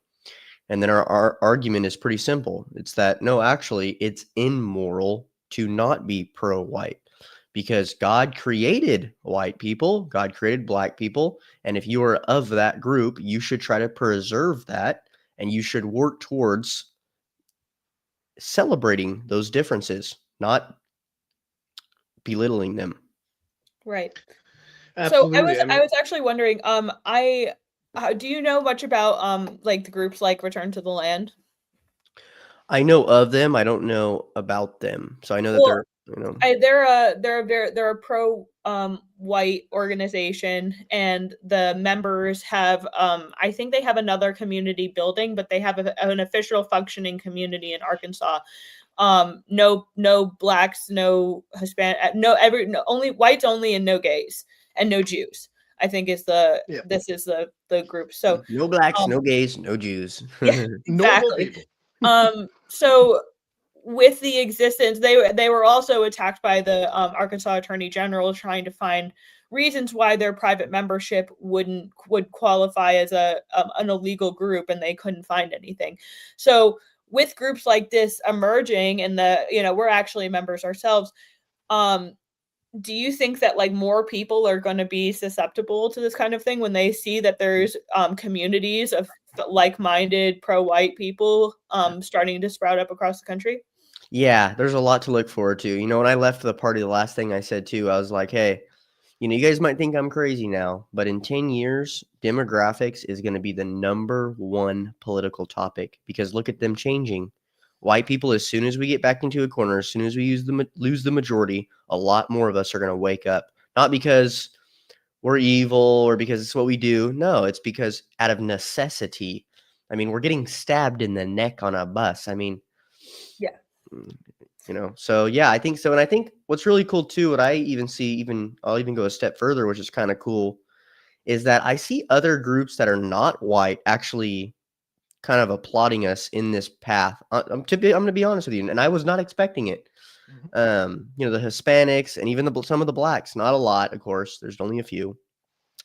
Speaker 15: And then our argument is pretty simple. It's that, no, actually, it's immoral to not be pro-white, because God created white people, God created black people, and if you are of that group, you should try to preserve that, and you should work towards celebrating those differences, not belittling them.
Speaker 1: Right.
Speaker 14: Absolutely.
Speaker 1: So I was actually wondering, do you know much about like the groups like Return to the Land?
Speaker 15: I know of them. I don't know about them. So I know that they're, you know,
Speaker 1: they're a pro white organization, and the members have I think they have another community building, but they have an official functioning community in Arkansas. no blacks, no Hispanic, only whites only, and no gays and no Jews. I think is this is the group. So
Speaker 15: no blacks, no gays, no Jews.
Speaker 1: Yeah,
Speaker 14: Normal
Speaker 1: exactly.
Speaker 14: people.
Speaker 1: So with the existence, they were also attacked by the Arkansas Attorney General trying to find reasons why their private membership would qualify as an illegal group, and they couldn't find anything. So with groups like this emerging, and we're actually members ourselves, do you think that like more people are going to be susceptible to this kind of thing when they see that there's communities of like-minded pro-white people starting to sprout up across the country?
Speaker 15: Yeah, there's a lot to look forward to. You know, when I left the party, the last thing I said too, I was like, hey, you know, you guys might think I'm crazy now, but in 10 years, demographics is going to be the #1 political topic, because look at them changing. White people, as soon as we get back into a corner, as soon as we lose the majority, a lot more of us are going to wake up. Not because we're evil or because it's what we do. No, it's because out of necessity. I mean, we're getting stabbed in the neck on a bus. I mean,
Speaker 1: yeah.
Speaker 15: You know, so yeah, I think so. And I think what's really cool too, what I even see, I'll even go a step further, which is kind of cool, is that I see other groups that are not white actually kind of applauding us in this path. I'm going to be honest with you, and I was not expecting it. You know, the Hispanics and even some of the blacks, not a lot, of course. There's only a few.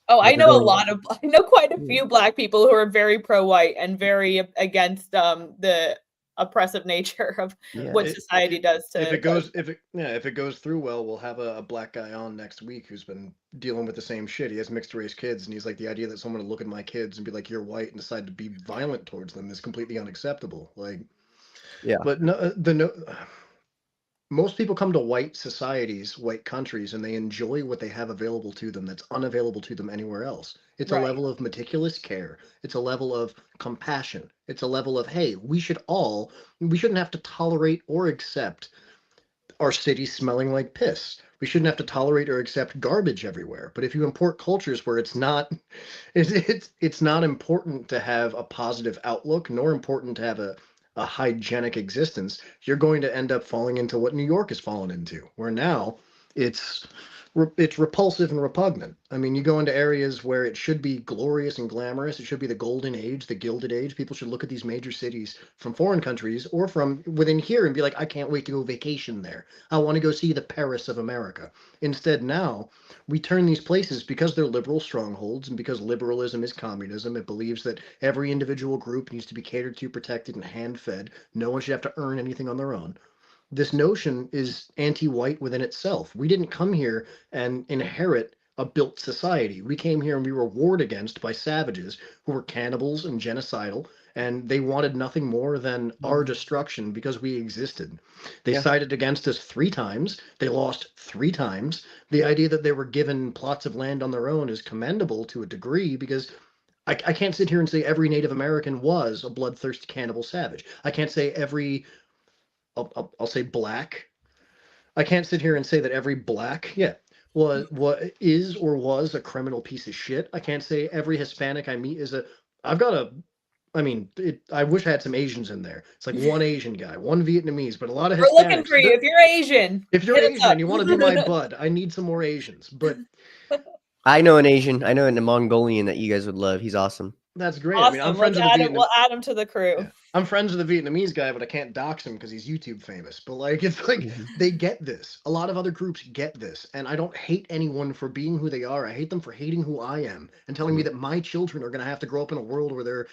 Speaker 1: Oh, I know quite a few black people who are very pro-white and very against the oppressive nature of what society does to.
Speaker 14: If it goes through well, we'll have a black guy on next week who's been dealing with the same shit. He has mixed race kids, and he's like, the idea that someone would look at my kids and be like, you're white, and decide to be violent towards them is completely unacceptable. Like,
Speaker 15: yeah.
Speaker 14: But most people come to white societies, white countries, and they enjoy what they have available to them that's unavailable to them anywhere else. It's a level of meticulous care. It's a level of compassion. It's a level of, hey, we shouldn't have to tolerate or accept our city smelling like piss. We shouldn't have to tolerate or accept garbage everywhere. But if you import cultures where it's not important to have a positive outlook, nor important to have a hygienic existence, you're going to end up falling into what New York has fallen into, where now it's repulsive and repugnant. I mean, you go into areas where it should be glorious and glamorous. It should be the golden age, the gilded age. People should look at these major cities from foreign countries or from within here and be like, I can't wait to go vacation there. I want to go see the Paris of America. Instead, now we turn these places, because they're liberal strongholds and because liberalism is communism. It believes that every individual group needs to be catered to, protected, and hand-fed. No one should have to earn anything on their own. This notion is anti-white within itself. We didn't come here and inherit a built society. We came here and we were warred against by savages who were cannibals and genocidal, and they wanted nothing more than our destruction because we existed. They sided against us 3 times. They lost 3 times. The idea that they were given plots of land on their own is commendable to a degree, because I can't sit here and say every Native American was a bloodthirsty cannibal savage. I can't say every I'll say black. I can't sit here and say that every black, what is or was a criminal piece of shit. I can't say every Hispanic I meet is I wish I had some Asians in there. It's like one Asian guy, one Vietnamese, but a lot of Hispanics.
Speaker 1: We're looking for you. If you're Asian,
Speaker 14: if you're Asian and you want to be my bud, I need some more Asians. But
Speaker 15: I know an Asian. I know a Mongolian that you guys would love. He's awesome.
Speaker 14: That's great.
Speaker 1: Awesome.
Speaker 14: I mean, I'm friends with the
Speaker 1: We'll add him to the crew.
Speaker 14: Yeah. I'm friends with the Vietnamese guy, but I can't dox him because he's YouTube famous. But like, it's like they get this. A lot of other groups get this, and I don't hate anyone for being who they are. I hate them for hating who I am and telling me that my children are going to have to grow up in a world where they're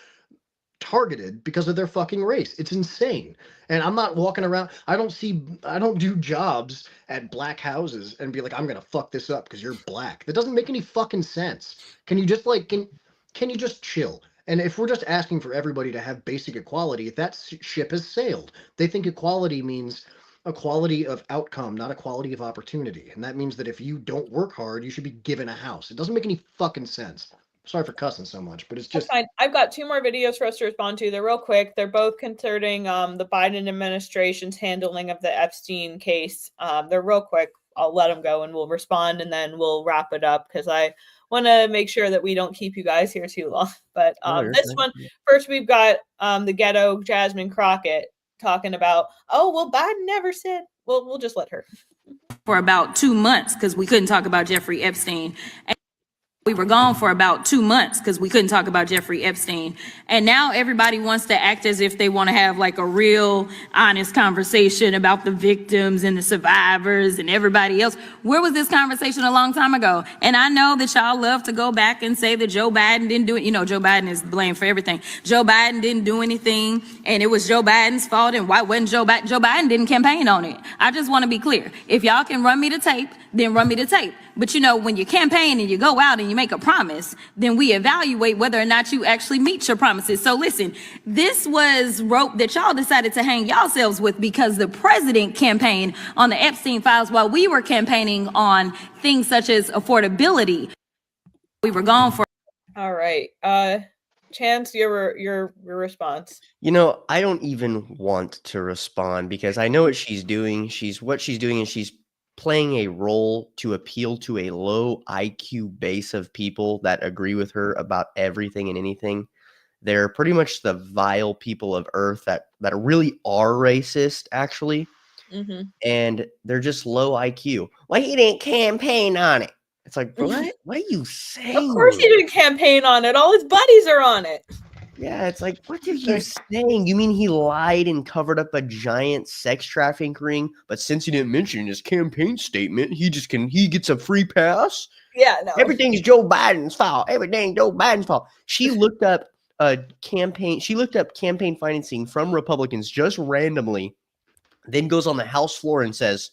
Speaker 14: targeted because of their fucking race. It's insane. And I'm not walking around. I don't do jobs at black houses and be like, I'm going to fuck this up because you're black. That doesn't make any fucking sense. Can you just like, can you just chill? And if we're just asking for everybody to have basic equality, that ship has sailed. They think equality means equality of outcome, not equality of opportunity. And that means that if you don't work hard, you should be given a house. It doesn't make any fucking sense. Sorry for cussing so much, but it's just...
Speaker 1: That's fine. I've got 2 more videos for us to respond to. They're real quick. They're both concerning the Biden administration's handling of the Epstein case. They're real quick. I'll let them go and we'll respond, and then we'll wrap it up because I want to make sure that we don't keep you guys here too long. But this one, first we've got the ghetto Jasmine Crockett talking about, oh, well, Biden never said. Well, we'll just let her.
Speaker 5: For about 2 months because we couldn't talk about Jeffrey Epstein. We were gone for about 2 months because we couldn't talk about Jeffrey Epstein. And now everybody wants to act as if they want to have like a real honest conversation about the victims and the survivors and everybody else. Where was this conversation a long time ago? And I know that y'all love to go back and say that Joe Biden didn't do it. You know, Joe Biden is blamed for everything. Joe Biden didn't do anything and it was Joe Biden's fault. And why wasn't Joe Biden? Joe Biden didn't campaign on it. I just want to be clear. If y'all can run me the tape, then run me the tape. But you know, when you campaign and you go out and you make a promise, then we evaluate whether or not you actually meet your promises. So listen, this was rope that y'all decided to hang yourselves with because the president campaigned on the Epstein Files while we were campaigning on things such as affordability. We were gone for.
Speaker 1: All right. Chance, your response.
Speaker 15: You know, I don't even want to respond because I know what she's doing. What she's doing is she's playing a role to appeal to a low IQ base of people that agree with her about everything and anything. They're pretty much the vile people of Earth that really are racist, actually.
Speaker 1: Mm-hmm.
Speaker 15: And they're just low IQ. Well, he didn't campaign on it. It's like, what? What are you saying?
Speaker 1: Of course he didn't campaign on it. All his buddies are on it.
Speaker 15: Yeah, it's like, what are you saying? You mean he lied and covered up a giant sex trafficking ring, but since he didn't mention in his campaign statement, he gets a free pass?
Speaker 1: Yeah, no.
Speaker 15: Everything's Joe Biden's fault. Everything's Joe Biden's fault. She looked up campaign financing from Republicans just randomly, then goes on the House floor and says,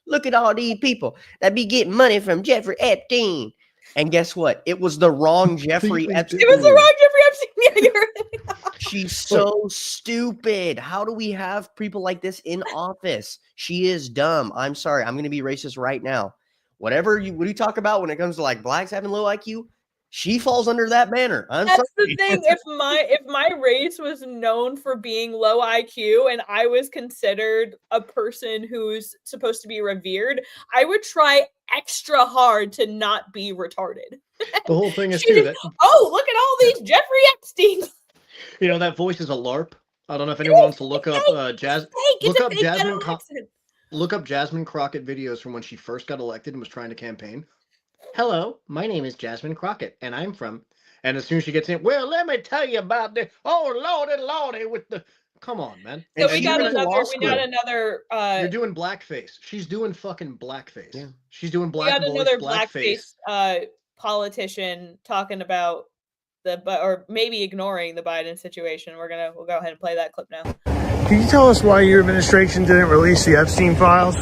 Speaker 15: look at all these people that be getting money from Jeffrey Epstein. And guess what? It was the wrong Jeffrey Epstein.
Speaker 1: It was the wrong Jeffrey Epstein. Yeah, you're right.
Speaker 15: She's so stupid. How do we have people like this in office? She is dumb. I'm sorry. I'm going to be racist right now. What you talk about when it comes to like blacks having low IQ, she falls under that banner.
Speaker 1: That's
Speaker 15: sorry.
Speaker 1: the thing. If my race was known for being low IQ and I was considered a person who's supposed to be revered, I would try extra hard to not be retarded.
Speaker 14: The whole thing is too that.
Speaker 1: Oh, look at all these Jeffrey Epsteins.
Speaker 14: You know that voice is a LARP. I don't know if anyone wants to look up Look up Jasmine Crockett videos from when she first got elected and was trying to campaign. Hello, my name is Jasmine Crockett, and I'm from. And as soon as she gets in, well, let me tell you about this. Oh, lordy, with the. Come on, man.
Speaker 1: So we got another.
Speaker 14: You're doing blackface. She's doing fucking blackface. Yeah. She's doing
Speaker 1: We got another blackface politician talking about or maybe ignoring the Biden situation. We'll go ahead and play that clip now.
Speaker 16: Can you tell us why your administration didn't release the Epstein Files?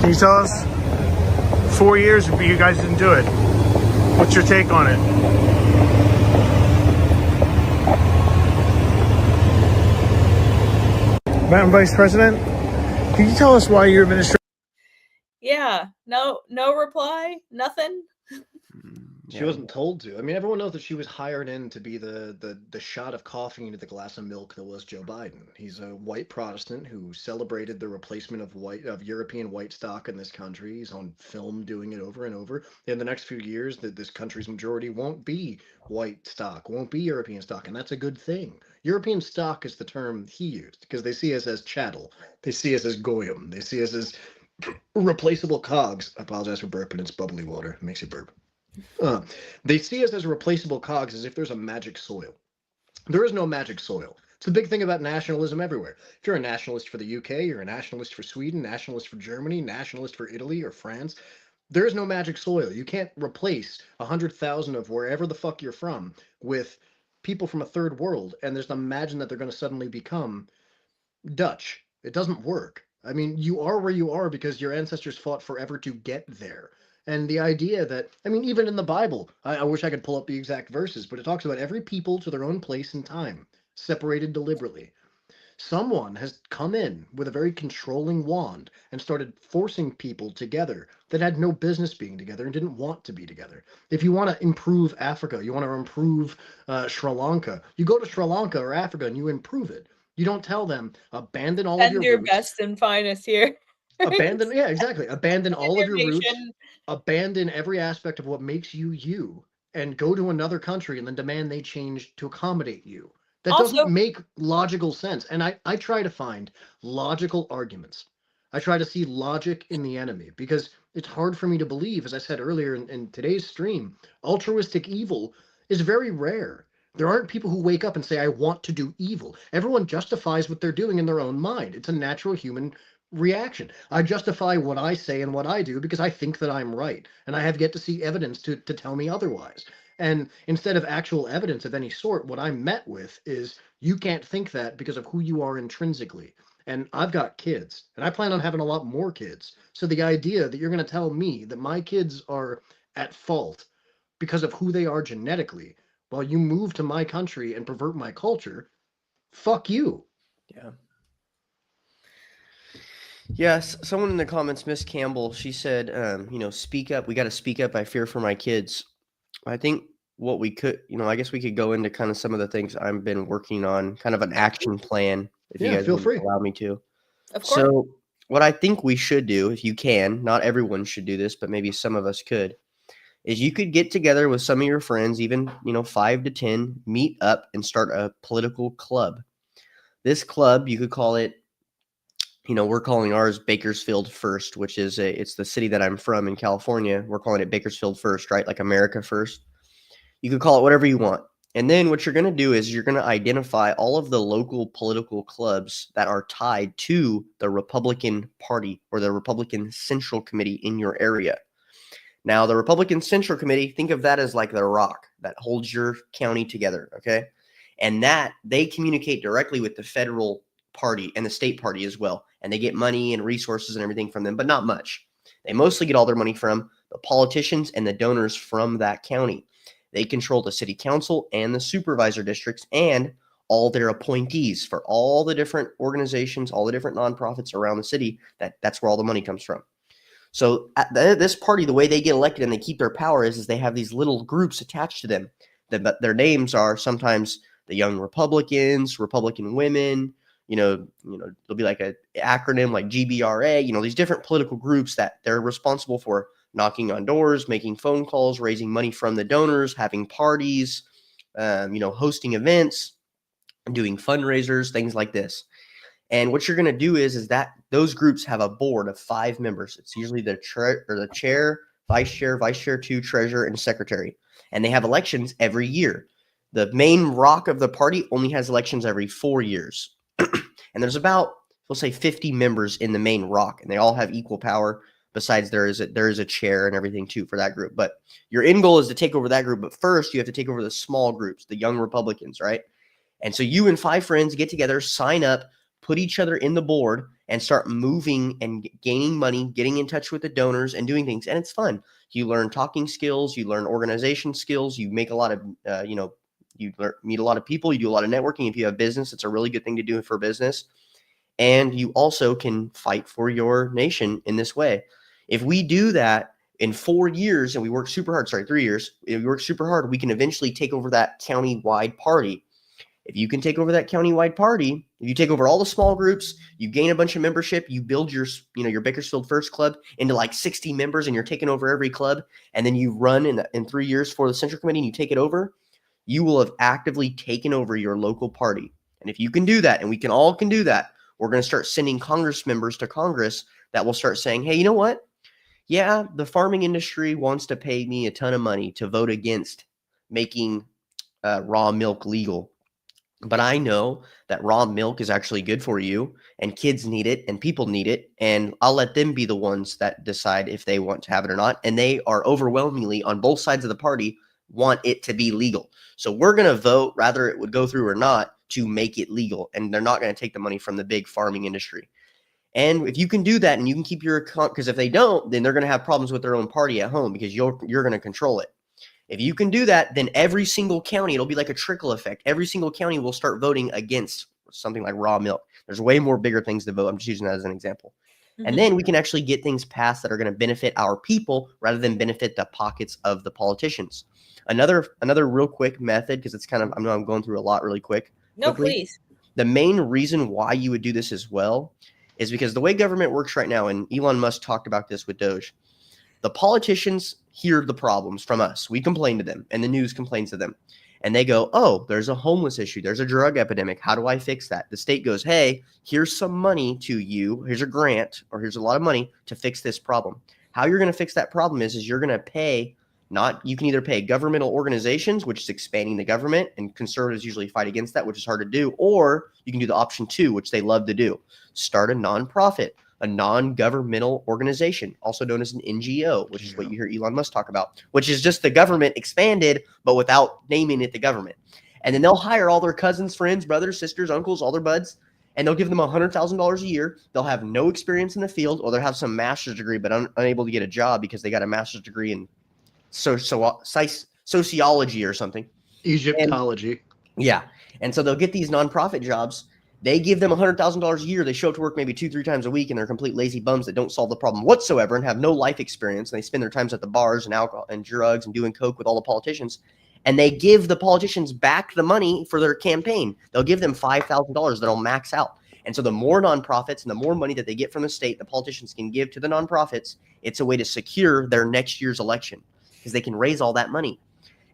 Speaker 16: Can you tell us? 4 years, but you guys didn't do it. What's your take on it? Madam Vice President, can you tell us why your administration?
Speaker 1: Yeah, no reply, nothing.
Speaker 14: She wasn't told to. I mean, everyone knows that she was hired in to be the shot of coffee into the glass of milk that was Joe Biden. He's a white Protestant who celebrated the replacement of European white stock in this country. He's on film doing it over and over. In the next few years, that this country's majority won't be white stock, won't be European stock, and that's a good thing. European stock is the term he used because they see us as chattel. They see us as goyim. They see us as replaceable cogs. I apologize for burping. It's bubbly water. It makes you burp. They see us as replaceable cogs, as if there's a magic soil. There is no magic soil. It's the big thing about nationalism everywhere. If you're a nationalist for the UK, you're a nationalist for Sweden, nationalist for Germany, nationalist for Italy or France, there is no magic soil. You can't replace 100,000 of wherever the fuck you're from with people from a third world and just imagine that they're going to suddenly become Dutch. It doesn't work. I mean, you are where you are because your ancestors fought forever to get there. And the idea that, I mean, even in the Bible, I wish I could pull up the exact verses, but it talks about every people to their own place and time, separated deliberately. Someone has come in with a very controlling wand and started forcing people together that had no business being together and didn't want to be together. If you want to improve Africa, you want to improve Sri Lanka, you go to Sri Lanka or Africa and you improve it. You don't tell them, abandon all of your roots.
Speaker 1: Best and finest here.
Speaker 14: Abandon, yeah, exactly. Abandon all of your roots. Abandon every aspect of what makes you you and go to another country and then demand they change to accommodate you. That
Speaker 1: Also-
Speaker 14: doesn't make logical sense. And I try to find logical arguments. I try to see logic in the enemy because it's hard for me to believe, as I said earlier in today's stream, altruistic evil is very rare. There aren't people who wake up and say, I want to do evil. Everyone justifies what they're doing in their own mind. It's a natural human reaction. I justify what I say and what I do because I think that I'm right. And I have yet to see evidence to tell me otherwise. And instead of actual evidence of any sort, what I'm met with is you can't think that because of who you are intrinsically. And I've got kids, and I plan on having a lot more kids. So the idea that you're going to tell me that my kids are at fault because of who they are genetically, while you move to my country and pervert my culture, fuck you.
Speaker 15: Yeah. Yes, someone in the comments, Miss Campbell, she said, speak up. We got to speak up. I fear for my kids. I think what we could, I guess we could go into kind of some of the things I've been working on, kind of an action plan, if you guys
Speaker 14: feel
Speaker 15: would
Speaker 14: free.
Speaker 15: allow me to.
Speaker 1: Of course.
Speaker 15: So what I think we should do, if you can, not everyone should do this, but maybe some of us could, is you could get together with some of your friends, even, 5 to 10, meet up and start a political club. This club, you could call it, we're calling ours Bakersfield First, which is it's the city that I'm from in California. We're calling it Bakersfield First, right? Like America First. You could call it whatever you want. And then what you're going to do is you're going to identify all of the local political clubs that are tied to the Republican Party or the Republican Central Committee in your area. Now, the Republican Central Committee, think of that as like the rock that holds your county together, okay? And that they communicate directly with the federal party and the state party as well. And they get money and resources and everything from them, but not much. They mostly get all their money from the politicians and the donors from that county. They control the city council and the supervisor districts and all their appointees for all the different organizations, all the different nonprofits around the city. That's where all the money comes from. So at this party, the way they get elected and they keep their power is they have these little groups attached to them. Their names are sometimes the Young Republicans, Republican Women. There'll be like an acronym like GBRA. These different political groups that they're responsible for knocking on doors, making phone calls, raising money from the donors, having parties, hosting events, doing fundraisers, things like this. And what you're going to do is that those groups have a board of 5 members. It's usually the chair, vice chair 2, treasurer, and secretary. And they have elections every year. The main rock of the party only has elections every 4 years. And there's about, we'll say 50 members in the main rock, and they all have equal power. Besides, there is a chair and everything too for that group. But your end goal is to take over that group. But first, you have to take over the small groups, the Young Republicans, right? And so you and 5 friends get together, sign up, put each other in the board, and start moving and gaining money, getting in touch with the donors and doing things. And it's fun. You learn talking skills, you learn organization skills, you make a lot of, you meet a lot of people, you do a lot of networking. If you have business, it's a really good thing to do for business. And you also can fight for your nation in this way. If we do that in 4 years and we work super hard, 3 years, if we work super hard, we can eventually take over that county-wide party. If you can take over that county-wide party, if you take over all the small groups, you gain a bunch of membership, you build your Bakersfield First Club into like 60 members and you're taking over every club, and then you run in 3 years for the Central Committee and you take it over, you will have actively taken over your local party. And if you can do that, and we can all do that, we're going to start sending Congress members to Congress that will start saying, hey, you know what? Yeah, the farming industry wants to pay me a ton of money to vote against making raw milk legal. But I know that raw milk is actually good for you, and kids need it, and people need it, and I'll let them be the ones that decide if they want to have it or not. And they are overwhelmingly, on both sides of the party, want it to be legal. So we're going to vote, whether it would go through or not, to make it legal. And they're not going to take the money from the big farming industry. And if you can do that and you can keep your account, because if they don't, then they're going to have problems with their own party at home because you're going to control it. If you can do that, then every single county, it'll be like a trickle effect. Every single county will start voting against something like raw milk. There's way more bigger things to vote. I'm just using that as an example. Mm-hmm. And then we can actually get things passed that are going to benefit our people rather than benefit the pockets of the politicians. Another real quick method, because it's kind of, I know I'm going through a lot really quick.
Speaker 1: No, please.
Speaker 15: The main reason why you would do this as well is because the way government works right now, and Elon Musk talked about this with Doge, the politicians hear the problems from us. We complain to them, and the news complains to them. and they go, oh, there's a homeless issue. There's a drug epidemic. How do I fix that? The state goes, hey, here's some money to you. Here's a grant, or here's a lot of money to fix this problem. How you're going to fix that problem is you're going to pay you can either pay governmental organizations, which is expanding the government, and conservatives usually fight against that, which is hard to do, or you can do the option 2, which they love to do. Start a nonprofit, a non-governmental organization, also known as an NGO, which is what you hear Elon Musk talk about, which is just the government expanded, but without naming it the government. And then they'll hire all their cousins, friends, brothers, sisters, uncles, all their buds, and they'll give them $100,000 a year. They'll have no experience in the field, or they'll have some master's degree, but unable to get a job because they got a master's degree in sociology or something.
Speaker 14: Egyptology.
Speaker 15: And so they'll get these nonprofit jobs. They give them $100,000 a year. They show up to work maybe 2-3 times a week, and they're complete lazy bums that don't solve the problem whatsoever and have no life experience. And they spend their times at the bars and alcohol and drugs and doing coke with all the politicians. And they give the politicians back the money for their campaign. They'll give them $5,000 that'll max out. And so the more nonprofits and the more money that they get from the state, the politicians can give to the nonprofits, it's a way to secure their next year's election, because they can raise all that money.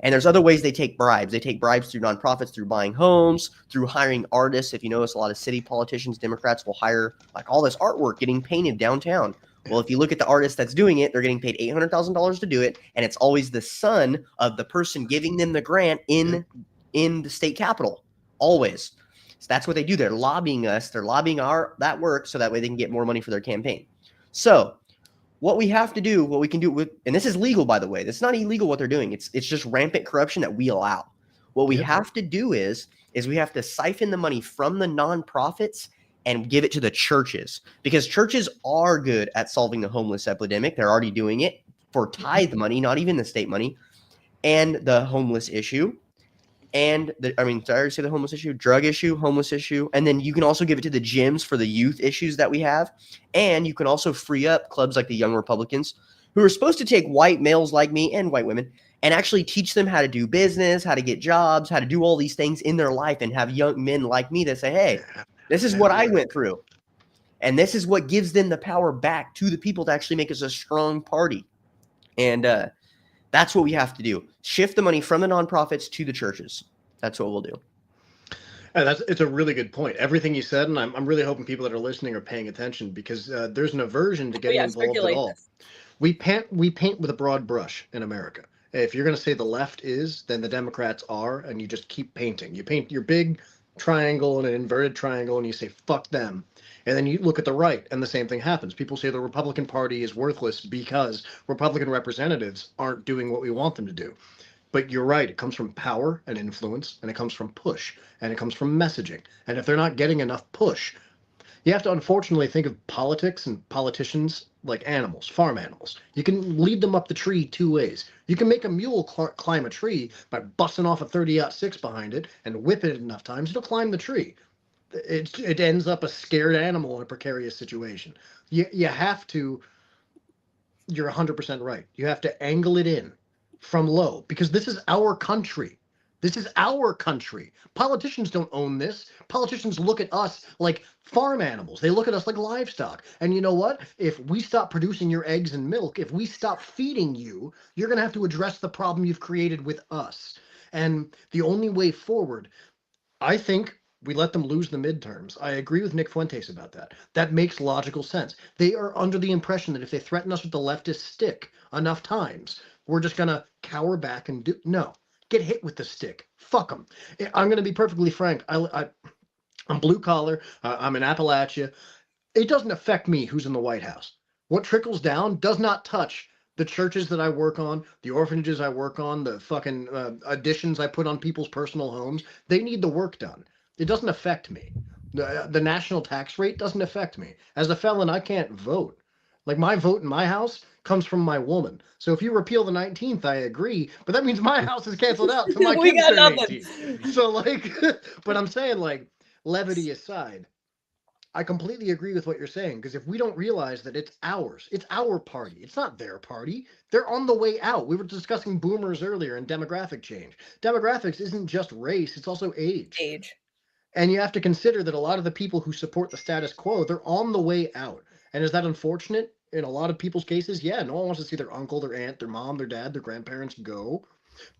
Speaker 15: And there's other ways they take bribes. They take bribes through nonprofits, through buying homes, through hiring artists. If you notice, a lot of city politicians, Democrats will hire like all this artwork getting painted downtown. Well, if you look at the artist that's doing it, they're getting paid $800,000 to do it. And it's always the son of the person giving them the grant in the state capitol. Always. So that's what they do. They're lobbying us. They're lobbying that work so that way they can get more money for their campaign. So what we have to do, what we can do with, and this is legal, by the way, it's not illegal what they're doing. It's just rampant corruption that we allow. What we have to do is we have to siphon the money from the nonprofits and give it to the churches, because churches are good at solving the homeless epidemic. They're already doing it for tithe money, not even the state money, and the homeless issue. And did I already say the homeless issue, drug issue, homeless issue. And then you can also give it to the gyms for the youth issues that we have. And you can also free up clubs like the Young Republicans, who are supposed to take white males like me and white women and actually teach them how to do business, how to get jobs, how to do all these things in their life, and have young men like me that say, hey, this is what I went through. And this is what gives them the power back to the people to actually make us a strong party. And that's what we have to do. Shift the money from the nonprofits to the churches. That's what we'll do.
Speaker 14: And it's a really good point. Everything you said, and I'm really hoping people that are listening are paying attention, because there's an aversion to getting involved at all. We paint with a broad brush in America. If you're going to say the left is, then the Democrats are, and you just keep painting. You paint your big triangle and an inverted triangle, and you say, fuck them. And then you look at the right, and the same thing happens. People say the Republican Party is worthless because Republican representatives aren't doing what we want them to do. But you're right. It comes from power and influence, and it comes from push, and it comes from messaging. And if they're not getting enough push, you have to unfortunately think of politics and politicians like animals, farm animals. You can lead them up the tree 2 ways. You can make a mule climb a tree by busting off a 30-06 behind it and whip it enough times, it'll climb the tree. It ends up a scared animal in a precarious situation. You have to, you're 100% right. You have to angle it in from low, because this is our country. This is our country. Politicians don't own this. Politicians look at us like farm animals. They look at us like livestock. And you know what? If we stop producing your eggs and milk, if we stop feeding you, you're going to have to address the problem you've created with us. And the only way forward, I think, we let them lose the midterms. I agree with Nick Fuentes about that. That makes logical sense. They are under the impression that if they threaten us with the leftist stick enough times, we're just going to cower back and do... No. Get hit with the stick. Fuck them. I'm going to be perfectly frank. I'm blue collar. I'm in Appalachia. It doesn't affect me who's in the White House. What trickles down does not touch the churches that I work on, the orphanages I work on, the fucking additions I put on people's personal homes. They need the work done. It doesn't affect me. The national tax rate doesn't affect me. As a felon, I can't vote. Like, my vote in my house comes from my woman. So if you repeal the 19th, I agree. But that means my house is canceled out until my kids turn 18. So, like, but I'm saying, like, levity aside, I completely agree with what you're saying. Because if we don't realize that it's ours, it's our party. It's not their party. They're on the way out. We were discussing boomers earlier and demographic change. Demographics isn't just race. It's also age. And you have to consider that a lot of the people who support the status quo, they're on the way out. And is that unfortunate? In a lot of people's cases, yeah, no one wants to see their uncle, their aunt, their mom, their dad, their grandparents go.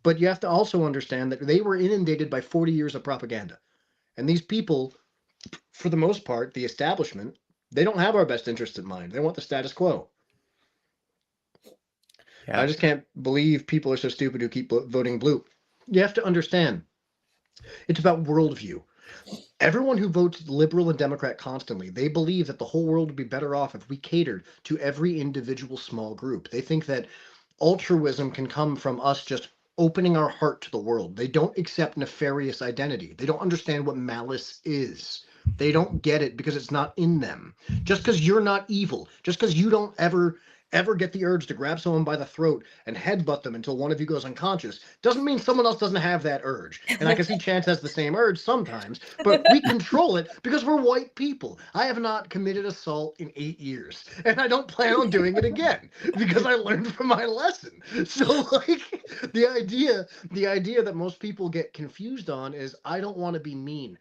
Speaker 14: But you have to also understand that they were inundated by 40 years of propaganda. And these people, for the most part, the establishment, they don't have our best interests in mind. They want the status quo.
Speaker 15: Yeah.
Speaker 14: I just can't believe people are so stupid who keep voting blue. You have to understand, it's about worldview. Everyone who votes liberal and Democrat constantly, they believe that the whole world would be better off if we catered to every individual small group. They think that altruism can come from us just opening our heart to the world. They don't accept nefarious identity. They don't understand what malice is. They don't get it because it's not in them. Just because you're not evil, just because you don't ever get the urge to grab someone by the throat and headbutt them until one of you goes unconscious, doesn't mean someone else doesn't have that urge. And I can see Chance has the same urge sometimes, but we control it because we're white people. I have not committed assault in 8 years, and I don't plan on doing it again because I learned from my lesson. So, like, the idea that most people get confused on is, I don't want to be mean.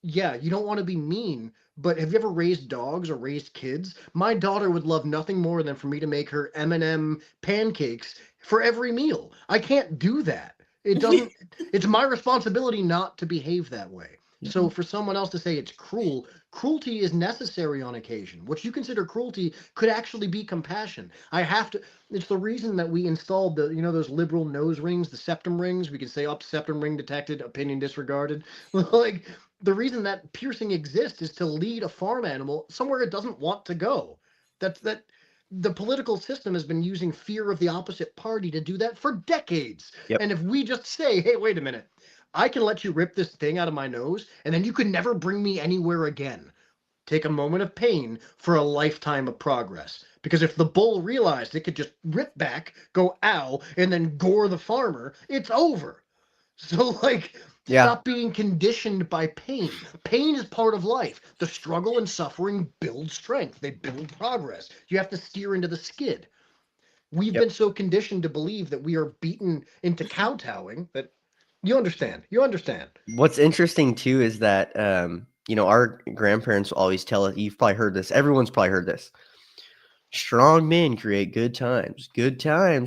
Speaker 14: Yeah, you don't want to be mean, but have you ever raised dogs or raised kids? My daughter would love nothing more than for me to make her M&M pancakes for every meal. I can't do that. It doesn't, it's my responsibility not to behave that way. So for someone else to say it's cruel, cruelty is necessary on occasion. What you consider cruelty could actually be compassion. It's the reason that we installed those liberal nose rings, the septum rings. We can say, up, septum ring detected, opinion disregarded. Like, the reason that piercing exists is to lead a farm animal somewhere it doesn't want to go. That the political system has been using fear of the opposite party to do that for decades.
Speaker 15: Yep.
Speaker 14: And if we just say, hey, wait a minute, I can let you rip this thing out of my nose, and then you could never bring me anywhere again. Take a moment of pain for a lifetime of progress. Because if the bull realized it could just rip back, go ow, and then gore the farmer, it's over. So, like, stop being conditioned by pain. Pain is part of life. The struggle and suffering build strength. They build progress. You have to steer into the skid. We've been so conditioned to believe that we are beaten into kowtowing that you understand. You understand.
Speaker 15: What's interesting too is that our grandparents always tell us, you've probably heard this, everyone's probably heard this. Strong men create good times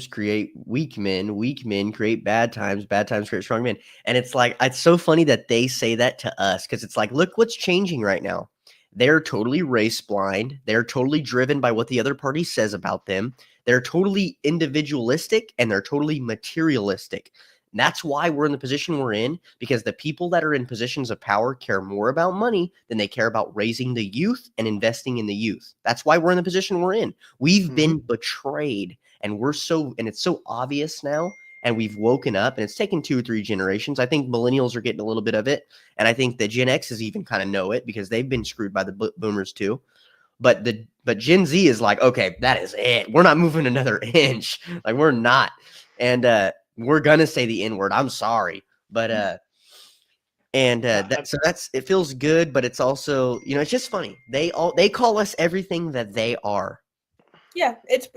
Speaker 15: create weak men create bad times create strong men. And it's like, it's so funny that they say that to us, because it's like, look what's changing right now. They're totally race blind. They're totally driven by what the other party says about them. They're totally individualistic and they're totally materialistic. And that's why we're in the position we're in, because the people that are in positions of power care more about money than they care about raising the youth and investing in the youth. That's why we're in the position we're in. We've been betrayed, and it's so obvious now, and we've woken up, and it's taken 2 or 3 generations. I think millennials are getting a little bit of it, and I think the Gen X's even kind of know it because they've been screwed by the boomers too. But Gen Z is like, okay, that is it. We're not moving another inch. Like, we're not. And we're gonna say the N-word. I'm sorry, but it feels good, but it's also, it's just funny. They call us everything that they are.
Speaker 1: Yeah, it's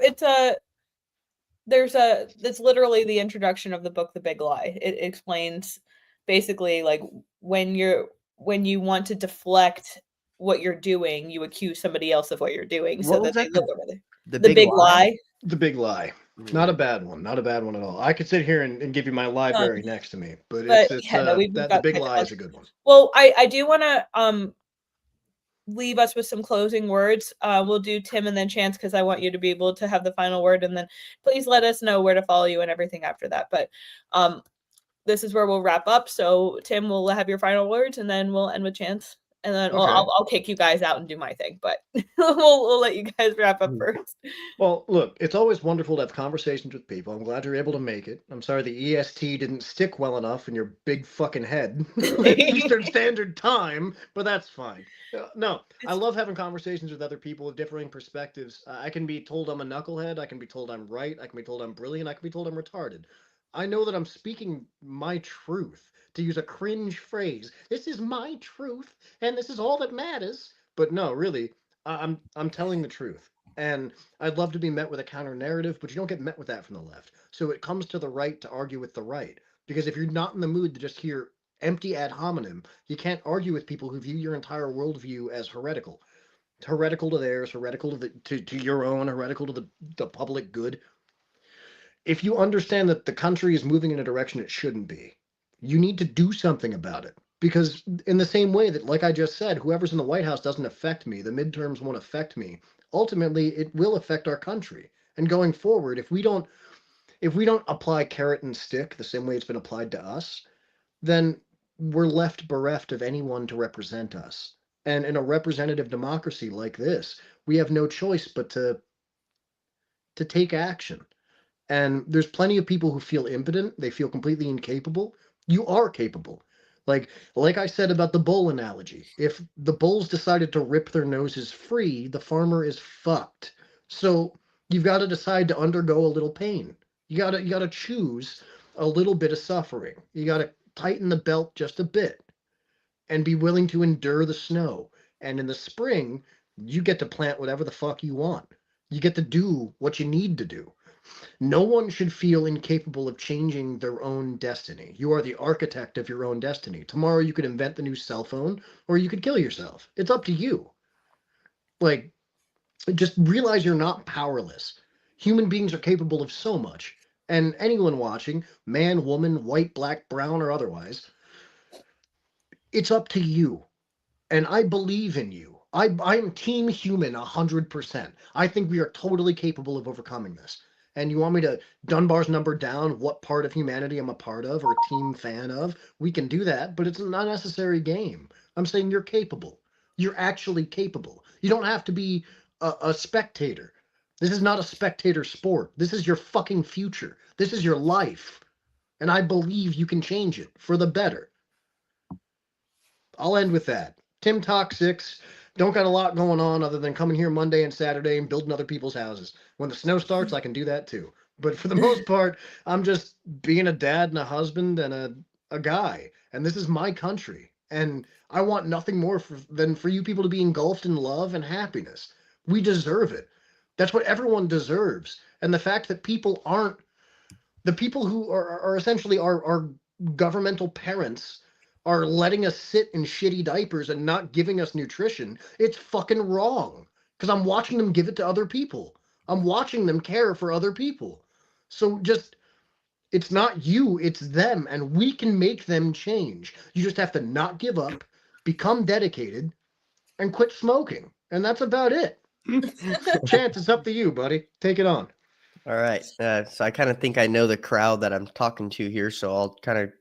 Speaker 1: literally the introduction of the book The Big Lie. It explains basically, like, when you want to deflect what you're doing, you accuse somebody else of what you're doing, so that they look over there. The Big Lie.
Speaker 14: The Big Lie. Not a bad one. Not a bad one at all. I could sit here and give you my library next to me, but The Big Lie is a good one.
Speaker 1: Well, I do want to leave us with some closing words. We'll do Tim and then Chance, because I want you to be able to have the final word, and then please let us know where to follow you and everything after that. But this is where we'll wrap up. So Tim, will have your final words, and then we'll end with Chance. And then I'll kick you guys out and do my thing, but we'll let you guys wrap up first.
Speaker 14: Well, look, it's always wonderful to have conversations with people. I'm glad you're able to make it. I'm sorry the EST didn't stick well enough in your big fucking head. Eastern Standard Time, but that's fine. No, I love having conversations with other people with differing perspectives. I can be told I'm a knucklehead. I can be told I'm right. I can be told I'm brilliant. I can be told I'm retarded. I know that I'm speaking my truth. To use a cringe phrase, this is my truth, and this is all that matters. But no, really, I'm telling the truth. And I'd love to be met with a counter narrative, but you don't get met with that from the left. So it comes to the right to argue with the right. Because if you're not in the mood to just hear empty ad hominem, you can't argue with people who view your entire worldview as heretical. Heretical to theirs, heretical to your own, heretical to the public good. if you understand that the country is moving in a direction it shouldn't be, you need to do something about it. Because in the same way that, like I just said, whoever's in the White House doesn't affect me, the midterms won't affect me. Ultimately, it will affect our country. And going forward, if we don't apply carrot and stick the same way it's been applied to us, then we're left bereft of anyone to represent us. And in a representative democracy like this, we have no choice but to take action. And there's plenty of people who feel impotent, they feel completely incapable. You are capable. Like I said about the bull analogy, if the bulls decided to rip their noses free, the farmer is fucked. So you've got to decide to undergo a little pain. You got to choose a little bit of suffering. You got to tighten the belt just a bit and be willing to endure the snow. And in the spring, you get to plant whatever the fuck you want. You get to do what you need to do. No one should feel incapable of changing their own destiny. You are the architect of your own destiny. Tomorrow you could invent the new cell phone, or you could kill yourself. It's up to you. Like, just realize you're not powerless. Human beings are capable of so much. And anyone watching, man, woman, white, black, brown, or otherwise, it's up to you. And I believe in you. I'm team human 100%. I think we are totally capable of overcoming this. And you want me to Dunbar's number down what part of humanity I'm a part of or a team fan of? We can do that, but it's an unnecessary game. I'm saying you're capable. You're actually capable. You don't have to be a spectator. This is not a spectator sport. This is your fucking future. This is your life. And I believe you can change it for the better. I'll end with that. Tim Talk 6. Don't got a lot going on other than coming here Monday and Saturday and building other people's houses. When the snow starts, I can do that too. But for the most part, I'm just being a dad and a husband and a guy. And this is my country. And I want nothing more than for you people to be engulfed in love and happiness. We deserve it. That's what everyone deserves. And the fact that people aren't, the people who are essentially our governmental parents are letting us sit in shitty diapers and not giving us nutrition, it's fucking wrong. Because I'm watching them give it to other people. I'm watching them care for other people. So just, it's not you, it's them. And we can make them change. You just have to not give up, become dedicated, and quit smoking. And that's about it. Chance, it's up to you, buddy. Take it on.
Speaker 15: All right. So I kind of think I know the crowd that I'm talking to here, so I'll kind of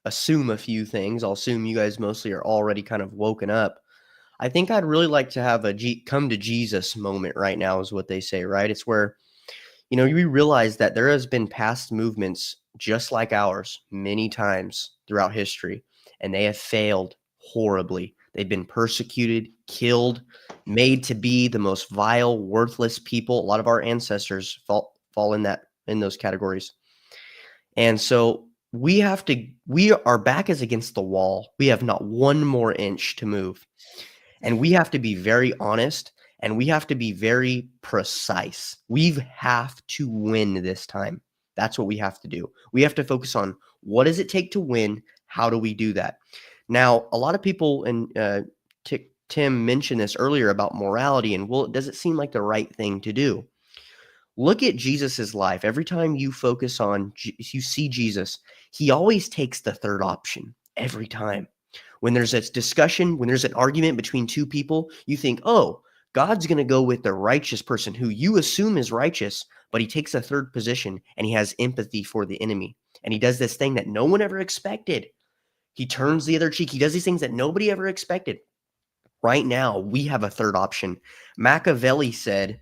Speaker 15: assume a few things. I'll assume you guys mostly are already kind of woken up. I think I'd really like to have a come to Jesus moment right now is what they say, right? It's where, you know, we realize that there has been past movements just like ours many times throughout history, and they have failed horribly. They've been persecuted, killed, made to be the most vile, worthless people. A lot of our ancestors fall in those categories. And so we our back is against the wall. We have not one more inch to move. And we have to be very honest and we have to be very precise. We have to win this time. That's what we have to do. We have to focus on what does it take to win? How do we do that? Now, a lot of people, and Tim mentioned this earlier about morality and, well, does it seem like the right thing to do? Look at Jesus's life. Every time you focus on, you see Jesus, he always takes the third option every time. When there's a discussion, when there's an argument between two people, you think, oh, God's going to go with the righteous person who you assume is righteous, but he takes a third position and he has empathy for the enemy. And he does this thing that no one ever expected. He turns the other cheek. He does these things that nobody ever expected. Right now, we have a third option. Machiavelli said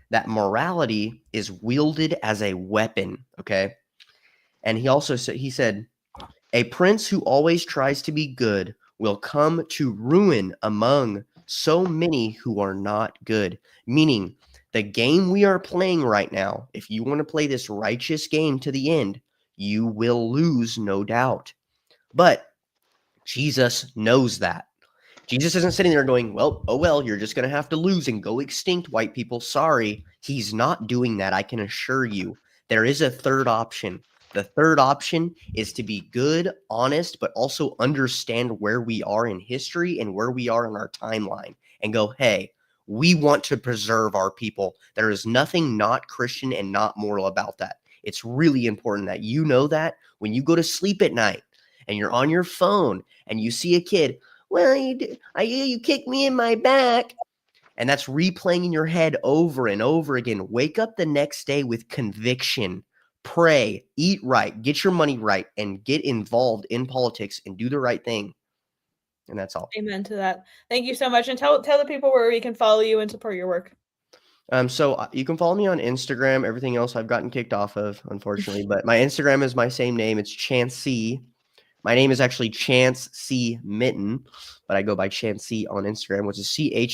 Speaker 15: that morality is wielded as a weapon, okay? And he also said, he said, a prince who always tries to be good will come to ruin among so many who are not good. Meaning, the game we are playing right now, if you want to play this righteous game to the end, you will lose, no doubt. But Jesus knows that. Jesus isn't sitting there going, well, oh, well, you're just going to have to lose and go extinct, white people. Sorry. He's not doing that. I can assure you. There is a third option. The third option is to be good, honest, but also understand where we are in history and where we are in our timeline and go, hey, we want to preserve our people. There is nothing not Christian and not moral about that. It's really important that you know that when you go to sleep at night and you're on your phone and you see a kid, well, you kicked me in my back. And that's replaying in your head over and over again. Wake up the next day with conviction. Pray, eat right, get your money right, and get involved in politics and do the right thing. And that's all.
Speaker 1: Amen to that. Thank you so much. And tell the people where we can follow you and support your work.
Speaker 15: So you can follow me on Instagram. Everything else I've gotten kicked off of, unfortunately. But my Instagram is my same name. It's Chancey. My name is actually Chance C. Minton, but I go by Chancey on Instagram, which is CHANNSEE.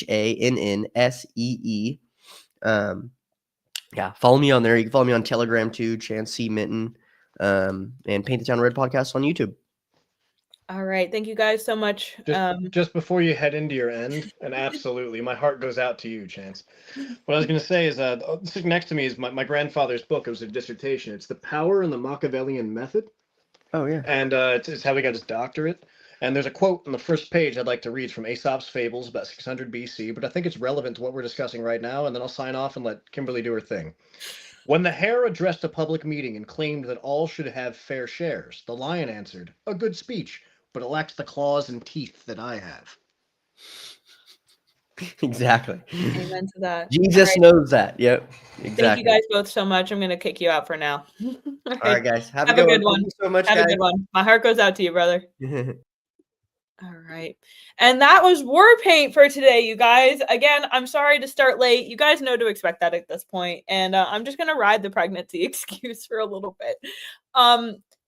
Speaker 15: Yeah, follow me on there. You can follow me on Telegram too, Chance C. Minton, and Paint the Town Red podcast on YouTube.
Speaker 1: All right. Thank you guys so much.
Speaker 12: Just before you head into your end, and absolutely, my heart goes out to you, Chance. What I was going to say is, sitting next to me is my grandfather's book. It was a dissertation. It's The Power and the Machiavellian Method.
Speaker 15: Oh, yeah.
Speaker 12: And it's how he got his doctorate. And there's a quote on the first page I'd like to read from Aesop's Fables, about 600 BC, but I think it's relevant to what we're discussing right now, and then I'll sign off and let Kimberly do her thing. When the hare addressed a public meeting and claimed that all should have fair shares, the lion answered, "A good speech, but it lacks the claws and teeth that I have."
Speaker 15: Exactly.
Speaker 1: Amen to that.
Speaker 15: Jesus knows that. Yep. Exactly.
Speaker 1: Thank you guys both so much. I'm going to kick you out for now.
Speaker 15: All right, guys. Have a
Speaker 1: good
Speaker 15: one.
Speaker 1: one.
Speaker 15: Thank you so much,
Speaker 1: Have
Speaker 15: guys.
Speaker 1: a good one. My heart goes out to you, brother. All right. And that was War Paint for today, you guys. Again, I'm sorry to start late. You guys know to expect that at this point. And I'm just going to ride the pregnancy excuse for a little bit.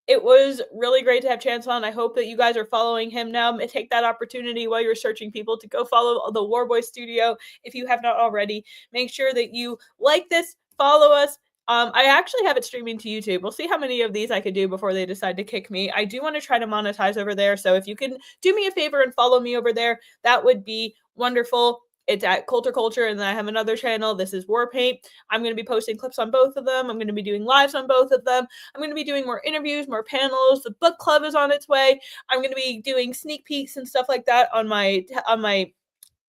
Speaker 1: It was really great to have Chance on. I hope that you guys are following him now. Take that opportunity while you're searching people to go follow the Warboy Studio. If you have not already, make sure that you like this, follow us. I actually have it streaming to YouTube. We'll see how many of these I could do before they decide to kick me. I do want to try to monetize over there. So if you can do me a favor and follow me over there, that would be wonderful. It's at Culture, and then I have another channel. This is Warpaint. I'm going to be posting clips on both of them. I'm going to be doing lives on both of them. I'm going to be doing more interviews, more panels. The book club is on its way. I'm going to be doing sneak peeks and stuff like that on my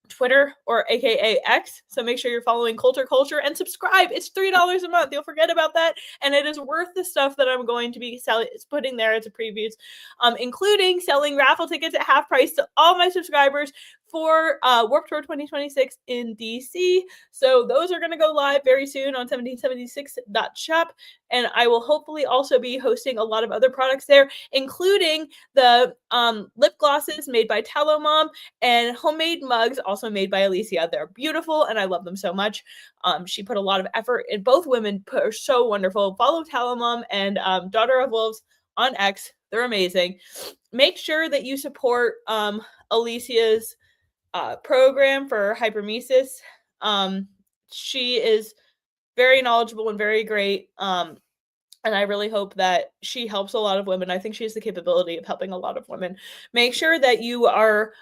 Speaker 1: Twitter, or AKA X. So make sure you're following Culture and subscribe. It's $3 a month. You'll forget about that. And it is worth the stuff that I'm going to be putting there as a previews, including selling raffle tickets at half price to all my subscribers for Warped Tour 2026 in DC. So those are going to go live very soon on 1776.shop. And I will hopefully also be hosting a lot of other products there, including the lip glosses made by Tallow Mom and homemade mugs also made by Alicia. They're beautiful and I love them so much. She put a lot of effort in. Both women are so wonderful. Follow Tallow Mom and Daughter of Wolves on X. They're amazing. Make sure that you support Alicia's program for hypermesis. She is very knowledgeable and very great. And I really hope that she helps a lot of women. I think she has the capability of helping a lot of women. Make sure that you are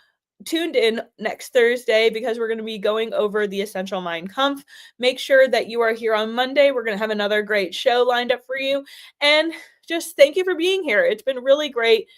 Speaker 1: tuned in next Thursday because we're going to be going over the Essential Mein Kampf. Make sure that you are here on Monday. We're going to have another great show lined up for you. And just thank you for being here. It's been really great.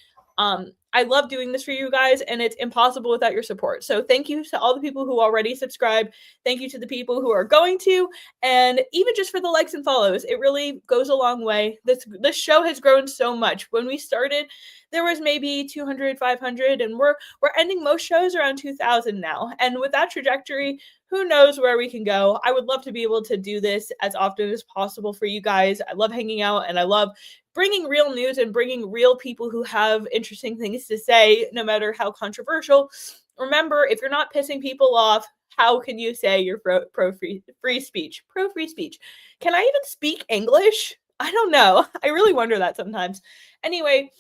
Speaker 1: I love doing this for you guys, and it's impossible without your support. So thank you to all the people who already subscribe. Thank you to the people who are going to, and even just for the likes and follows. It really goes a long way. This show has grown so much. When we started, there was maybe 200, 500, and we're ending most shows around 2,000 now. And with that trajectory, who knows where we can go. I would love to be able to do this as often as possible for you guys. I love hanging out, and I love bringing real news and bringing real people who have interesting things to say, no matter how controversial. Remember, if you're not pissing people off, how can you say you're pro free speech? Pro free speech. Can I even speak English? I don't know. I really wonder that sometimes. Anyway,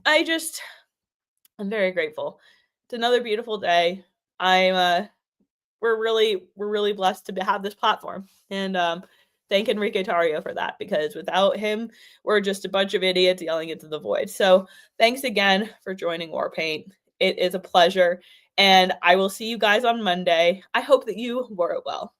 Speaker 1: I'm very grateful. It's another beautiful day. We're really blessed to have this platform, and thank Enrique Tario for that, because without him, we're just a bunch of idiots yelling into the void. So thanks again for joining Warpaint. It is a pleasure, and I will see you guys on Monday. I hope that you wore it well.